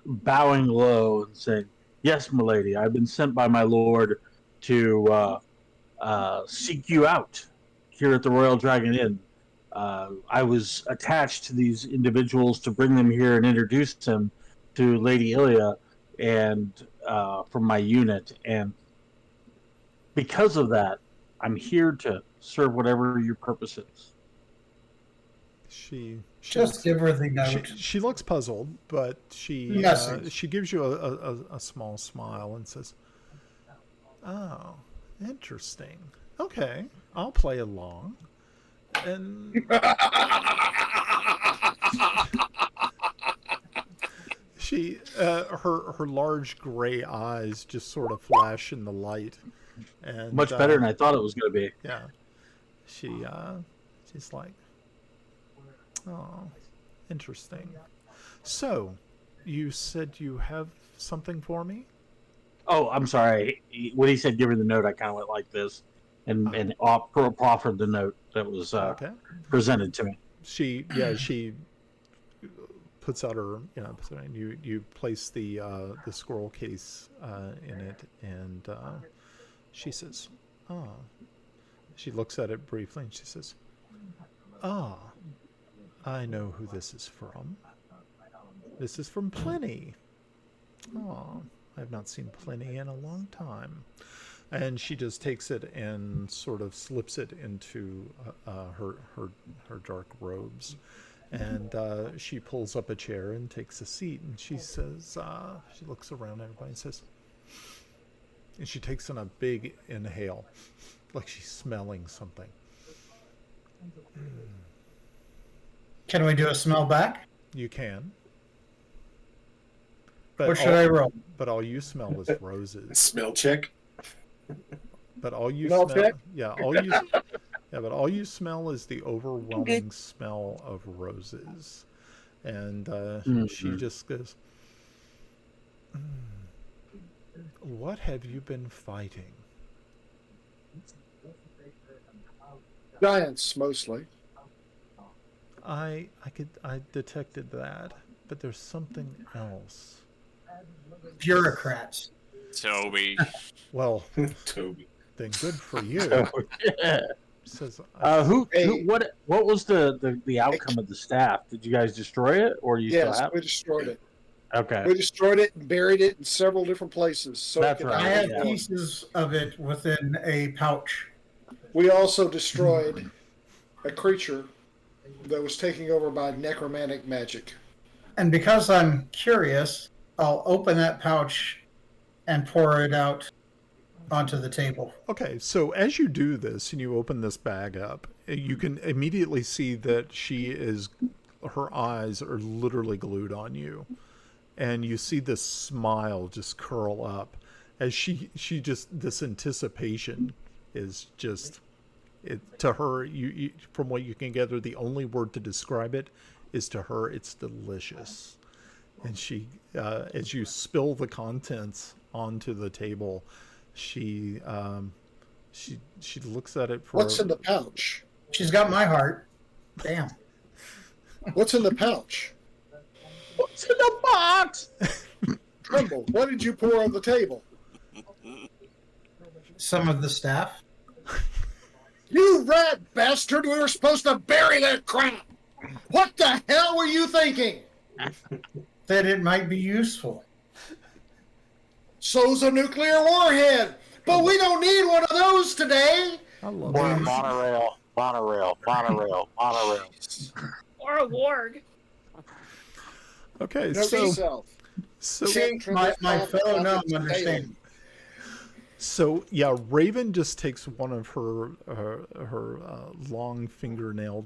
Bowing low and saying, "Yes, milady, I've been sent by my lord to seek you out here at the Royal Dragon Inn. I was attached to these individuals to bring them here and introduce them to Lady Ilya and from my unit, and because of that, I'm here to serve whatever your purpose is." She Just give her the note. she looks puzzled, but she Message. gives you a small smile and says, "Oh, interesting. Okay, I'll play along." And she her large gray eyes just sort of flash in the light, and Much better than I thought it was going to be. yeah, she's like, "Oh, interesting. So, you said you have something for me?" Oh, I'm sorry. When he said give her the note, I kind of went like this and offered the note that was Okay. presented to me. She puts out her, and you place the squirrel case in it, and she says, "Oh." She looks at it briefly, and she says, "Ah, I know who this is from. This is from Pliny. Oh, I've not seen Pliny in a long time." And she just takes it and sort of slips it into her dark robes, and she pulls up a chair and takes a seat. And she says, she looks around at everybody and says, and she takes in a big inhale, like she's smelling something. Can we do a smell back? You can. What should I roll? But all you smell is roses. Smell check. but all you No smell, check? but all you smell is the overwhelming smell of roses, and she just goes, "What have you been fighting?" Giants, mostly. I detected that, but there's something else. Bureaucrats. Toby. Well, Toby. then good for you. Yeah. Says, What was the outcome of the staff? Did you guys destroy it, or do you still Yes, have we it? destroyed it. Okay, We destroyed it and buried it in several different places. So That's it could right, I not have yeah. pieces of it within a pouch. We also destroyed a creature that was taken over by necromantic magic. And because I'm curious, I'll open that pouch and pour it out onto the table. okay, so as you do this and you open this bag up, you can immediately see that her eyes are literally glued on you. And you see this smile just curl up as she just, this anticipation is just, to her, you from what you can gather, the only word to describe it is, to her, it's delicious. And she, as you spill the contents onto the table, she looks at it for. What's in the pouch? She's got my heart. Damn. What's in the pouch? what's in the box? Tremble, what did you pour on the table? Some of the staff. You rat bastard! We were supposed to bury that crap! What the hell were you thinking? That it might be useful. So's a nuclear warhead! But we don't need one of those today! I love Or a it. monorail. Or a warg. Okay, Note to self. so See, my fellow gnome understand. So yeah, Raven just takes one of her long fingernailed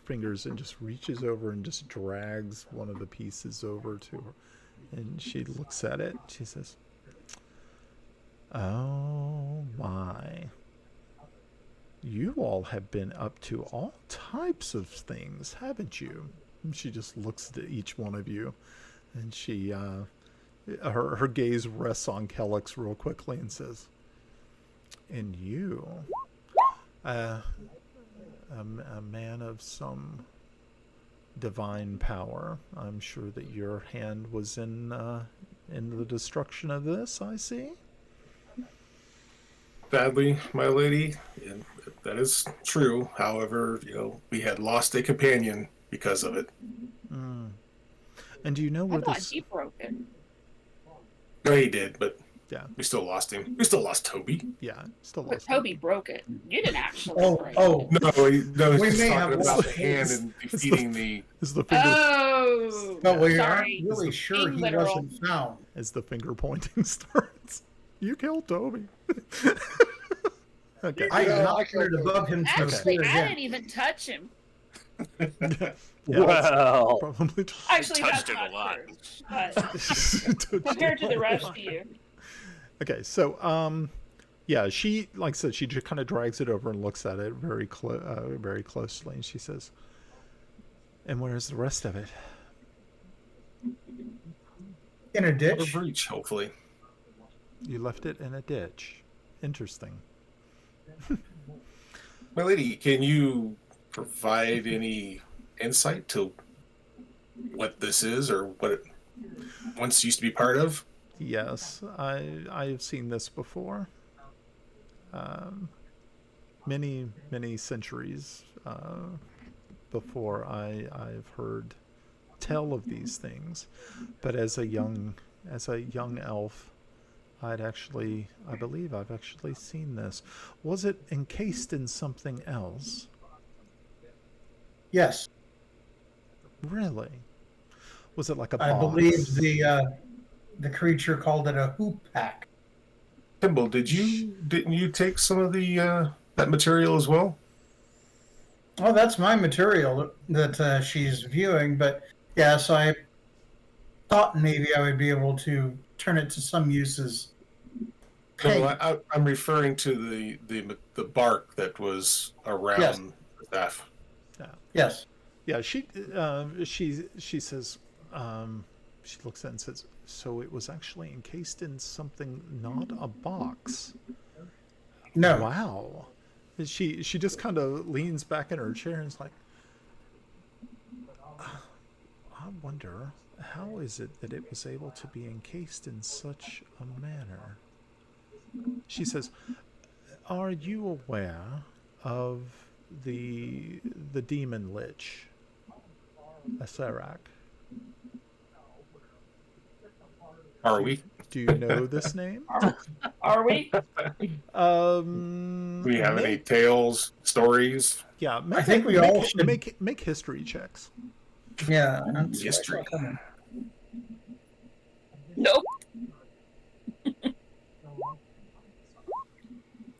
fingers and just reaches over and just drags one of the pieces over to her, and she looks at it. She says, "Oh my! You all have been up to all types of things, haven't you?" And she just looks at each one of you, and she her gaze rests on Kellex real quickly and says, "And you, a man of some divine power. I'm sure that your hand was in the destruction of this, I see." Sadly, my lady, and that is true. However, we had lost a companion because of it. And do you know I where thought this? he broke it. No, he did, but Yeah, we still lost him. We still lost Toby. yeah, still But lost. Toby broke it. You didn't actually break it. No, no, We he's may talking have about lost the hand and It's defeating the. Is the finger Oh. But we Sorry. aren't really sure he Literal. wasn't found. as the finger pointing starts? You killed Toby. Okay. I Yeah, have I not put killed it him. above him to Actually, appear I again. didn't even touch him. Yeah, Well, probably. Actually, touched that's him a not lot. true. But compared to the rest of you, Okay, so yeah, she, like I said, she just kind of drags it over and looks at it very closely, and she says, "And where's the rest of it?" In a A ditch. breach, hopefully. You left it in a ditch. Interesting. My lady, can you provide any insight to what this is or what it once used to be part of? Yes, I have seen this before. Many centuries before I've heard tell of these things, but as a young elf, I believe I've actually seen this. Was it encased in something else? Yes, Really? Was it like a I box? believe the creature called it a hoop pack. Timble, didn't you take some of the that material as well? Oh, that's my material that she's viewing. But yes, I thought maybe I would be able to turn it to some uses peg. No, I'm referring to the bark that was around Yes. the staff. Yes. Yeah, she says, she looks at it and says, so it was actually encased in something, not a box. No. Wow. She just kind of leans back in her chair and is like, I wonder, how is it that it was able to be encased in such a manner? She says, are you aware of the demon lich, Asarak? Are we? Do you know this name? Are we? Do we have any tales, stories? Yeah, I think we all should. make history checks. Yeah. History. Nope.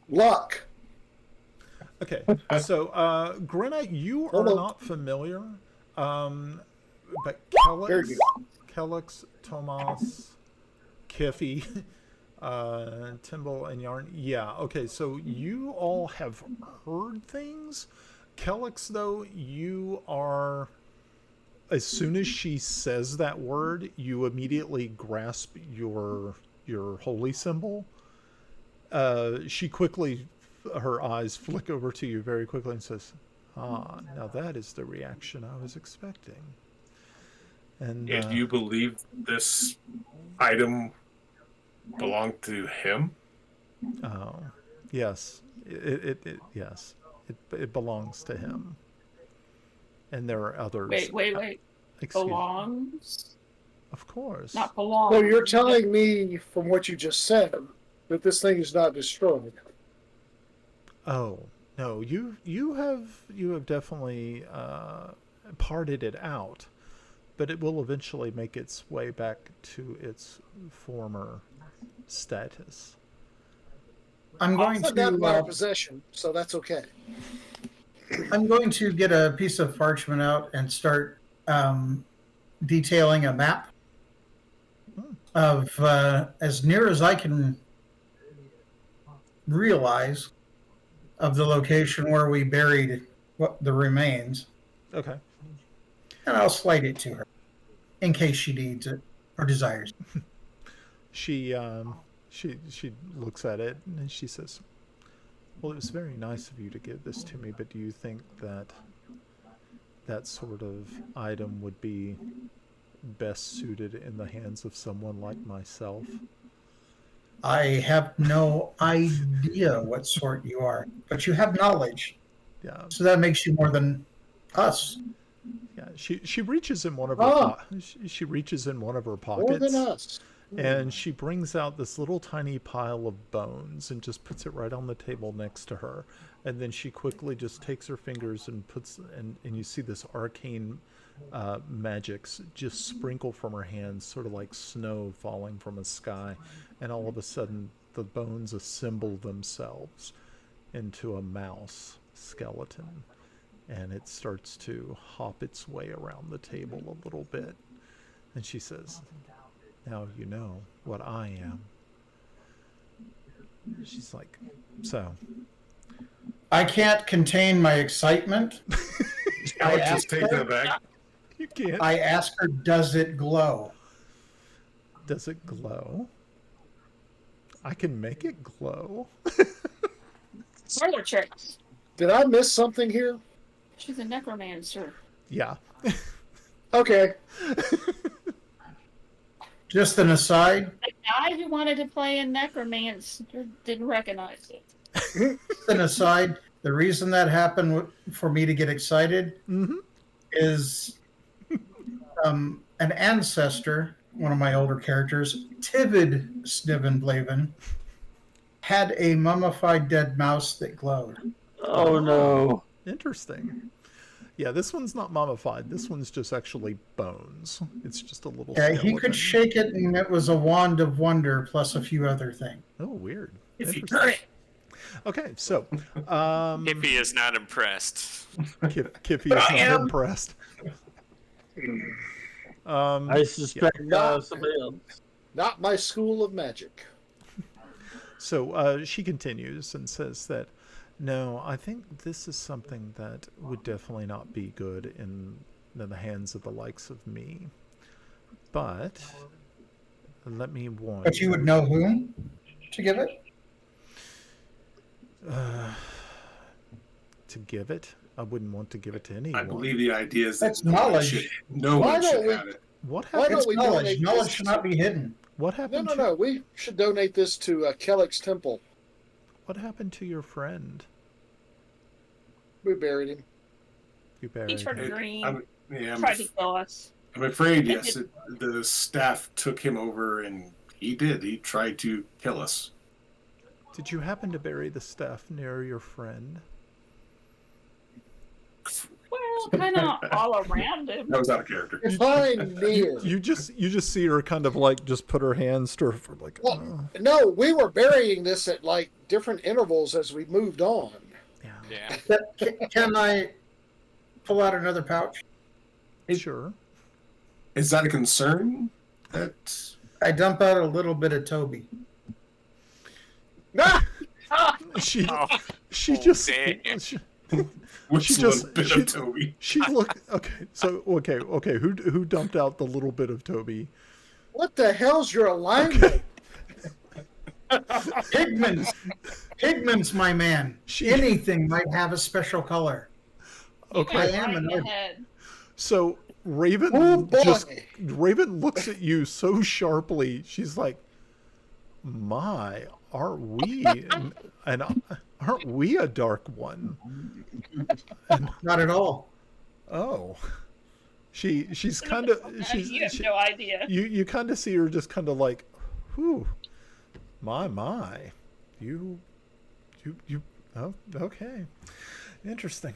Luck. Okay, so Grenna, you are Hello. not familiar, but Very good. Kellex, Tomas, Kiffy, Timble, and Yarn. Yeah, okay, so you all have heard things. Kellex, though, you are. As soon as she says that word, you immediately grasp your holy symbol. She quickly, her eyes flick over to you very quickly and says, "Ah, now that is the reaction I was expecting." And And you believe this item belonged to him? oh, yes, yes, it belongs to him. And there are others. Wait. Excuse me. Belongs? Of course. Not belongs. So you're telling me from what you just said that this thing is not destroyed. Oh no, you have definitely parted it out, but it will eventually make its way back to its former status. I'm going It's not in my to. possession, so that's okay. I'm going to get a piece of parchment out and start detailing a map of, as near as I can realize, of the location where we buried the remains, Okay. and I'll slide it to her in case she needs it or desires. She looks at it and she says, "Well, it was very nice of you to give this to me, but do you think that that sort of item would be best suited in the hands of someone like myself?" I have no idea what sort you are, but you have knowledge, Yeah. so that makes you more than us. Yeah. She reaches in one of her she reaches in one of her More pockets. than us. And she brings out this little tiny pile of bones and just puts it right on the table next to her. And then she quickly just takes her fingers and puts, and you see this arcane magics just sprinkle from her hands, sort of like snow falling from a sky. And all of a sudden, the bones assemble themselves into a mouse skeleton. And it starts to hop its way around the table a little bit. And she says, "Now you know what I am." She's like, "So." I can't contain my excitement. I would just take that back. You can't. I ask her, does it glow? Does it glow? I can make it glow. Parlor tricks. Did I miss something here? She's a necromancer. Yeah. Okay. Just an aside, The guy who wanted to play in necromancer didn't recognize it. the reason that happened for me to get excited is an ancestor, one of my older characters, Tivid Snivenblaven, had a mummified dead mouse that glowed. Oh no. Interesting. Yeah, this one's not mummified. This one's just actually bones. It's just a little Yeah, skeleton. he could shake it, and it was a wand of wonder plus a few other things. Oh, weird. If you Interesting. turn it. Okay, so Hippie is not impressed. Kiffy is not impressed. I suspect somebody else. Not my school of magic. So she continues and says that, no, I think this is something that would definitely not be good in the hands of the likes of me. But let me warn But you would know whom to give it? to give it. I wouldn't want to give it to anyone. I believe the idea is that That's knowledge. no Why one don't should we- have it. What Why happened? don't It's we knowledge. donate Knowledge this should not be hidden. What No, happened? no, no. We should donate this to Kellick's temple. What happened to your friend? We buried him. You buried He turned him. green. I'm Tried to kill us. afraid, yes. The staff took him over, and he did. He tried to kill us. Did you happen to bury the staff near your friend? Well, kind of all around him. That was out of character. Define near. You just see her kind of like just put her hands to her for like. Well, no, we were burying this at like different intervals as we moved on. Yeah. Yeah. Can I pull out another pouch? Sure. Is that a concern? That I dump out a little bit of Toby. She Oh, just damn. which She just- little bit she- of Toby? she looked okay. So okay. Who dumped out the little bit of Toby? What the hell's your alignment? Pigments. Pigments, my man. She- Anything might have a special color. Okay. I am Right in an the orc. head. So Raven Oh, boy. Raven looks at you so sharply. She's like, "My, aren't we? And aren't we a dark one?" Not at all. Oh, she's kind of You have no idea. you kind of see her just kind of like, "Whew, my, you, oh, okay, interesting,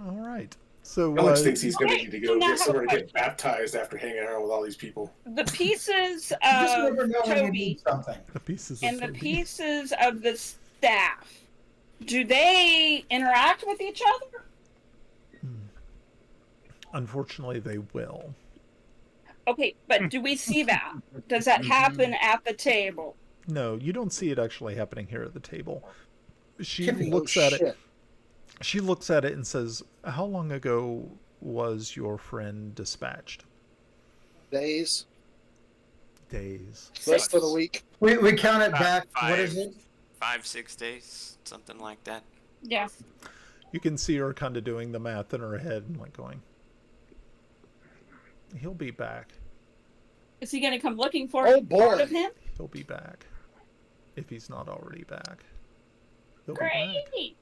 all right." So Alex thinks he's going to Okay, need to so go now I get have a somewhere to get question. baptized after hanging out with all these people. The pieces You just of never know when you Toby need something. the pieces and of the Toby. pieces of the staff, do they interact with each other? Unfortunately, they will. Okay, but do we see that? Does that happen at the table? No, you don't see it actually happening here at the table. She Kippy, looks Oh, at it. shit. She looks at it and says, "How long ago was your friend dispatched?" Days. Days. Less than a week. We count it About back. What 5, is it? 5-6 days, something like that. Yeah. You can see her kind of doing the math in her head and like going, "He'll be back. Is he going to come looking for Oh, part boy. of him? He'll be back. If he's not already back. He'll be back." Great.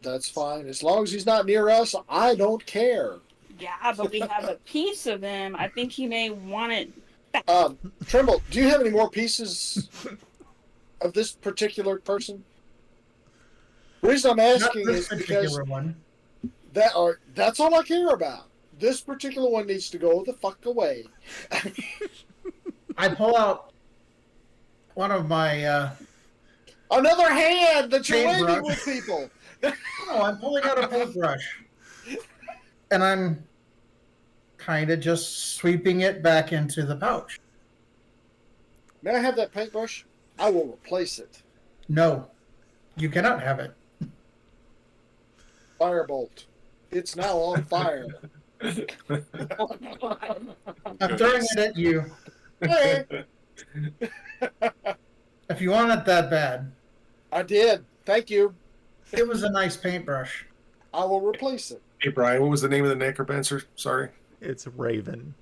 That's fine. As long as he's not near us, I don't care. Yeah, but we have a piece of him. I think he may want it back. Trimble, do you have any more pieces of this particular person? The reason I'm Not asking this is because particular one. that's all I care about. This particular one needs to go the fuck away. I pull out one of my. Another hand that you're Paintbrush. waving with people. No, I'm pulling out a paintbrush, and I'm kind of just sweeping it back into the pouch. May I have that paintbrush? I will replace it. No, you cannot have it. Firebolt. It's now on fire. I'm throwing it at you. Hey, If you want it that bad, I did. Thank you. it was a nice paintbrush. I will replace it. Hey, Brian, what was the name of the necromancer? Sorry. It's Raven.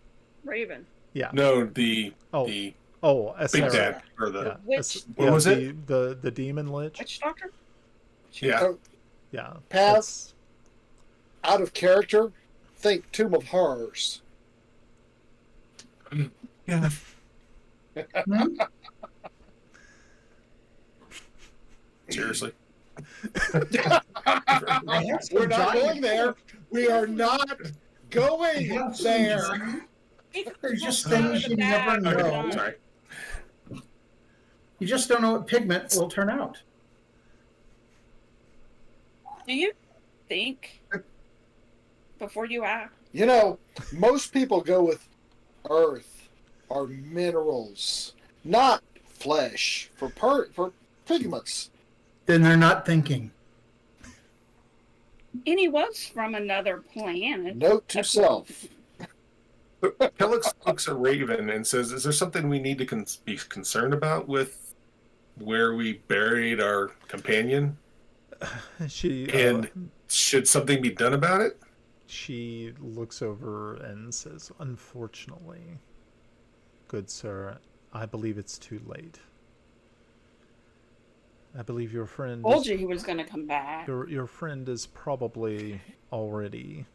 Raven. Yeah. No, the Oh, the oh, big Essera. dad or the Yeah. Which What was it? The demon lich. witch doctor? yeah. Oh, Yeah. Pav? That's- out of character, think Tomb of Horrors. Yeah. Hmm? Seriously. We're not going there. We are not going there. There's just things you never know. Sorry. You just don't know what pigment will turn out. Do you think before you act? You know, most people go with earth or minerals, not flesh for pigments. Then they're not thinking. And he was from another planet. Note to self. Kellex looks at Raven and says, "Is there something we need to be concerned about with where we buried our companion? She And should something be done about it?" she looks over and says, "Unfortunately, good sir, I believe it's too late. I believe your friend Told you he was going to come back. your friend is probably already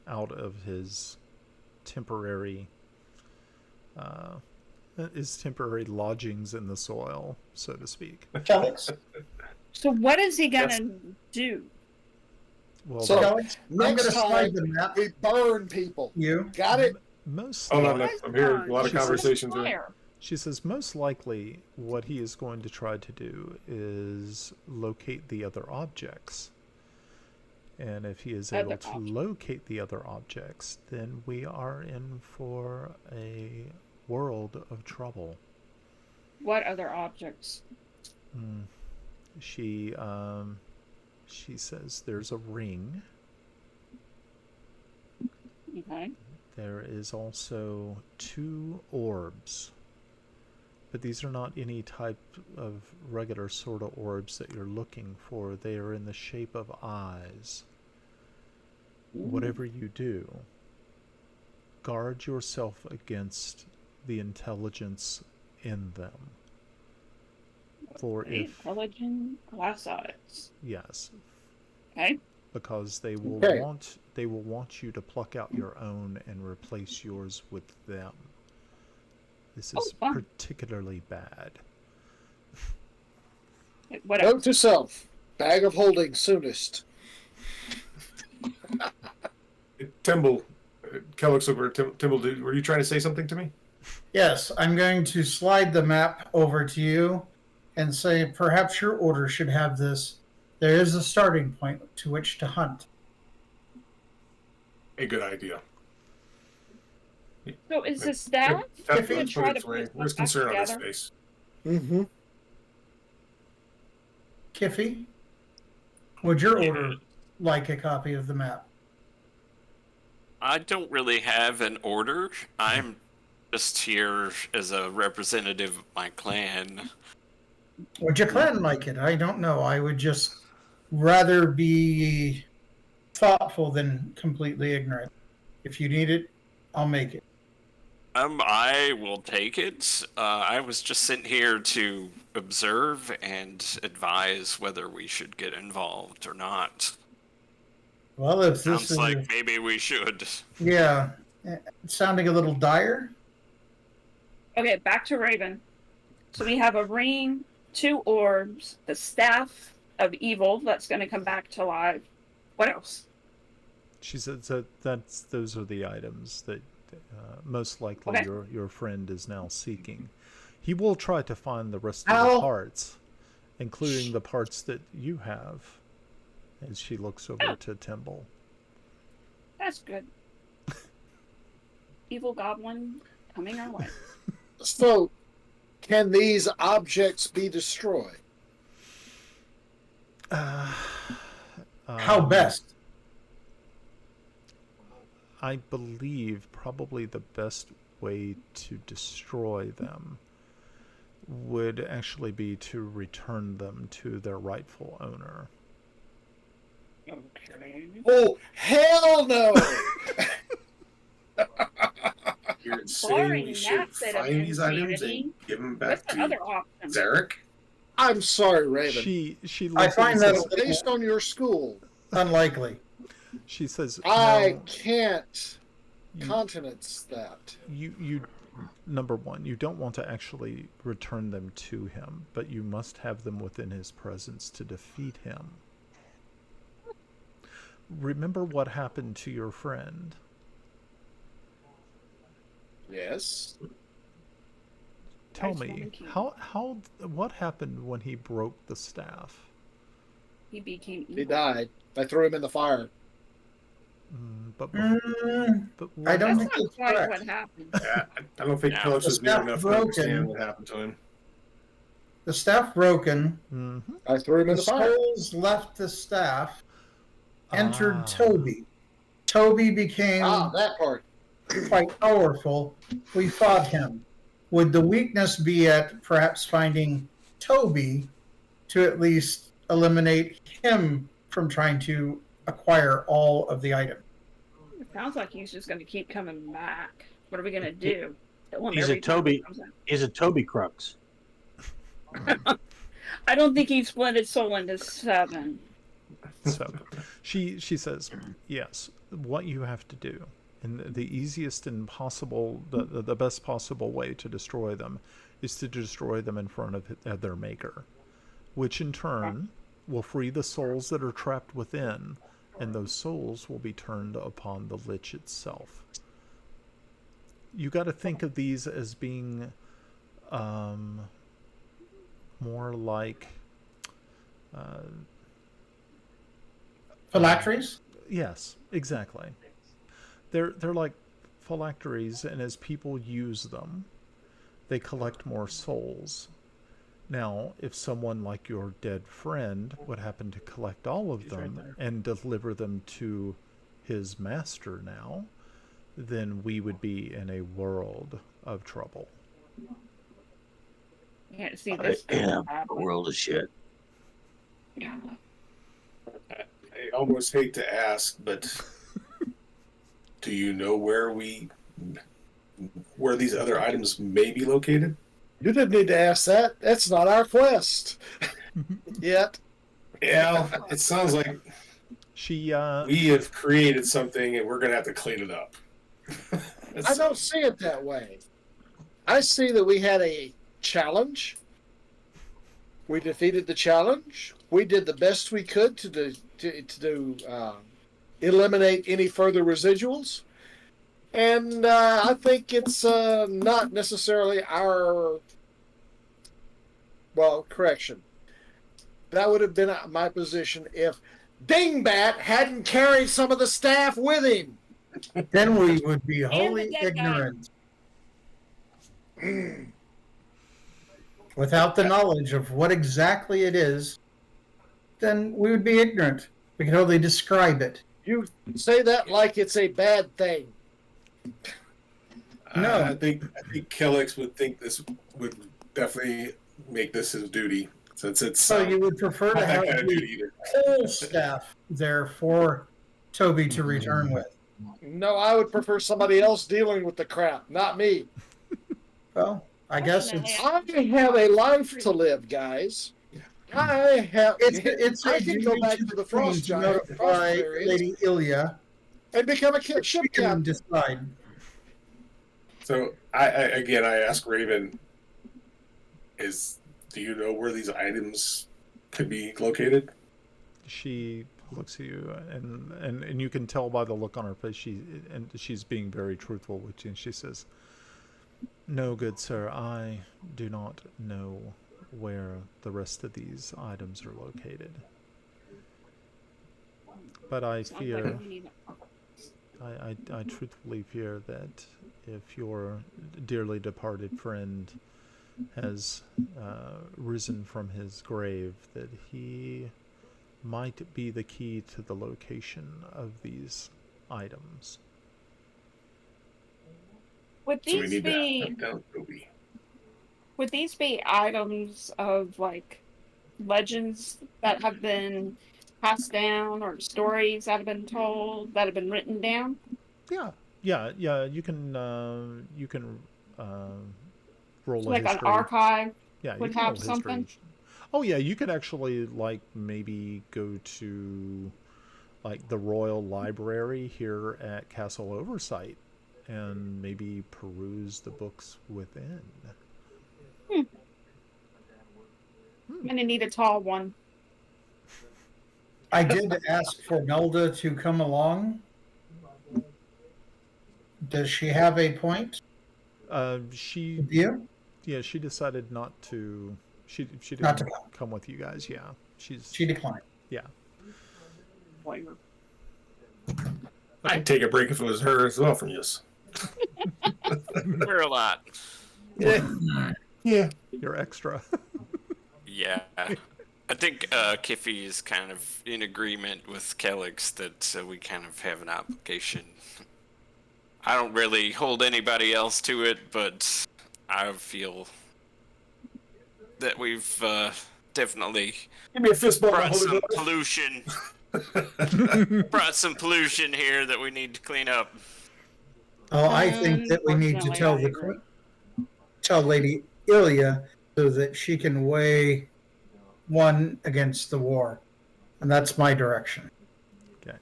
out of his temporary lodgings in the soil, so to speak." Kellex, So what is he going to do? Well, So- Kellex, I'm going to Next slide time, the map. we burn people. You. Got it? most Hold on, Why is I'm hearing it a lot of She says- conversations. fire? She says most likely what he is going to try to do is locate the other objects. And if he is Other able to objects. locate the other objects, then we are in for a world of trouble. What other objects? She says there's a ring. Okay. There is also 2 orbs. But these are not any type of regular sort of orbs that you're looking for. They are in the shape of eyes. Whatever you do, guard yourself against the intelligence in them. For if, Intelligent glass eyes. yes, Okay. because they will Okay. want you to pluck out your own and replace yours with them. This Oh, is fun. particularly bad. Whatever. Note to self. Bag of holding soonest. Timble, Kellex over. Timble, were you trying to say something to me? Yes, I'm going to slide the map over to you and say perhaps your order should have this. There is a starting point to which to hunt. A good idea. So is the staff Let's gonna put try it to this way. put There's stuff concern on his together? face. Mm-hmm. Kiffy, would your order like a copy of the map? I don't really have an order. I'm just here as a representative of my clan. Would your clan like it? I don't know. I would just rather be thoughtful than completely ignorant. If you need it, I'll make it. I will take it. I was just sent here to observe and advise whether we should get involved or not. Well, if this Sounds is like maybe we should. yeah, it's sounding a little dire. Okay, back to Raven. So we have a ring, 2 orbs, the staff of evil that's going to come back to life. What else? She says that those are the items that most likely Okay. your friend is now seeking. He will try to find the rest of the Ow. parts, including the parts that you have. As she looks over to Timble. That's good. Evil goblin coming our way. So, can these objects be destroyed? How best? I believe probably the best way to destroy them would actually be to return them to their rightful owner. Okay. Oh, hell no! You're saying Barring we that should bit of find these items insanity, and give them What's back the other to option? Zarek? I'm sorry, Raven. She I looks find and that says, a little Based on your school, unlikely. she says, I "No, can't you- countenance that. you number one, you don't want to actually return them to him, but you must have them within his presence to defeat him. Remember what happened to your friend. Yes. Tell Ice me, Woman King. what happened when he broke the staff? He became He evil. died. I threw him in the fire. But Mm, but I what- don't That's think not that's quite what what happened. I don't think Yeah. Kellex is The near enough to staff understand broken. what happened to him. the staff broken, Mm-hmm. I threw him in the the fire. souls left the staff, entered Ah. Toby. Toby became That part. quite powerful. We fought him. Would the weakness be at perhaps finding Toby to at least eliminate him from trying to acquire all of the items? It sounds like he's just going to keep coming back. What are we going to do? Kill him He's every a time he Toby. comes in? He's a Toby Crux. I don't think he split his soul into 7. So she says, yes, what you have to do, and the easiest and possible, the best possible way to destroy them is to destroy them in front of their maker, which in turn will free the souls that are trapped within, and those souls will be turned upon the lich itself. You got to think of these as being more like Phylacteries? yes, exactly. They're like phylacteries, and as people use them, they collect more souls. Now, if someone like your dead friend would happen to collect all of them and deliver them to his master now, then we would be in a world of trouble. Yeah, see this. Yeah, the world is shit. I almost hate to ask, but do you know where these other items may be located? You didn't need to ask that. That's not our quest. Yet. Yeah, it sounds like She we have created something and we're going to have to clean it up. I don't see it that way. I see that we had a challenge. We defeated the challenge. We did the best we could to eliminate any further residuals. And I think it's not necessarily our... Well, correction. That would have been my position if Dingbat hadn't carried some of the staff with him. Then we would be wholly dead guy. ignorant. Without the knowledge of what exactly it is, then we would be ignorant. We can only describe it. You say that like it's a bad thing. No. I think Kellix would think this would definitely make this his duty, since it's So you would prefer not to have that kind of duty the either. whole staff there for Toby to return with. No, I would prefer somebody else dealing with the crap, not me. Well, I guess it's I have a life to live, guys. I have. it's I a can go duty back to to the the Frost Queen to Giant, notify Frost Lady Ilya. and become a ship She can captain. decide. So I ask Raven, do you know where these items could be located? she looks at you, and you can tell by the look on her face she's being very truthful with you, and she says, "No, good sir, I do not know where the rest of these items are located. But I fear, I truthfully fear that if your dearly departed friend has risen from his grave, that he might be the key to the location of these items." Would So we these need to be hunt down Toby. would these be items of like legends that have been passed down, or stories that have been told, that have been written down? Yeah. You can roll a Like an history. archive Yeah, you would can roll have something? history. Oh yeah, you could actually like maybe go to like the Royal Library here at Castle Oversight and maybe peruse the books within. I'm gonna need a tall one. I did ask for Melda to come along. Does she have a point She with you? yeah, she decided not to. She didn't Not to come with you guys. Yeah, She declined. yeah. I'd take a break if it was her as well from this. We're a lot. Yeah. You're extra. Yeah. I think Kiffy is kind of in agreement with Kellex that we kind of have an obligation. I don't really hold anybody else to it, but I feel that we've definitely Give me a fist bump, brought Holy some Ghost. pollution. Brought some pollution here that we need to clean up. Oh, I think that we need to tell the queen, tell Lady Ilya so that she can weigh one against the war, and that's my direction. Okay.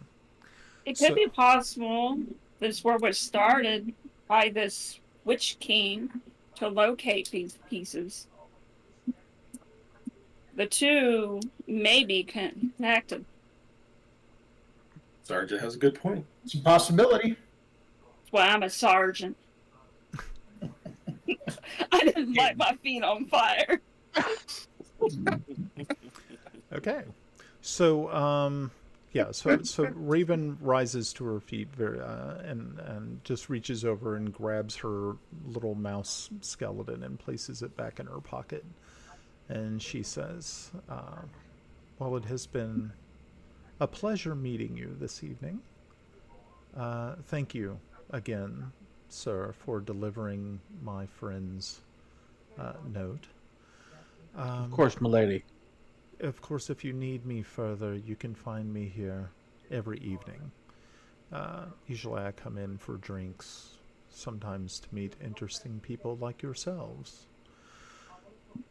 It So- could be possible this war was started by this witch king to locate these pieces. The two may be connected. Sergeant has a good point. It's a possibility. That's why I'm a sergeant. I didn't light my feet on fire. Okay. So, yeah. So Raven rises to her feet and just reaches over and grabs her little mouse skeleton and places it back in her pocket. And she says, "Well, it has been a pleasure meeting you this evening. Thank you again, sir, for delivering my friend's note. Of course, milady. Of course, if you need me further, you can find me here every evening. Usually I come in for drinks, sometimes to meet interesting people like yourselves.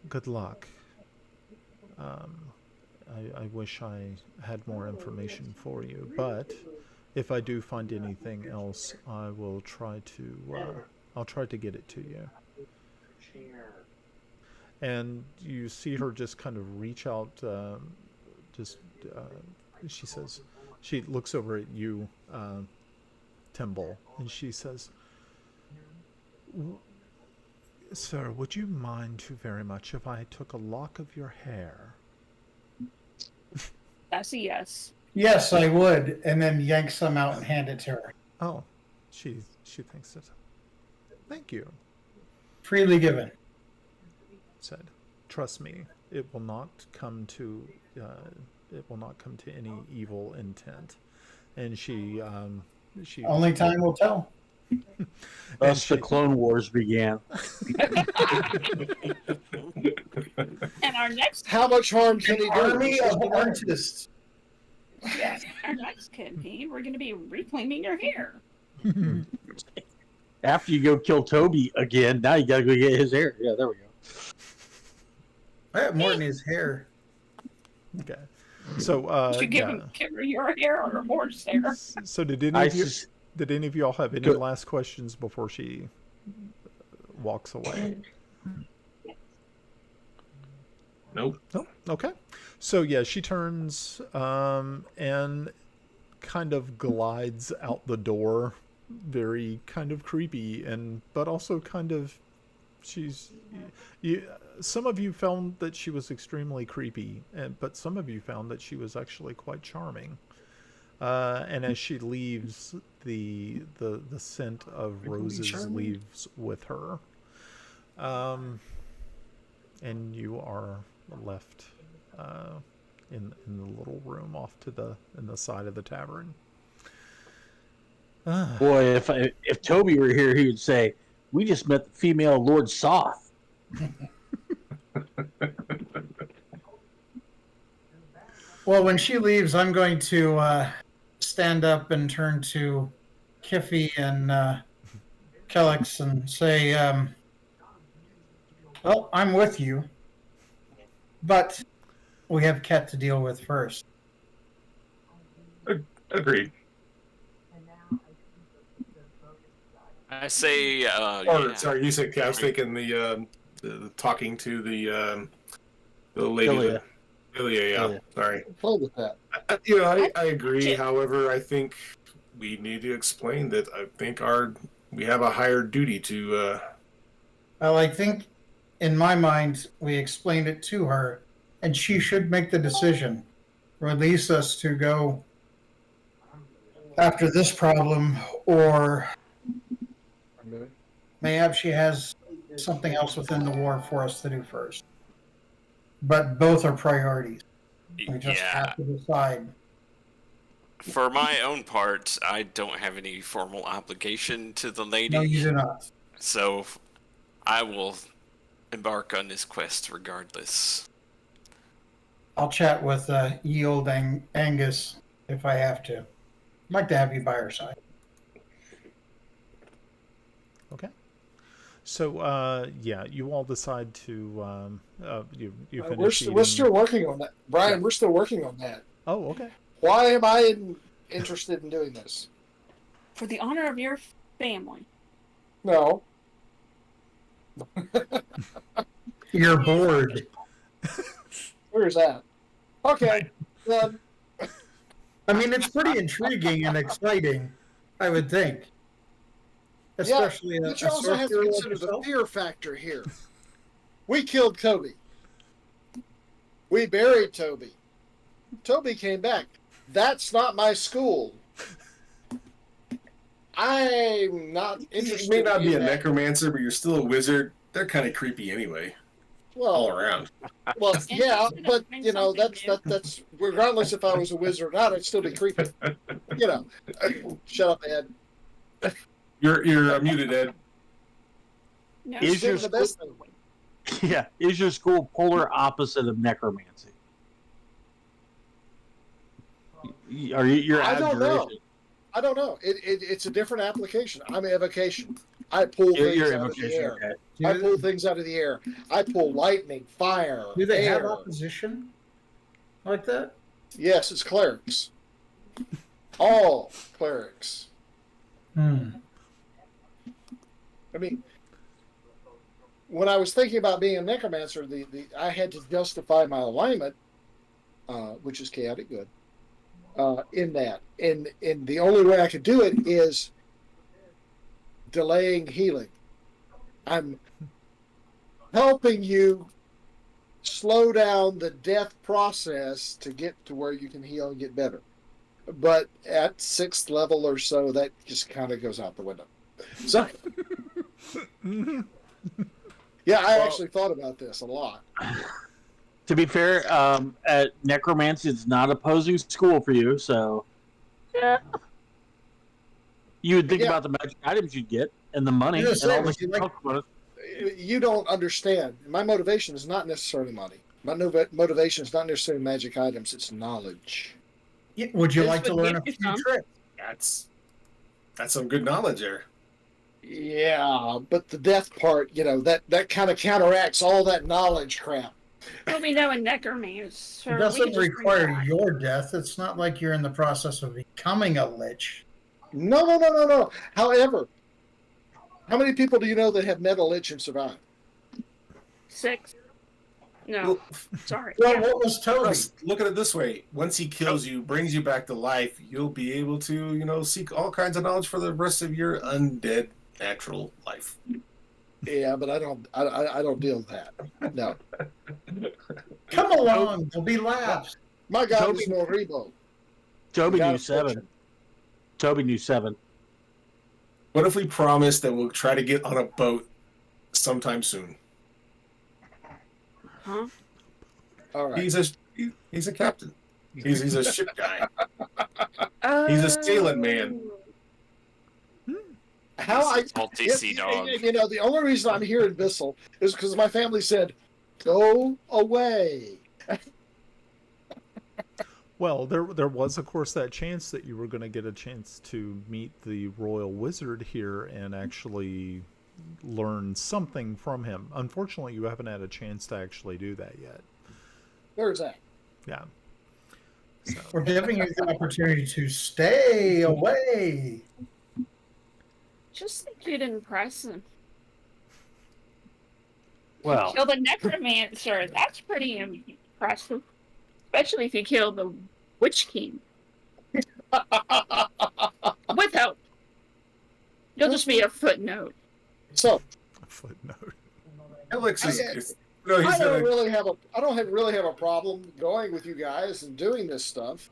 Good luck. I wish I had more information for you, but if I do find anything else, I will try to. I'll try to get it to you." And you see her just kind of reach out. She says, she looks over at you, Timble, and she says, "Sir, would you mind too very much if I took a lock of your hair?" That's a yes. Yes, I would, and then yank some out and hand it to her. Oh, she thinks it. "Thank you," Freely given. said. "Trust me, it will not come to any evil intent." And she Only time will tell. Thus the Clone Wars began. And our next, How much harm can he do? Army of artists. yes, our next campaign, we're going to be reclaiming your hair. After you go kill Toby again, now you gotta go get his hair. Yeah, there we go. I have more in his hair. Okay. So Should give her your hair or her horse hair. So did any of y'all have any last questions before she walks away? Nope. No. Okay. So yeah, she turns and kind of glides out the door, very kind of creepy, but also kind of some of you found that she was extremely creepy, but some of you found that she was actually quite charming. And as she leaves, the scent of roses leaves with her, and you are left in the little room off in the side of the tavern. Boy, if Toby were here, he would say, "We just met the female Lord Soth." Well, when she leaves, I'm going to stand up and turn to Kiffy and Kellex and say, well, I'm with you, but we have Ket to deal with first. Agreed. I say, sorry, you said I was thinking the talking to the lady. Ilya. Ilya, yeah. Ilya. Sorry. Play with that. I agree. However, I think we need to explain that. I think we have a higher duty to. Well, I think in my mind, we explained it to her, and she should make the decision. Release us to go after this problem, or maybe she has something else within the war for us to do first. but both are priorities. We just Yeah. have to decide. For my own part, I don't have any formal obligation to the lady. No, you do not. So I will embark on this quest regardless. I'll chat with ye old Angus if I have to. I'd like to have you by our side. Okay. So, yeah, you all decide to you finish We're still eating. working on that, Brian. Yeah. We're still working on that. Oh, okay. Why am I interested in doing this? For the honor of your family. No. You're bored. Where's that? Okay. Then I mean, it's pretty intriguing and exciting, I would think. Especially but a you also have to sorcerer like consider the yourself. fear factor here. We killed Toby. We buried Toby. Toby came back. That's not my school. I'm not interested. You may not be a in that. necromancer, but you're still a wizard. They're kind of creepy anyway, all Well, around. well, yeah, Interested in but doing you know something that's regardless if I was a wizard or not, I'd still be creepy. You know, shut up, Ed. You're muted, Ed. No, Is Doing your the best thing. Yeah, is your school polar opposite of necromancy? Are you your I don't know. abjuration? I don't know. It's a different application. I'm evocation. I pull things Your out of the invocation, air. okay. I pull things out of the air. I pull lightning, fire, Do they have air. opposition like that? Yes, it's clerics. All clerics. Hmm. I mean, when I was thinking about being a necromancer, I had to justify my alignment, which is chaotic good, in that. And the only way I could do it is delaying healing. I'm helping you slow down the death process to get to where you can heal and get better. But at 6th level or so, that just kind of goes out the window. So, yeah, I actually thought about this a lot. To be fair, at necromancy, it's not opposing school for you, so yeah. You would think Yeah. about the magic items you'd get and the money I was and gonna all say, the would you like- health bonus. You don't understand. My motivation is not necessarily money. My motivation is not necessarily magic items. It's knowledge. Yeah, would you This like to would learn a give you few some. tricks? That's some good knowledge there. Yeah, but the death part, that kind of counteracts all that knowledge crap. Well, we know a necromancer. It doesn't require your death. It's not like you're in the process of becoming a lich. No. However, how many people do you know that have met a lich and survived? 6. No, sorry. Well, Yeah. what was Toby? Plus, look at it this way: once he kills you, brings you back to life, you'll be able to, seek all kinds of knowledge for the rest of your undead natural life. Yeah, but I don't deal with that. No, Come along, there'll be laughs. my God Toby- is no Rebo. Toby God knew of 7. fortune. Toby knew 7. What if we promise that we'll try to get on a boat sometime soon? Huh? All right. He's a captain. He's a ship guy. Oh. He's a sailing man. How I Salty sea dog. The only reason I'm here in Bissell is because my family said, "Go away." Well, there was, of course, that chance that you were going to get a chance to meet the royal wizard here and actually learn something from him. Unfortunately, you haven't had a chance to actually do that yet. There's that. Yeah. So, We're giving you the opportunity to stay away. Just think you'd impress him. Well, Kill the necromancer. That's pretty impressive. Especially if you kill the Witch King. With help. You'll just be a footnote. So a footnote. Alex is. I He's I don't gonna. really have a problem going with you guys and doing this stuff.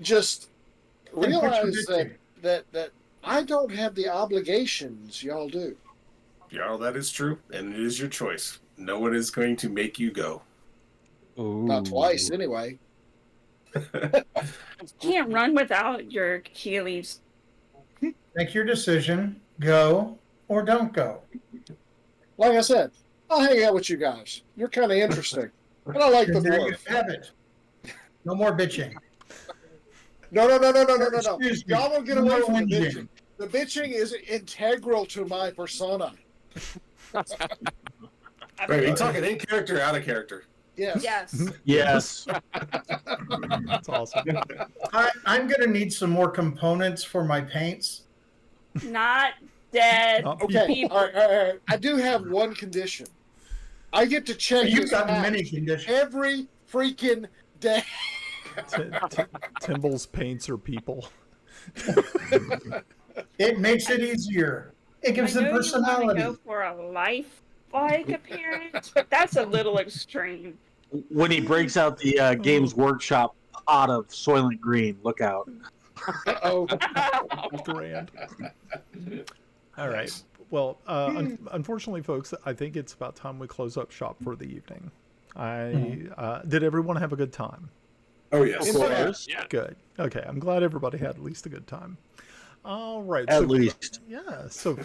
Just Then realize contradict that I don't have the obligations y'all do. Yeah, that is true, and it is your choice. No one is going to make you go. Not twice, Ooh. anyway. Can't run without your Achilles. Make your decision. Go or don't go. Like I said, I'll hang out with you guys. You're kind of interesting. And I like the Then there you dwarf. have it. No more bitching. No. Excuse me. Y'all don't get away No from the whinging. bitching. The bitching is integral to my persona. Wait, are you talking in character or out of character? Yes. Yes. Yes. That's awesome. I'm going to need some more components for my paints. Not dead. Not Okay. people. All right. I do have one condition. I get to check You've this got patch many conditions. every freaking day. Timble's paints are people. It makes it easier. It gives I them know you want to personality. go for a lifelike appearance, but that's a little extreme. When he breaks out the Games Workshop pot of Soylent Green, look out. Oh, Grand. All right. Well, unfortunately, folks, I think it's about time we close up shop for the evening. Did everyone have a good time? Oh, yes. Of course. Yeah. Good. Okay. I'm glad everybody had at least a good time. All right. At least. Yeah. So,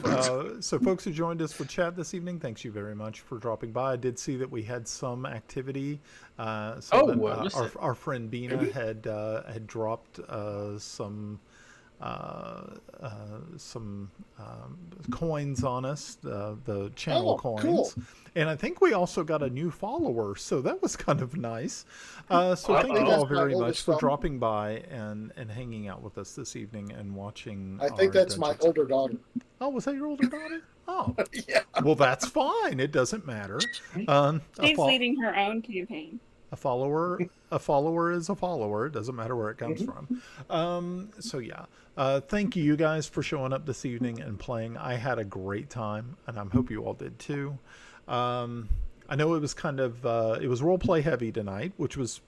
so folks who joined us for chat this evening, thanks you very much for dropping by. I did see that we had some activity. Our friend Bina had dropped some coins on us, the channel coins. cool. And I think we also got a new follower, so that was kind of nice. So thank you all that's my very much oldest for son. dropping by and hanging out with us this evening and watching. I think our that's my Dungeons. older daughter. Oh, was that your older daughter? Oh, Yeah. well, that's fine. It doesn't matter. A She's leading her own campaign. follower is a follower. It doesn't matter where it comes from. So yeah, thank you guys for showing up this evening and playing. I had a great time, and I hope you all did too. I know it was kind of it was role play heavy tonight, which is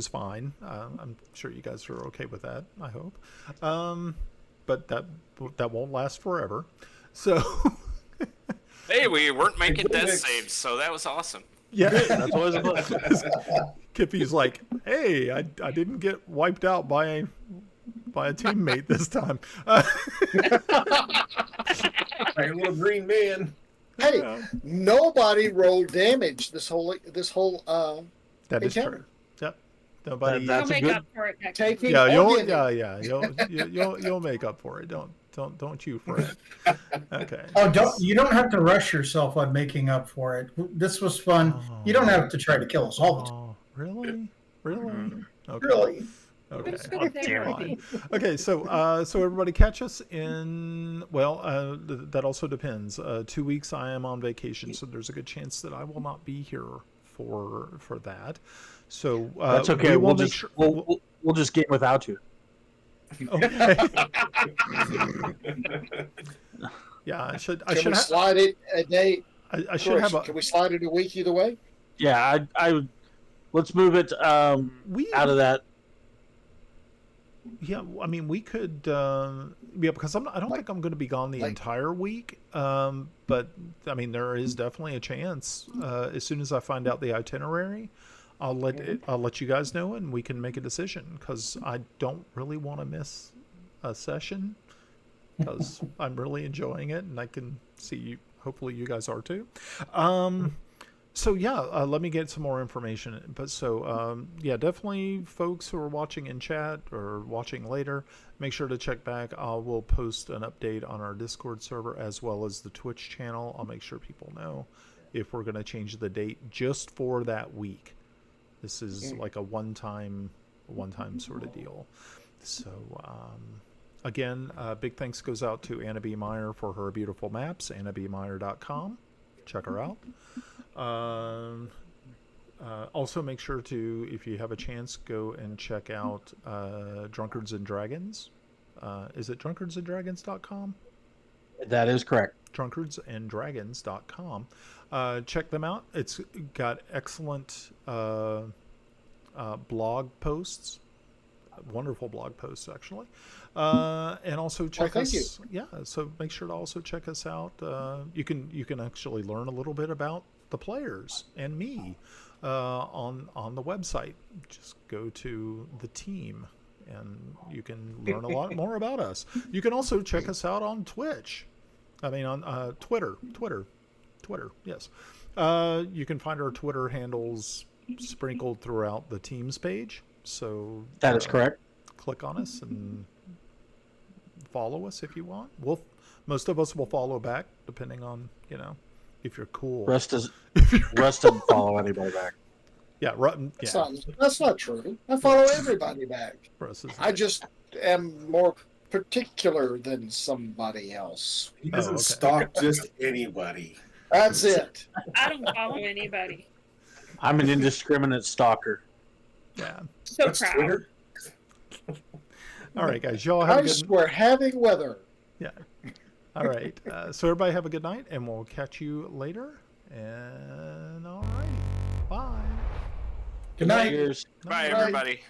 fine. I'm sure you guys are okay with that. I hope, but that won't last forever. So Hey, we weren't making death saves, so that was awesome. yeah, That's always a plus. Kippy's like, hey, I didn't get wiped out by a teammate this time. Like a little green man. Hey, nobody rolled damage this whole That is encounter. true. Yep. Nobody. You'll That's a make good- up for it next Taking Yeah, or giving. you'll make up for it. Don't you fret. Okay. Oh, you don't have to rush yourself on making up for it. This was fun. You don't have to try to kill us all the time. Oh, really? Okay. Really. It's Okay. good therapy. Fine. Okay, so everybody catch us in, that also depends. 2 weeks I am on vacation, so there's a good chance that I will not be here for that. So That's okay. we We'll will make just sure. we'll just game without you. Okay. Yeah, I should Can we have. slide it a day? I should have Can we slide it a week either way? Yeah, I let's move it out of that. Yeah, I mean, we could, because I don't think I'm going to be gone the entire week. But I mean, there is definitely a chance. As soon as I find out the itinerary, I'll let you guys know, and we can make a decision. Because I don't really want to miss a session, because I'm really enjoying it, and I can see you. Hopefully, you guys are too. So yeah, let me get some more information. But so yeah, definitely folks who are watching in chat or watching later, make sure to check back. We'll post an update on our Discord server as well as the Twitch channel. I'll make sure people know if we're going to change the date just for that week. This is like a one-time sort of deal. So again, big thanks goes out to Anna B. Meyer for her beautiful maps. AnnaBMeyer.com. Check her out. Also make sure to, if you have a chance, go and check out Drunkards and Dragons. Is it drunkardsandragons.com? That is correct. drunkardsandragons.com. Check them out. It's got excellent blog posts, wonderful blog posts actually, and also check thank us. Yeah, so make sure to also check us out. You can actually learn a little bit about the players and me on the website. Just go to the team, and you can learn a lot more about us. You can also check us out on Twitch. I mean, on Twitter. Yes, you can find our Twitter handles sprinkled throughout the teams page. So That is correct. Click on us and follow us if you want. Most of us will follow back, depending on if you're cool. Russ doesn't follow anybody back. Yeah, That's not true. I follow everybody back. Russ is I just am more particular than somebody else. He doesn't okay. stalk just anybody. That's it. I don't follow anybody. I'm an indiscriminate stalker. Yeah. So That's proud. Twitter. All right, guys. Y'all have a good. We're having weather. Yeah. All right. So everybody have a good night, and we'll catch you later. And all right. Bye. Good night. Cheers. Bye, Bye. everybody.